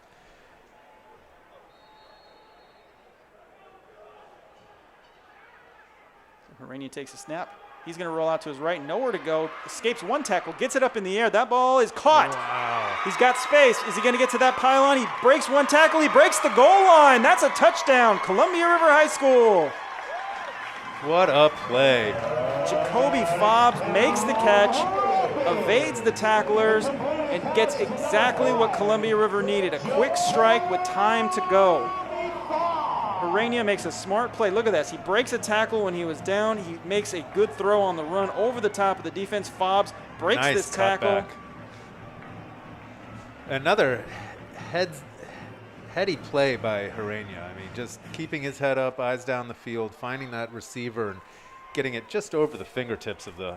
Harania takes a snap. He's going to roll out to his right, nowhere to go. Escapes one tackle, gets it up in the air. That ball is caught. Wow. He's got space. Is he going to get to that pylon? He breaks one tackle. He breaks the goal line. That's a touchdown. Columbia River High School. What a play. Jacoby Fobbs makes the catch, evades the tacklers, and gets exactly what Columbia River needed, a quick strike with time to go. Harania makes a smart play. Look at this. He breaks a tackle when he was down. He makes a good throw on the run over the top of the defense. Fobbs breaks this tackle. Cutback. Another heady play by Harania. I mean, just keeping his head up, eyes down the field, finding that receiver and getting it just over the fingertips of the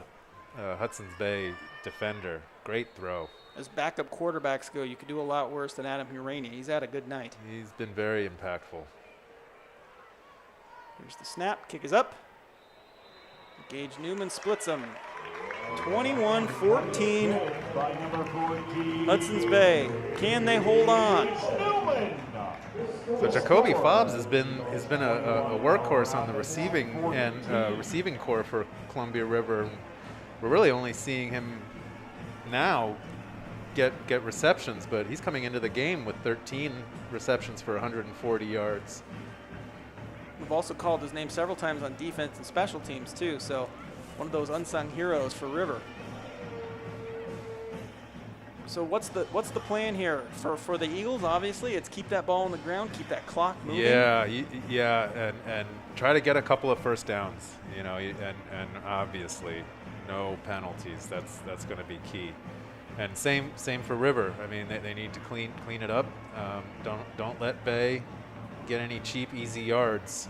Hudson's Bay defender. Great throw. As backup quarterbacks go, you could do a lot worse than Adam Harania. He's had a good night. He's been very impactful. Here's the snap. Kick is up. Gage Newman splits them. 21-14. Hudson's Bay. Can they hold on? So Jacoby Fobbs has been a workhorse on the receiving and receiving core for Columbia River. We're really only seeing him now get receptions, but he's coming into the game with 13 receptions for 140 yards. We've also called his name several times on defense and special teams too, so one of those unsung heroes for River. So what's the plan here for the Eagles? Obviously, it's keep that ball on the ground, keep that clock moving. Yeah, and try to get a couple of first downs. You know, and obviously no penalties. That's going to be key. And same for River. I mean, they need to clean it up. Don't let Bay get any cheap, easy yards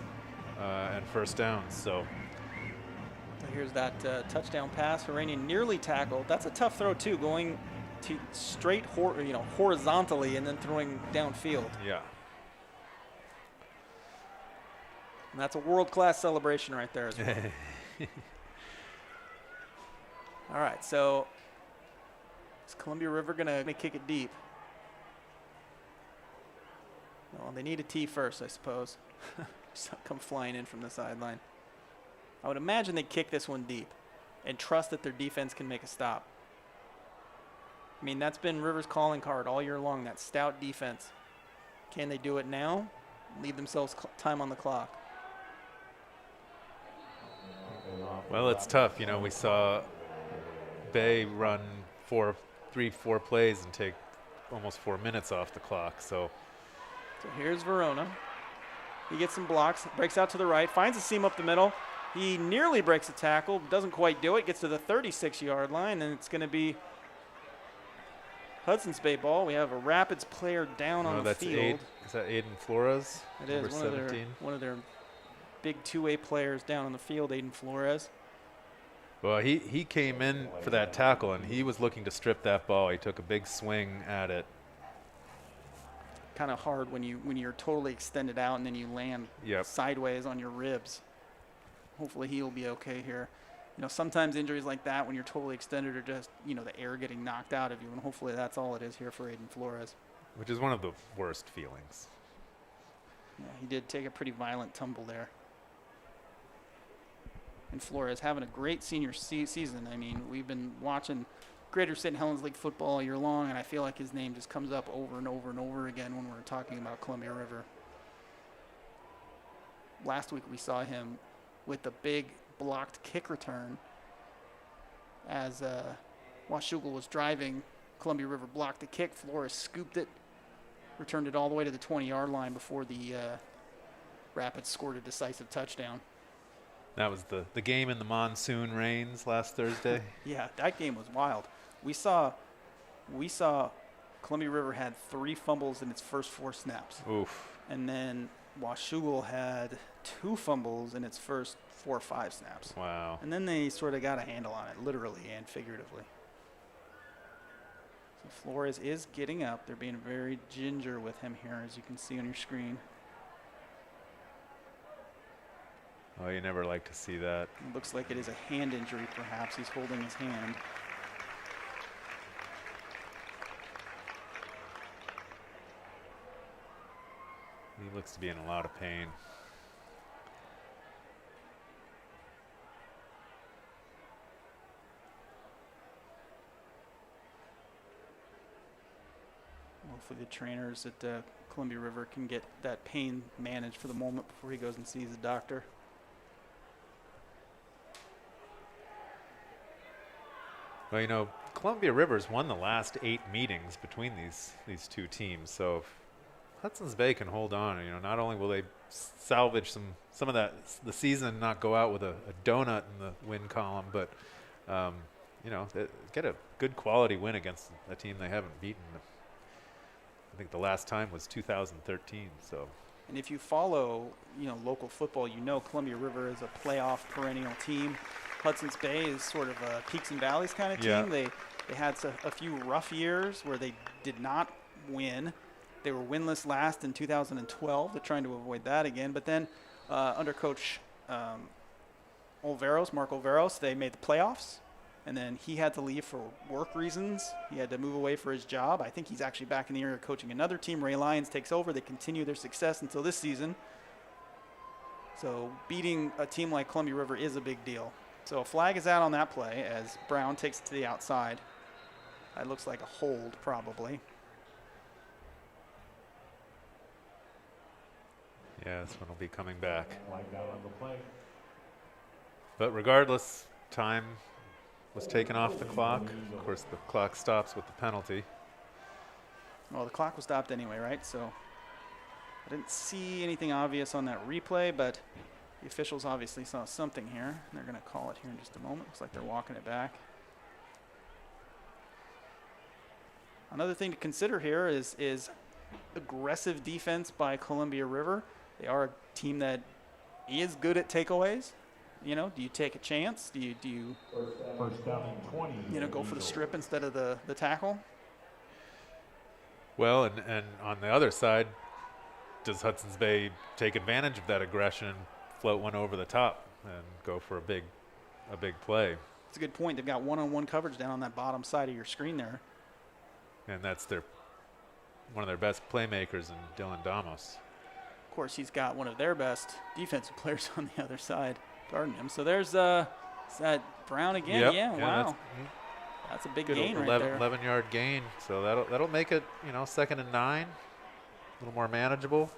and first downs. So here's that touchdown pass. Harania nearly tackled. That's a tough throw too, going to straight horizontally and then throwing downfield. Yeah. And that's a world-class celebration right there as well. All right, so is Columbia River going to kick it deep? Well, they need a tee first, I suppose. Come flying in from the sideline. I would imagine they kick this one deep and trust that their defense can make a stop. I mean, that's been River's calling card all year long, that stout defense. Can they do it now? Leave themselves time on the clock. Well, it's tough. You know, we saw Bay run 4 plays and take almost 4 minutes off the clock. So here's Verona. He gets some blocks, breaks out to the right, finds a seam up the middle. He nearly breaks a tackle, doesn't quite do it, gets to the 36-yard line, and it's going to be Hudson's Bay ball. We have a Rapids player down on the field. Is that Aiden Flores? It is one of their big two-way players down on the field, Aiden Flores. Well, he came in for that tackle, and he was looking to strip that ball. He took a big swing at it. Kind of hard when you're totally extended out and then you land sideways on your ribs. Hopefully he'll be okay here. You know, sometimes injuries like that when you're totally extended are just, you know, the air getting knocked out of you, and hopefully that's all it is here for Aiden Flores. Which is one of the worst feelings. Yeah, he did take a pretty violent tumble there. And Flores having a great senior season. I mean, we've been watching Greater St. Helens League football all year long, and I feel like his name just comes up over and over and over again when we're talking about Columbia River. Last week we saw him with the big blocked kick return as Washougal was driving. Columbia River blocked the kick. Flores scooped it, returned it all the way to the 20-yard line before the Rapids scored a decisive touchdown. That was the game in the monsoon rains last Thursday. Yeah, that game was wild. We saw Columbia River had 3 fumbles in its first 4 snaps. Oof. And then Washougal had 2 fumbles in its first 4 or 5 snaps. Wow. And then they sort of got a handle on it, literally and figuratively. So Flores is getting up. They're being very ginger with him here, as you can see on your screen. Oh, you never like to see that. It looks like it is a hand injury, perhaps. He's holding his hand. He looks to be in a lot of pain. Hopefully the trainers at Columbia River can get that pain managed for the moment before he goes and sees the doctor. Well, you know, Columbia River's won the last 8 meetings between these two teams. So if Hudson's Bay can hold on, you know, not only will they salvage some of that the season, not go out with a donut in the win column, but you know, get a good quality win against a team they haven't beaten. I think the last time was 2013. So. And if you follow, you know, local football, you know Columbia River is a playoff perennial team. Hudson's Bay is sort of a peaks and valleys kind of team. Yeah. They had a few rough years where they did not win. They were winless last in 2012. They're trying to avoid that again. But then under Coach Mark Olveros, they made the playoffs. And then he had to leave for work reasons. He had to move away for his job. I think he's actually back in the area coaching another team. Ray Lyons takes over. They continue their success until this season. So beating a team like Columbia River is a big deal. So a flag is out on that play as Brown takes it to the outside. That looks like a hold, probably. Yeah, this one will be coming back. But regardless, time was taken off the clock. Of course, the clock stops with the penalty. Well, the clock was stopped anyway, right? So I didn't see anything obvious on that replay, but the officials obviously saw something here. They're going to call it here in just a moment. Looks like they're walking it back. Another thing to consider here is aggressive defense by Columbia River. They are a team that is good at takeaways. You know, do you take a chance? Do you First down and 20. You know, go for the strip instead of the tackle? Well, and on the other side, does Hudson's Bay take advantage of that aggression and float one over the top and go for a big play? It's a good point. They've got one-on-one coverage down on that bottom side of your screen there. And that's one of their best playmakers in Dylan Damos. Of course, he's got one of their best defensive players on the other side guarding him. So there's is that Brown again. Yep. Yeah, wow. That's a big gain right there. 11-yard gain. So that'll make it, you know, 2nd and 9, a little more manageable.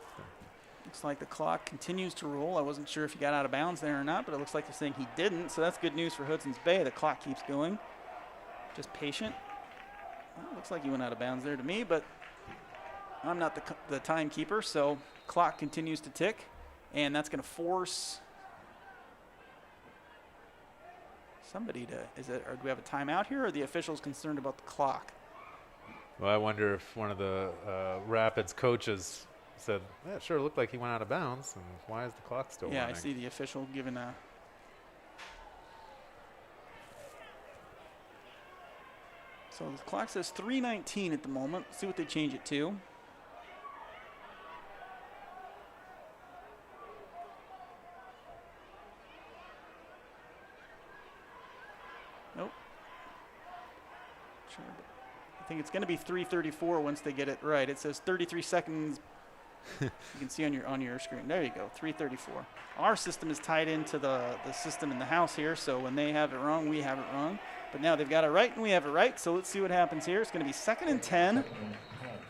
Looks like the clock continues to roll. I wasn't sure if he got out of bounds there or not, but it looks like they're saying he didn't. So that's good news for Hudson's Bay. The clock keeps going. Just patient. Well, looks like he went out of bounds there to me, but I'm not the timekeeper, so clock continues to tick, and that's going to force somebody to, or do we have a timeout here, or are the officials concerned about the clock? Well, I wonder if one of the Rapids coaches said, yeah, it sure looked like he went out of bounds, and why is the clock still running? Yeah, I see the official giving a... So the clock says 3:19 at the moment. Let's see what they change it to. Nope. Sure. I think it's going to be 3:34 once they get it right. It says 33 seconds. You can see on your screen. There you go, 3:34. Our system is tied into the system in the house here, so when they have it wrong, we have it wrong. But now they've got it right and we have it right, so let's see what happens here. It's going to be 2nd and 10.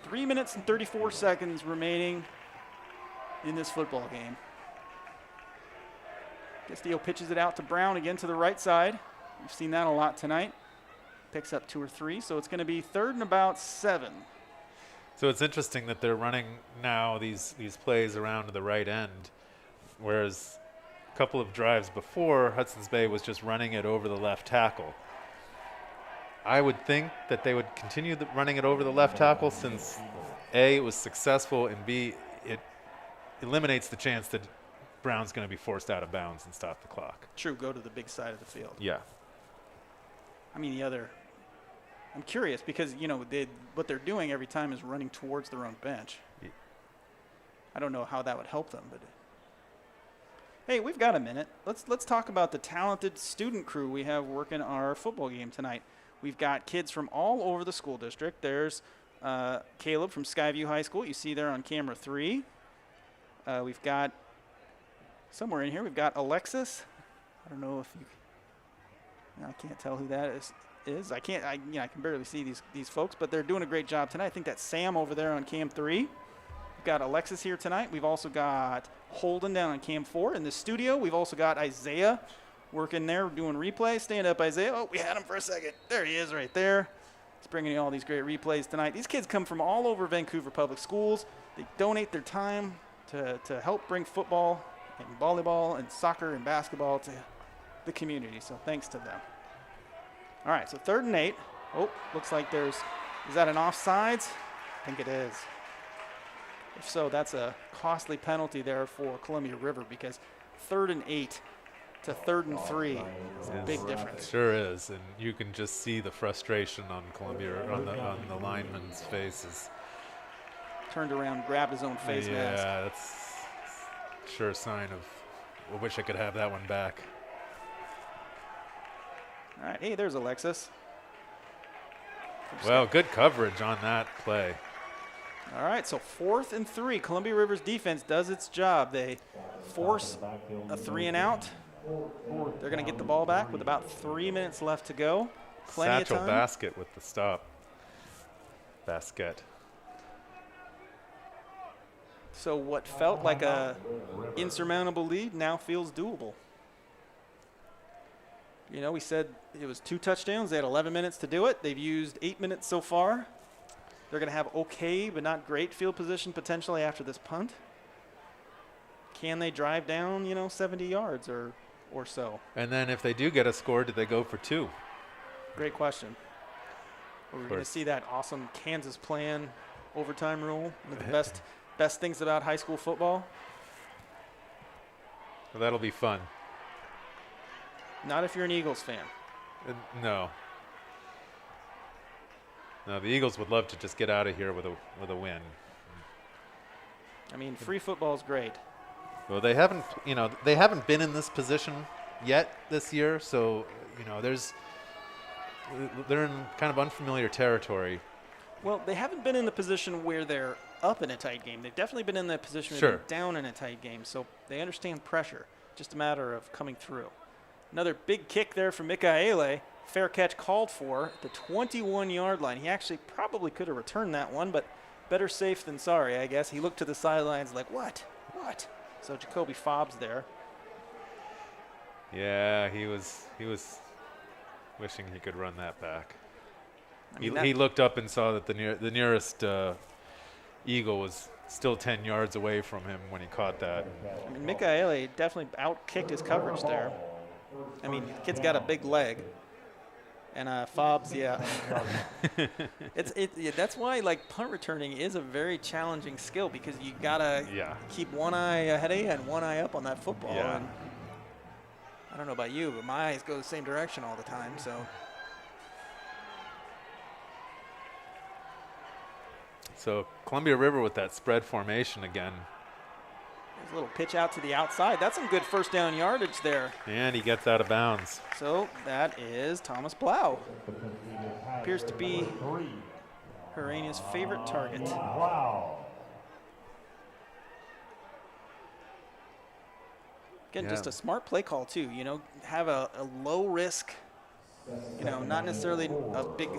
3 minutes and 34 seconds remaining in this football game. Castillo pitches it out to Brown again to the right side. We've seen that a lot tonight. Picks up 2 or 3, so it's going to be 3rd and about 7. So it's interesting that they're running now these plays around to the right end, whereas a couple of drives before, Hudson's Bay was just running it over the left tackle. I would think that they would continue running it over the left tackle since A, it was successful, and B, it eliminates the chance that Brown's going to be forced out of bounds and stop the clock. True, go to the big side of the field. Yeah. I mean, the other I'm curious because, what they're doing every time is running towards their own bench. I don't know how that would help them, but hey, we've got a minute. Let's talk about the talented student crew we have working our football game tonight. We've got kids from all over the school district. There's Caleb from Skyview High School. You see there on camera 3. We've got somewhere in here, we've got Alexis. I don't know if I can't tell who that is. I can barely see these folks, but they're doing a great job tonight. I think that's Sam over there on cam 3. We've got Alexis here tonight. We've also got Holden down on cam 4. In the studio, we've also got Isaiah working there doing replay. Stand up, Isaiah. Oh, we had him for a second. There he is right there. He's bringing you all these great replays tonight. These kids come from all over Vancouver Public Schools. They donate their time to help bring football and volleyball and soccer and basketball to the community. So thanks to them. All right, so 3rd and 8. Oh, looks like is that an offsides? I think it is. If so, that's a costly penalty there for Columbia River because 3rd and 8 to 3rd and 3 is a big difference. Sure is, and you can just see the frustration on Columbia, on the lineman's faces. Turned around, grabbed his own face mask. Yeah, that's sure a sign of, I wish I could have that one back. All right, hey, there's Alexis. Well, good coverage on that play. All right, so 4th and 3. Columbia River's defense does its job. They force a 3 and out. They're going to get the ball back with about 3 minutes left to go. Plenty Satchel of time. basket with the stop. Basket. So what felt like a insurmountable lead now feels doable. We said it was 2 touchdowns. They had 11 minutes to do it. They've used 8 minutes so far. They're going to have okay but not great field position potentially after this punt. Can they drive down, 70 yards or so? And then if they do get a score, do they go for 2? Great question. We're going to see that awesome Kansas plan overtime rule. One of the best things about high school football. Well, that'll be fun. Not if you're an Eagles fan. No. No, the Eagles would love to just get out of here with a win. I mean, free football is great. Well, they haven't been in this position yet this year, so they're in kind of unfamiliar territory. Well, they haven't been in the position where they're up in a tight game. They've definitely been in the position where Sure. they're down in a tight game, so they understand pressure. Just a matter of coming through. Another big kick there from Mikaele. Fair catch called for at the 21-yard line. He actually probably could have returned that one, but better safe than sorry, I guess. He looked to the sidelines like, what? So Jacoby Fobbs there. Yeah, he was wishing he could run that back. I mean, He looked up and saw that the nearest Eagle was still 10 yards away from him when he caught that. I mean, Mikaele definitely out-kicked his coverage there. I mean, the kid's got a big leg. And Fobbs, yeah. That's why, punt returning is a very challenging skill because you got to keep one eye ahead of you and one eye up on that football. Yeah. And I don't know about you, but my eyes go the same direction all the time, so. So Columbia River with that spread formation again. There's a little pitch out to the outside. That's some good first down yardage there. And he gets out of bounds. So that is Thomas Blau. Appears to be Hurania's favorite target. Again, just a smart play call too. Have a low risk, not necessarily a big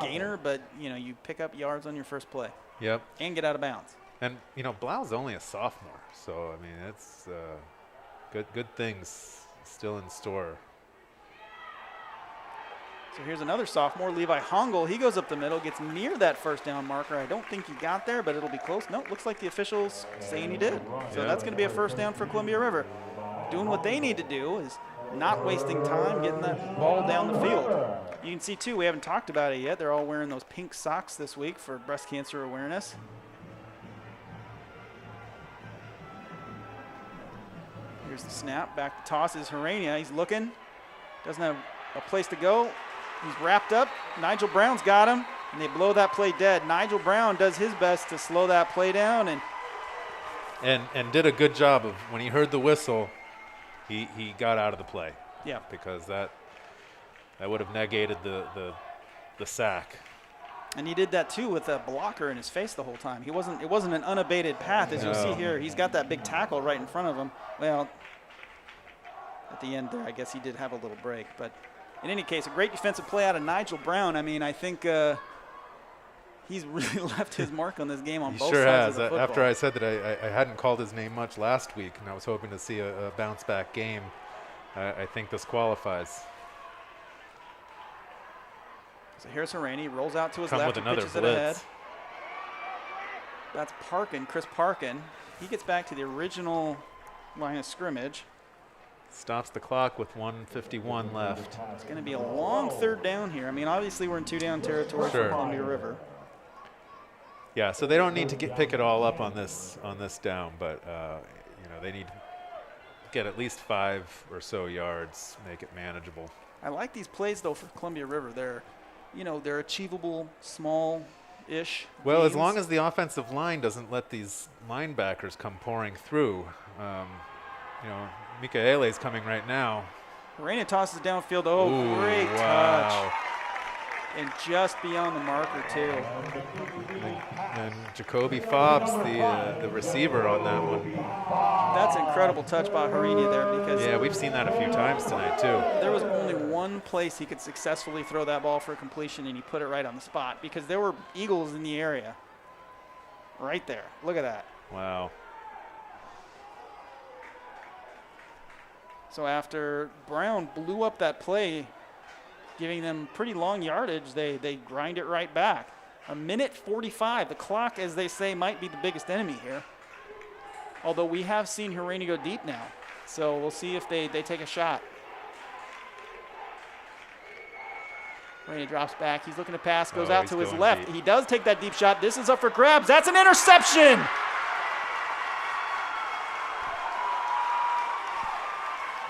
gainer, but you pick up yards on your first play. Yep. And get out of bounds. And Blau's only a sophomore, so I mean it's good things still in store. So here's another sophomore, Levi Hongel. He goes up the middle, gets near that first down marker. I don't think he got there, but it'll be close. Nope, looks like the officials saying he did. So that's going to be a first down for Columbia River. Doing what they need to do is not wasting time getting that ball down the field. You can see too, we haven't talked about it yet. They're all wearing those pink socks this week for breast cancer awareness. Here's the snap, back to toss is Hurania. He's looking, doesn't have a place to go. He's wrapped up. Nigel Brown's got him, and they blow that play dead. Nigel Brown does his best to slow that play down, and did a good job of, when he heard the whistle, he got out of the play. Yeah. Because that would have negated the sack. And he did that too with a blocker in his face the whole time. It wasn't an unabated path, as you'll see here. He's got that big tackle right in front of him. Well, at the end there, I guess he did have a little break. But in any case, a great defensive play out of Nigel Brown. I mean, I think he's really left his mark on this game on both sides of the football. After I said that I hadn't called his name much last week, and I was hoping to see a bounce-back game, I think this qualifies. So here's Harani, rolls out to his left, and pitches it ahead. That's Parkin, Chris Parkin. He gets back to the original line of scrimmage. Stops the clock with 1:51 left. It's going to be a long third down here. I mean, obviously we're in two-down territory for Columbia River. Yeah, so they don't need to pick it all up on this down, but they need to get at least 5 or so yards, make it manageable. I like these plays though for Columbia River. They're achievable, small-ish. Well, games. as long as the offensive line doesn't let these linebackers come pouring through. Michaele's coming right now. Reina tosses downfield. Oh, ooh, great wow. touch. And just beyond the marker, too. And Jacoby Fobbs, the receiver on that one. That's an incredible touch by Harania there, because yeah, we've seen that a few times tonight, too. There was only one place he could successfully throw that ball for a completion, and he put it right on the spot, because there were Eagles in the area. Right there. Look at that. Wow. So after Brown blew up that play, giving them pretty long yardage, they grind it right back. 1:45. The clock, as they say, might be the biggest enemy here. Although we have seen Harani go deep now. So we'll see if they take a shot. Harani drops back. He's looking to pass, goes out to his left. Deep. He does take that deep shot. This is up for grabs. That's an interception!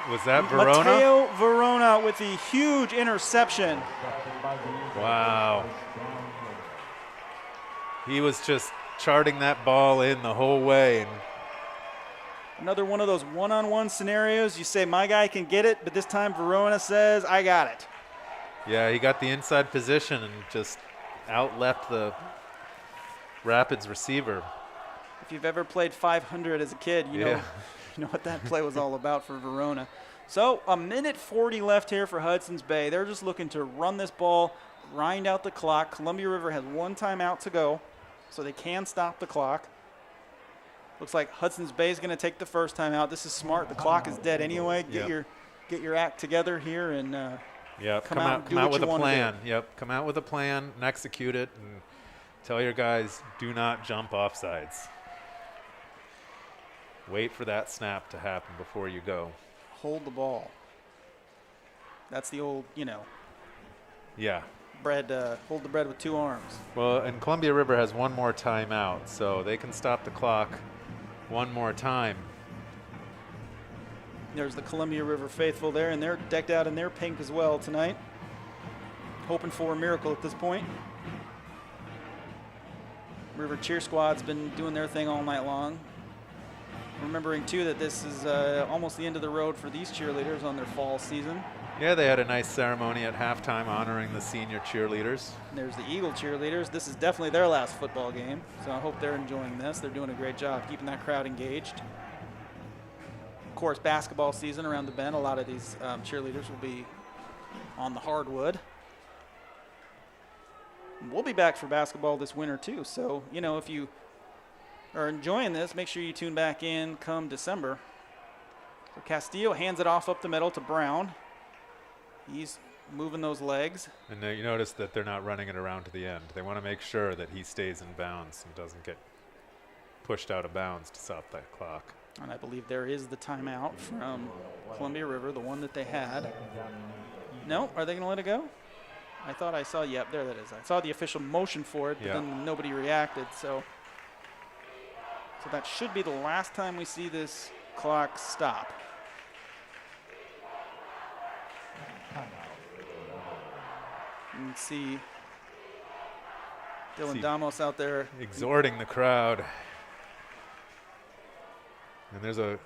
Was that Verona? Mateo Verona with the huge interception. Wow. He was just charting that ball in the whole way. And another one of those one-on-one scenarios. You say, my guy can get it, but this time Verona says, I got it. Yeah, he got the inside position and just out-leapt the Rapids receiver. If you've ever played 500 as a kid, you know what that play was all about for Verona. So 1:40 left here for Hudson's Bay. They're just looking to run this ball, grind out the clock. Columbia River has one timeout to go, so they can stop the clock. Looks like Hudson's Bay is going to take the first timeout. This is smart. The clock is dead anyway. Get your act together here and come out with a plan. Come out with a plan and execute it, and tell your guys, do not jump offsides. Wait for that snap to happen before you go. Hold the ball. That's the old, Yeah. Hold the bread with 2 arms. Well, and Columbia River has one more timeout, so they can stop the clock one more time. There's the Columbia River faithful there, and they're decked out in their pink as well tonight. Hoping for a miracle at this point. River Cheer Squad's been doing their thing all night long. Remembering, too, that this is almost the end of the road for these cheerleaders on their fall season. Yeah, they had a nice ceremony at halftime honoring the senior cheerleaders. And there's the Eagle cheerleaders. This is definitely their last football game, so I hope they're enjoying this. They're doing a great job keeping that crowd engaged. Of course, basketball season around the bend. A lot of these cheerleaders will be on the hardwood. We'll be back for basketball this winter, too, so, if you are enjoying this, make sure you tune back in come December. So Castillo hands it off up the middle to Brown. He's moving those legs. And you notice that they're not running it around to the end. They want to make sure that he stays in bounds and doesn't get pushed out of bounds to stop that clock. And I believe there is the timeout from Columbia River, the one that they had. No, are they going to let it go? I thought I saw, there that is. I saw the official motion for it, but then nobody reacted, so that should be the last time we see this clock stop. You can see Dylan Damos out there exhorting the crowd. And there's a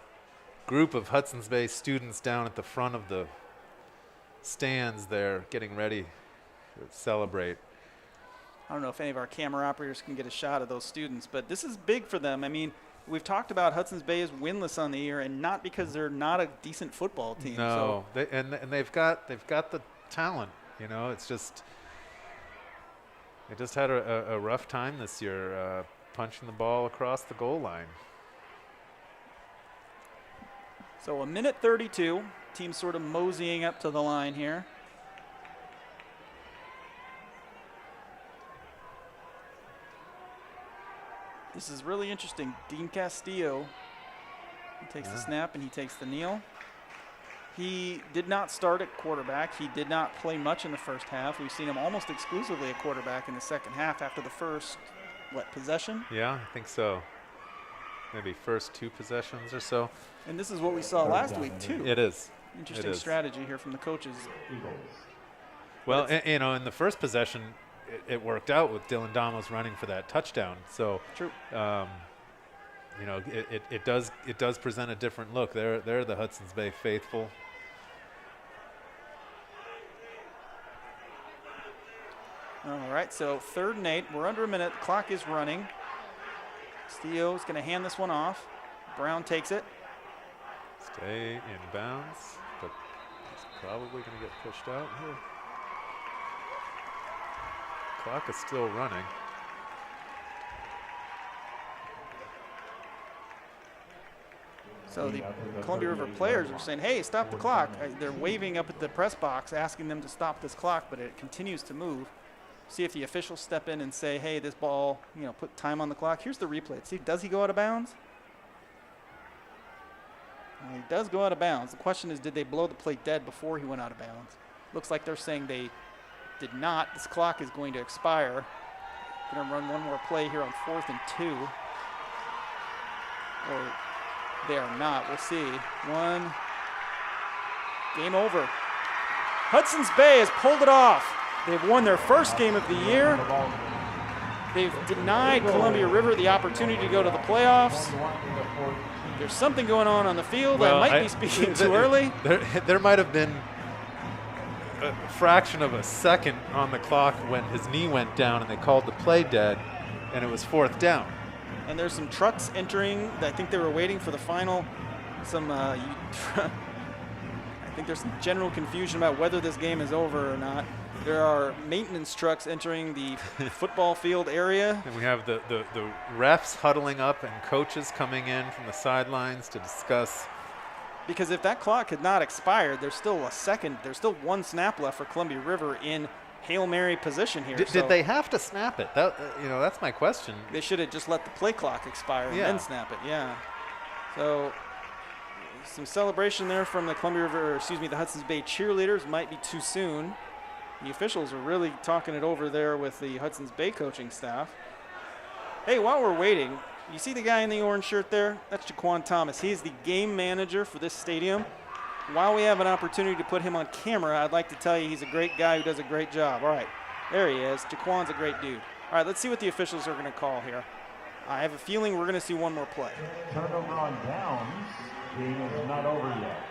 group of Hudson's Bay students down at the front of the stands there getting ready to celebrate. I don't know if any of our camera operators can get a shot of those students, but this is big for them. I mean, we've talked about Hudson's Bay is winless on the year, and not because they're not a decent football team. No, and they've got the talent. You know, it's just they just had a rough time this year punching the ball across the goal line. So a minute 32, team sort of moseying up to the line here. This is really interesting. Dean Castillo, he takes the snap and he takes the kneel. He did not start at quarterback. He did not play much in the first half. We've seen him almost exclusively at quarterback in the second half after the first, possession? Yeah, I think so. Maybe first 2 possessions or so. And this is what we saw last week, too. It is. Interesting strategy here from the coaches. Well, you know, in the first possession, it worked out with Dylan Damos running for that touchdown. So, true. You know, it does present a different look. They're the Hudson's Bay faithful. All right, so 3rd and 8. We're under a minute. The clock is running. Castillo is going to hand this one off. Brown takes it. Stay in bounds, but he's probably going to get pushed out here. Clock is still running. So the Columbia River players are saying, hey, stop the clock. They're waving up at the press box, asking them to stop this clock, but it continues to move. See if the officials step in and say, hey, this ball, put time on the clock. Here's the replay. See, does he go out of bounds? Well, he does go out of bounds. The question is, did they blow the play dead before he went out of bounds? Looks like they're saying they did not. This clock is going to expire. Going to run one more play here on 4th and 2. Or they are not. We'll see. 1. Game over. Hudson's Bay has pulled it off. They've won their first game of the year. They've denied Columbia River the opportunity to go to the playoffs. There's something going on the field. I might be speaking too early. There might have been a fraction of a second on the clock when his knee went down and they called the play dead, and it was 4th down. And there's some trucks entering. I think they were waiting for the final. I think there's some general confusion about whether this game is over or not. There are maintenance trucks entering the football field area. And we have the refs huddling up and coaches coming in from the sidelines to discuss. Because if that clock had not expired, there's still 1 snap left for Columbia River in Hail Mary position here. Did they have to snap it? That's my question. They should have just let the play clock expire and then snap it, yeah. So some celebration there from the the Hudson's Bay cheerleaders. Might be too soon. The officials are really talking it over there with the Hudson's Bay coaching staff. Hey, while we're waiting, you see the guy in the orange shirt there? That's Jaquan Thomas. He's the game manager for this stadium. While we have an opportunity to put him on camera, I'd like to tell you he's a great guy who does a great job. All right, there he is. Jaquan's a great dude. All right, let's see what the officials are going to call here. I have a feeling we're going to see one more play. Turnover on downs. Game is not over yet.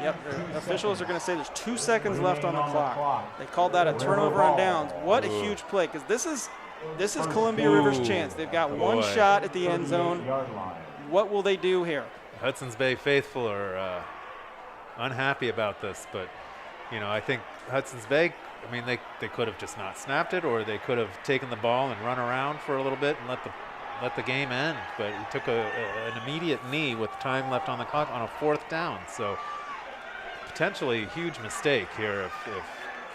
Yep, the officials are going to say there's 2 seconds left on the clock. They called that a turnover on downs. What a huge play, because this is Columbia River's chance. They've got one shot at the end zone. What will they do here? Hudson's Bay faithful are unhappy about this, but I think Hudson's Bay, they could have just not snapped it, or they could have taken the ball and run around for a little bit and let the game end. But he took an immediate knee with time left on the clock on a 4th down. So potentially a huge mistake here if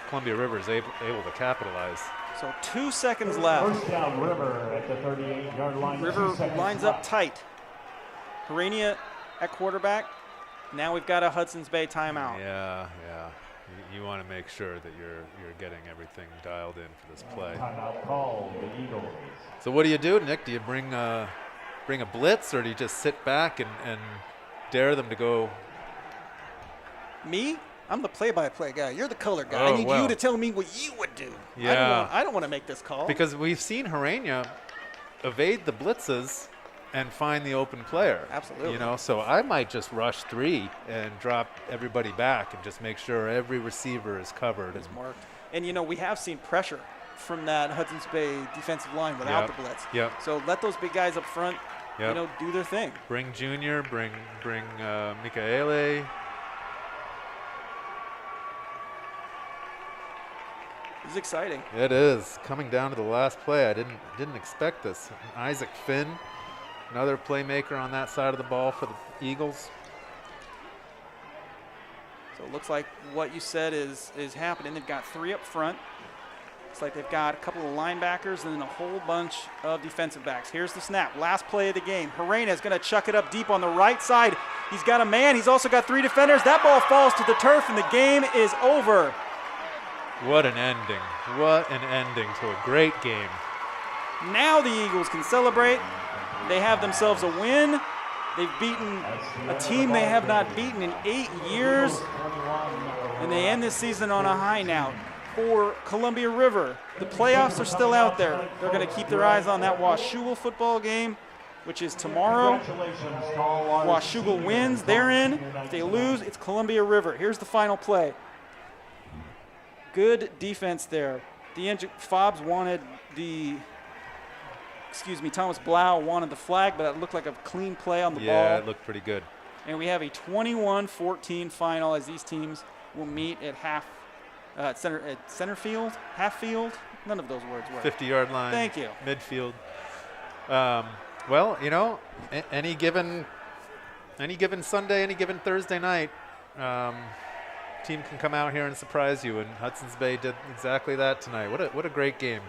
Columbia River is able to capitalize. So 2 seconds left. First down, River at the 38-yard line. River lines up tight. Herania at quarterback. Now we've got a Hudson's Bay timeout. Yeah. You want to make sure that you're getting everything dialed in for this play. Timeout call, the Eagles. So what do you do, Nick? Do you bring a blitz, or do you just sit back and dare them to go? Me? I'm the play-by-play guy. You're the color guy. Oh, I need well. you to tell me what you would do. Yeah. I don't want to make this call. Because we've seen Herenia evade the blitzes and find the open player. Absolutely. You know, so I might just rush 3 and drop everybody back and just make sure every receiver is covered. It's marked. And, you know, we have seen pressure from that Hudson's Bay defensive line without the blitz. Yep. So let those big guys up front, you know, do their thing. Bring Junior, bring Michaele. This is exciting. It is. Coming down to the last play, I didn't expect this. Isaac Finn, another playmaker on that side of the ball for the Eagles. So it looks like what you said is happening. They've got 3 up front. Looks like they've got a couple of linebackers and then a whole bunch of defensive backs. Here's the snap. Last play of the game. Herena is going to chuck it up deep on the right side. He's got a man. He's also got 3 defenders. That ball falls to the turf, and the game is over. What an ending. What an ending to a great game. Now the Eagles can celebrate. They have themselves a win. They've beaten a team they have not beaten in 8 years. And they end this season on a high note. For Columbia River, the playoffs are still out there. They're going to keep their eyes on that Washougal football game, which is tomorrow. Washougal wins, they're in. If they lose, it's Columbia River. Here's the final play. Good defense there. Fobbs wanted Thomas Blau wanted the flag, but it looked like a clean play on the ball. Yeah, it looked pretty good. And we have a 21-14 final as these teams will meet at center field, half field. None of those words work. 50-yard line. Thank you. Midfield. Well, you know, any given Sunday, any given Thursday night, team can come out here and surprise you, and Hudson's Bay did exactly that tonight. What a great game.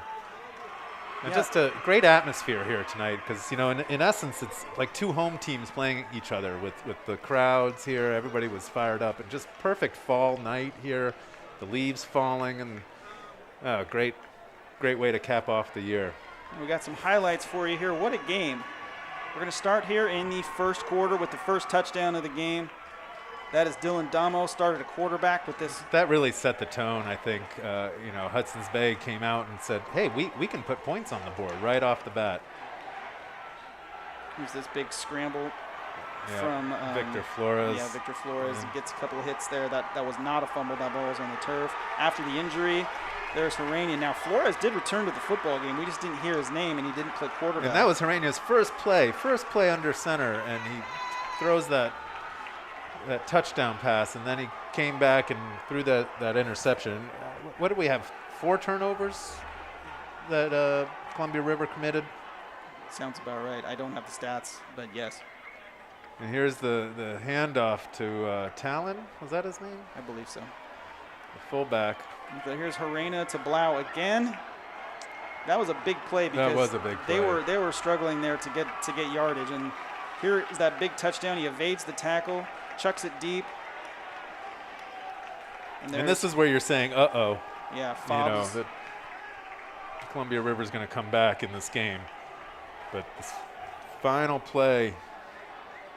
And just a great atmosphere here tonight because, you know, in essence, it's like 2 home teams playing each other with the crowds here. Everybody was fired up, and just perfect fall night here. The leaves falling, and great way to cap off the year. We got some highlights for you here. What a game. We're going to start here in the first quarter with the first touchdown of the game. That is Dylan Damo, started a quarterback with this. That really set the tone, I think. You know, Hudson's Bay came out and said, hey, we can put points on the board right off the bat. Here's this big scramble from Victor Flores. Yeah, Victor Flores gets a couple of hits there. That was not a fumble. That ball was on the turf. After the injury, there's Herenia. Now, Flores did return to the football game. We just didn't hear his name, and he didn't play quarterback. And that was Herenia's first play under center, and he throws that touchdown pass, and then he came back and threw that interception. What did we have? 4 turnovers that Columbia River committed? Sounds about right. I don't have the stats, but yes. And here's the handoff to Talon. Was that his name? I believe so. The fullback. So here's Herena to Blau again. That was a big play because that was a big play. They were struggling there to get yardage, and here is that big touchdown. He evades the tackle, chucks it deep. And this is where you're saying, uh-oh. Yeah, Fobbs. You know, that Columbia River's going to come back in this game. But this final play.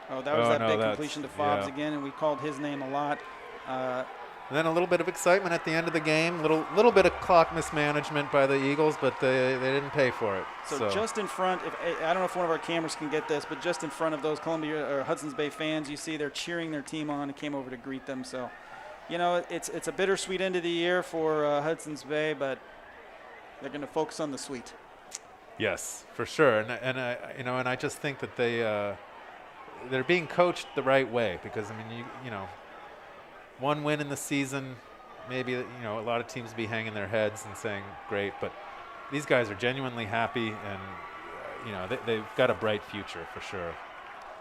Oh, that was that big completion to Fobbs again, and we called his name a lot. And then a little bit of excitement at the end of the game. Little bit of clock mismanagement by the Eagles, but they didn't pay for it. So just in front, I don't know if one of our cameras can get this, but just in front of those Columbia or Hudson's Bay fans, you see they're cheering their team on and came over to greet them. So, you know, it's a bittersweet end of the year for Hudson's Bay, but they're going to focus on the sweet. Yes, for sure. And I just think that they're being coached the right way because, I mean, you know, one win in the season, maybe, you know, a lot of teams be hanging their heads and saying, great, but these guys are genuinely happy and, you know, they've got a bright future for sure.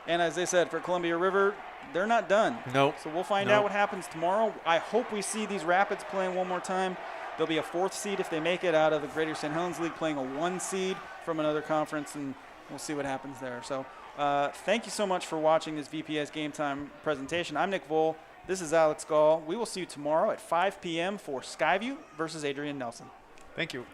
And as I said, for Columbia River, they're not done. Nope. So we'll find out what happens tomorrow. I hope we see these Rapids playing one more time. There'll be a 4th seed if they make it out of the Greater St. Helens League, playing a 1 seed from another conference, and we'll see what happens there. So thank you so much for watching this VPS Game Time presentation. I'm Nick Voll. This is Alex Gall. We will see you tomorrow at 5 p.m. for Skyview versus Adrian Nelson. Thank you.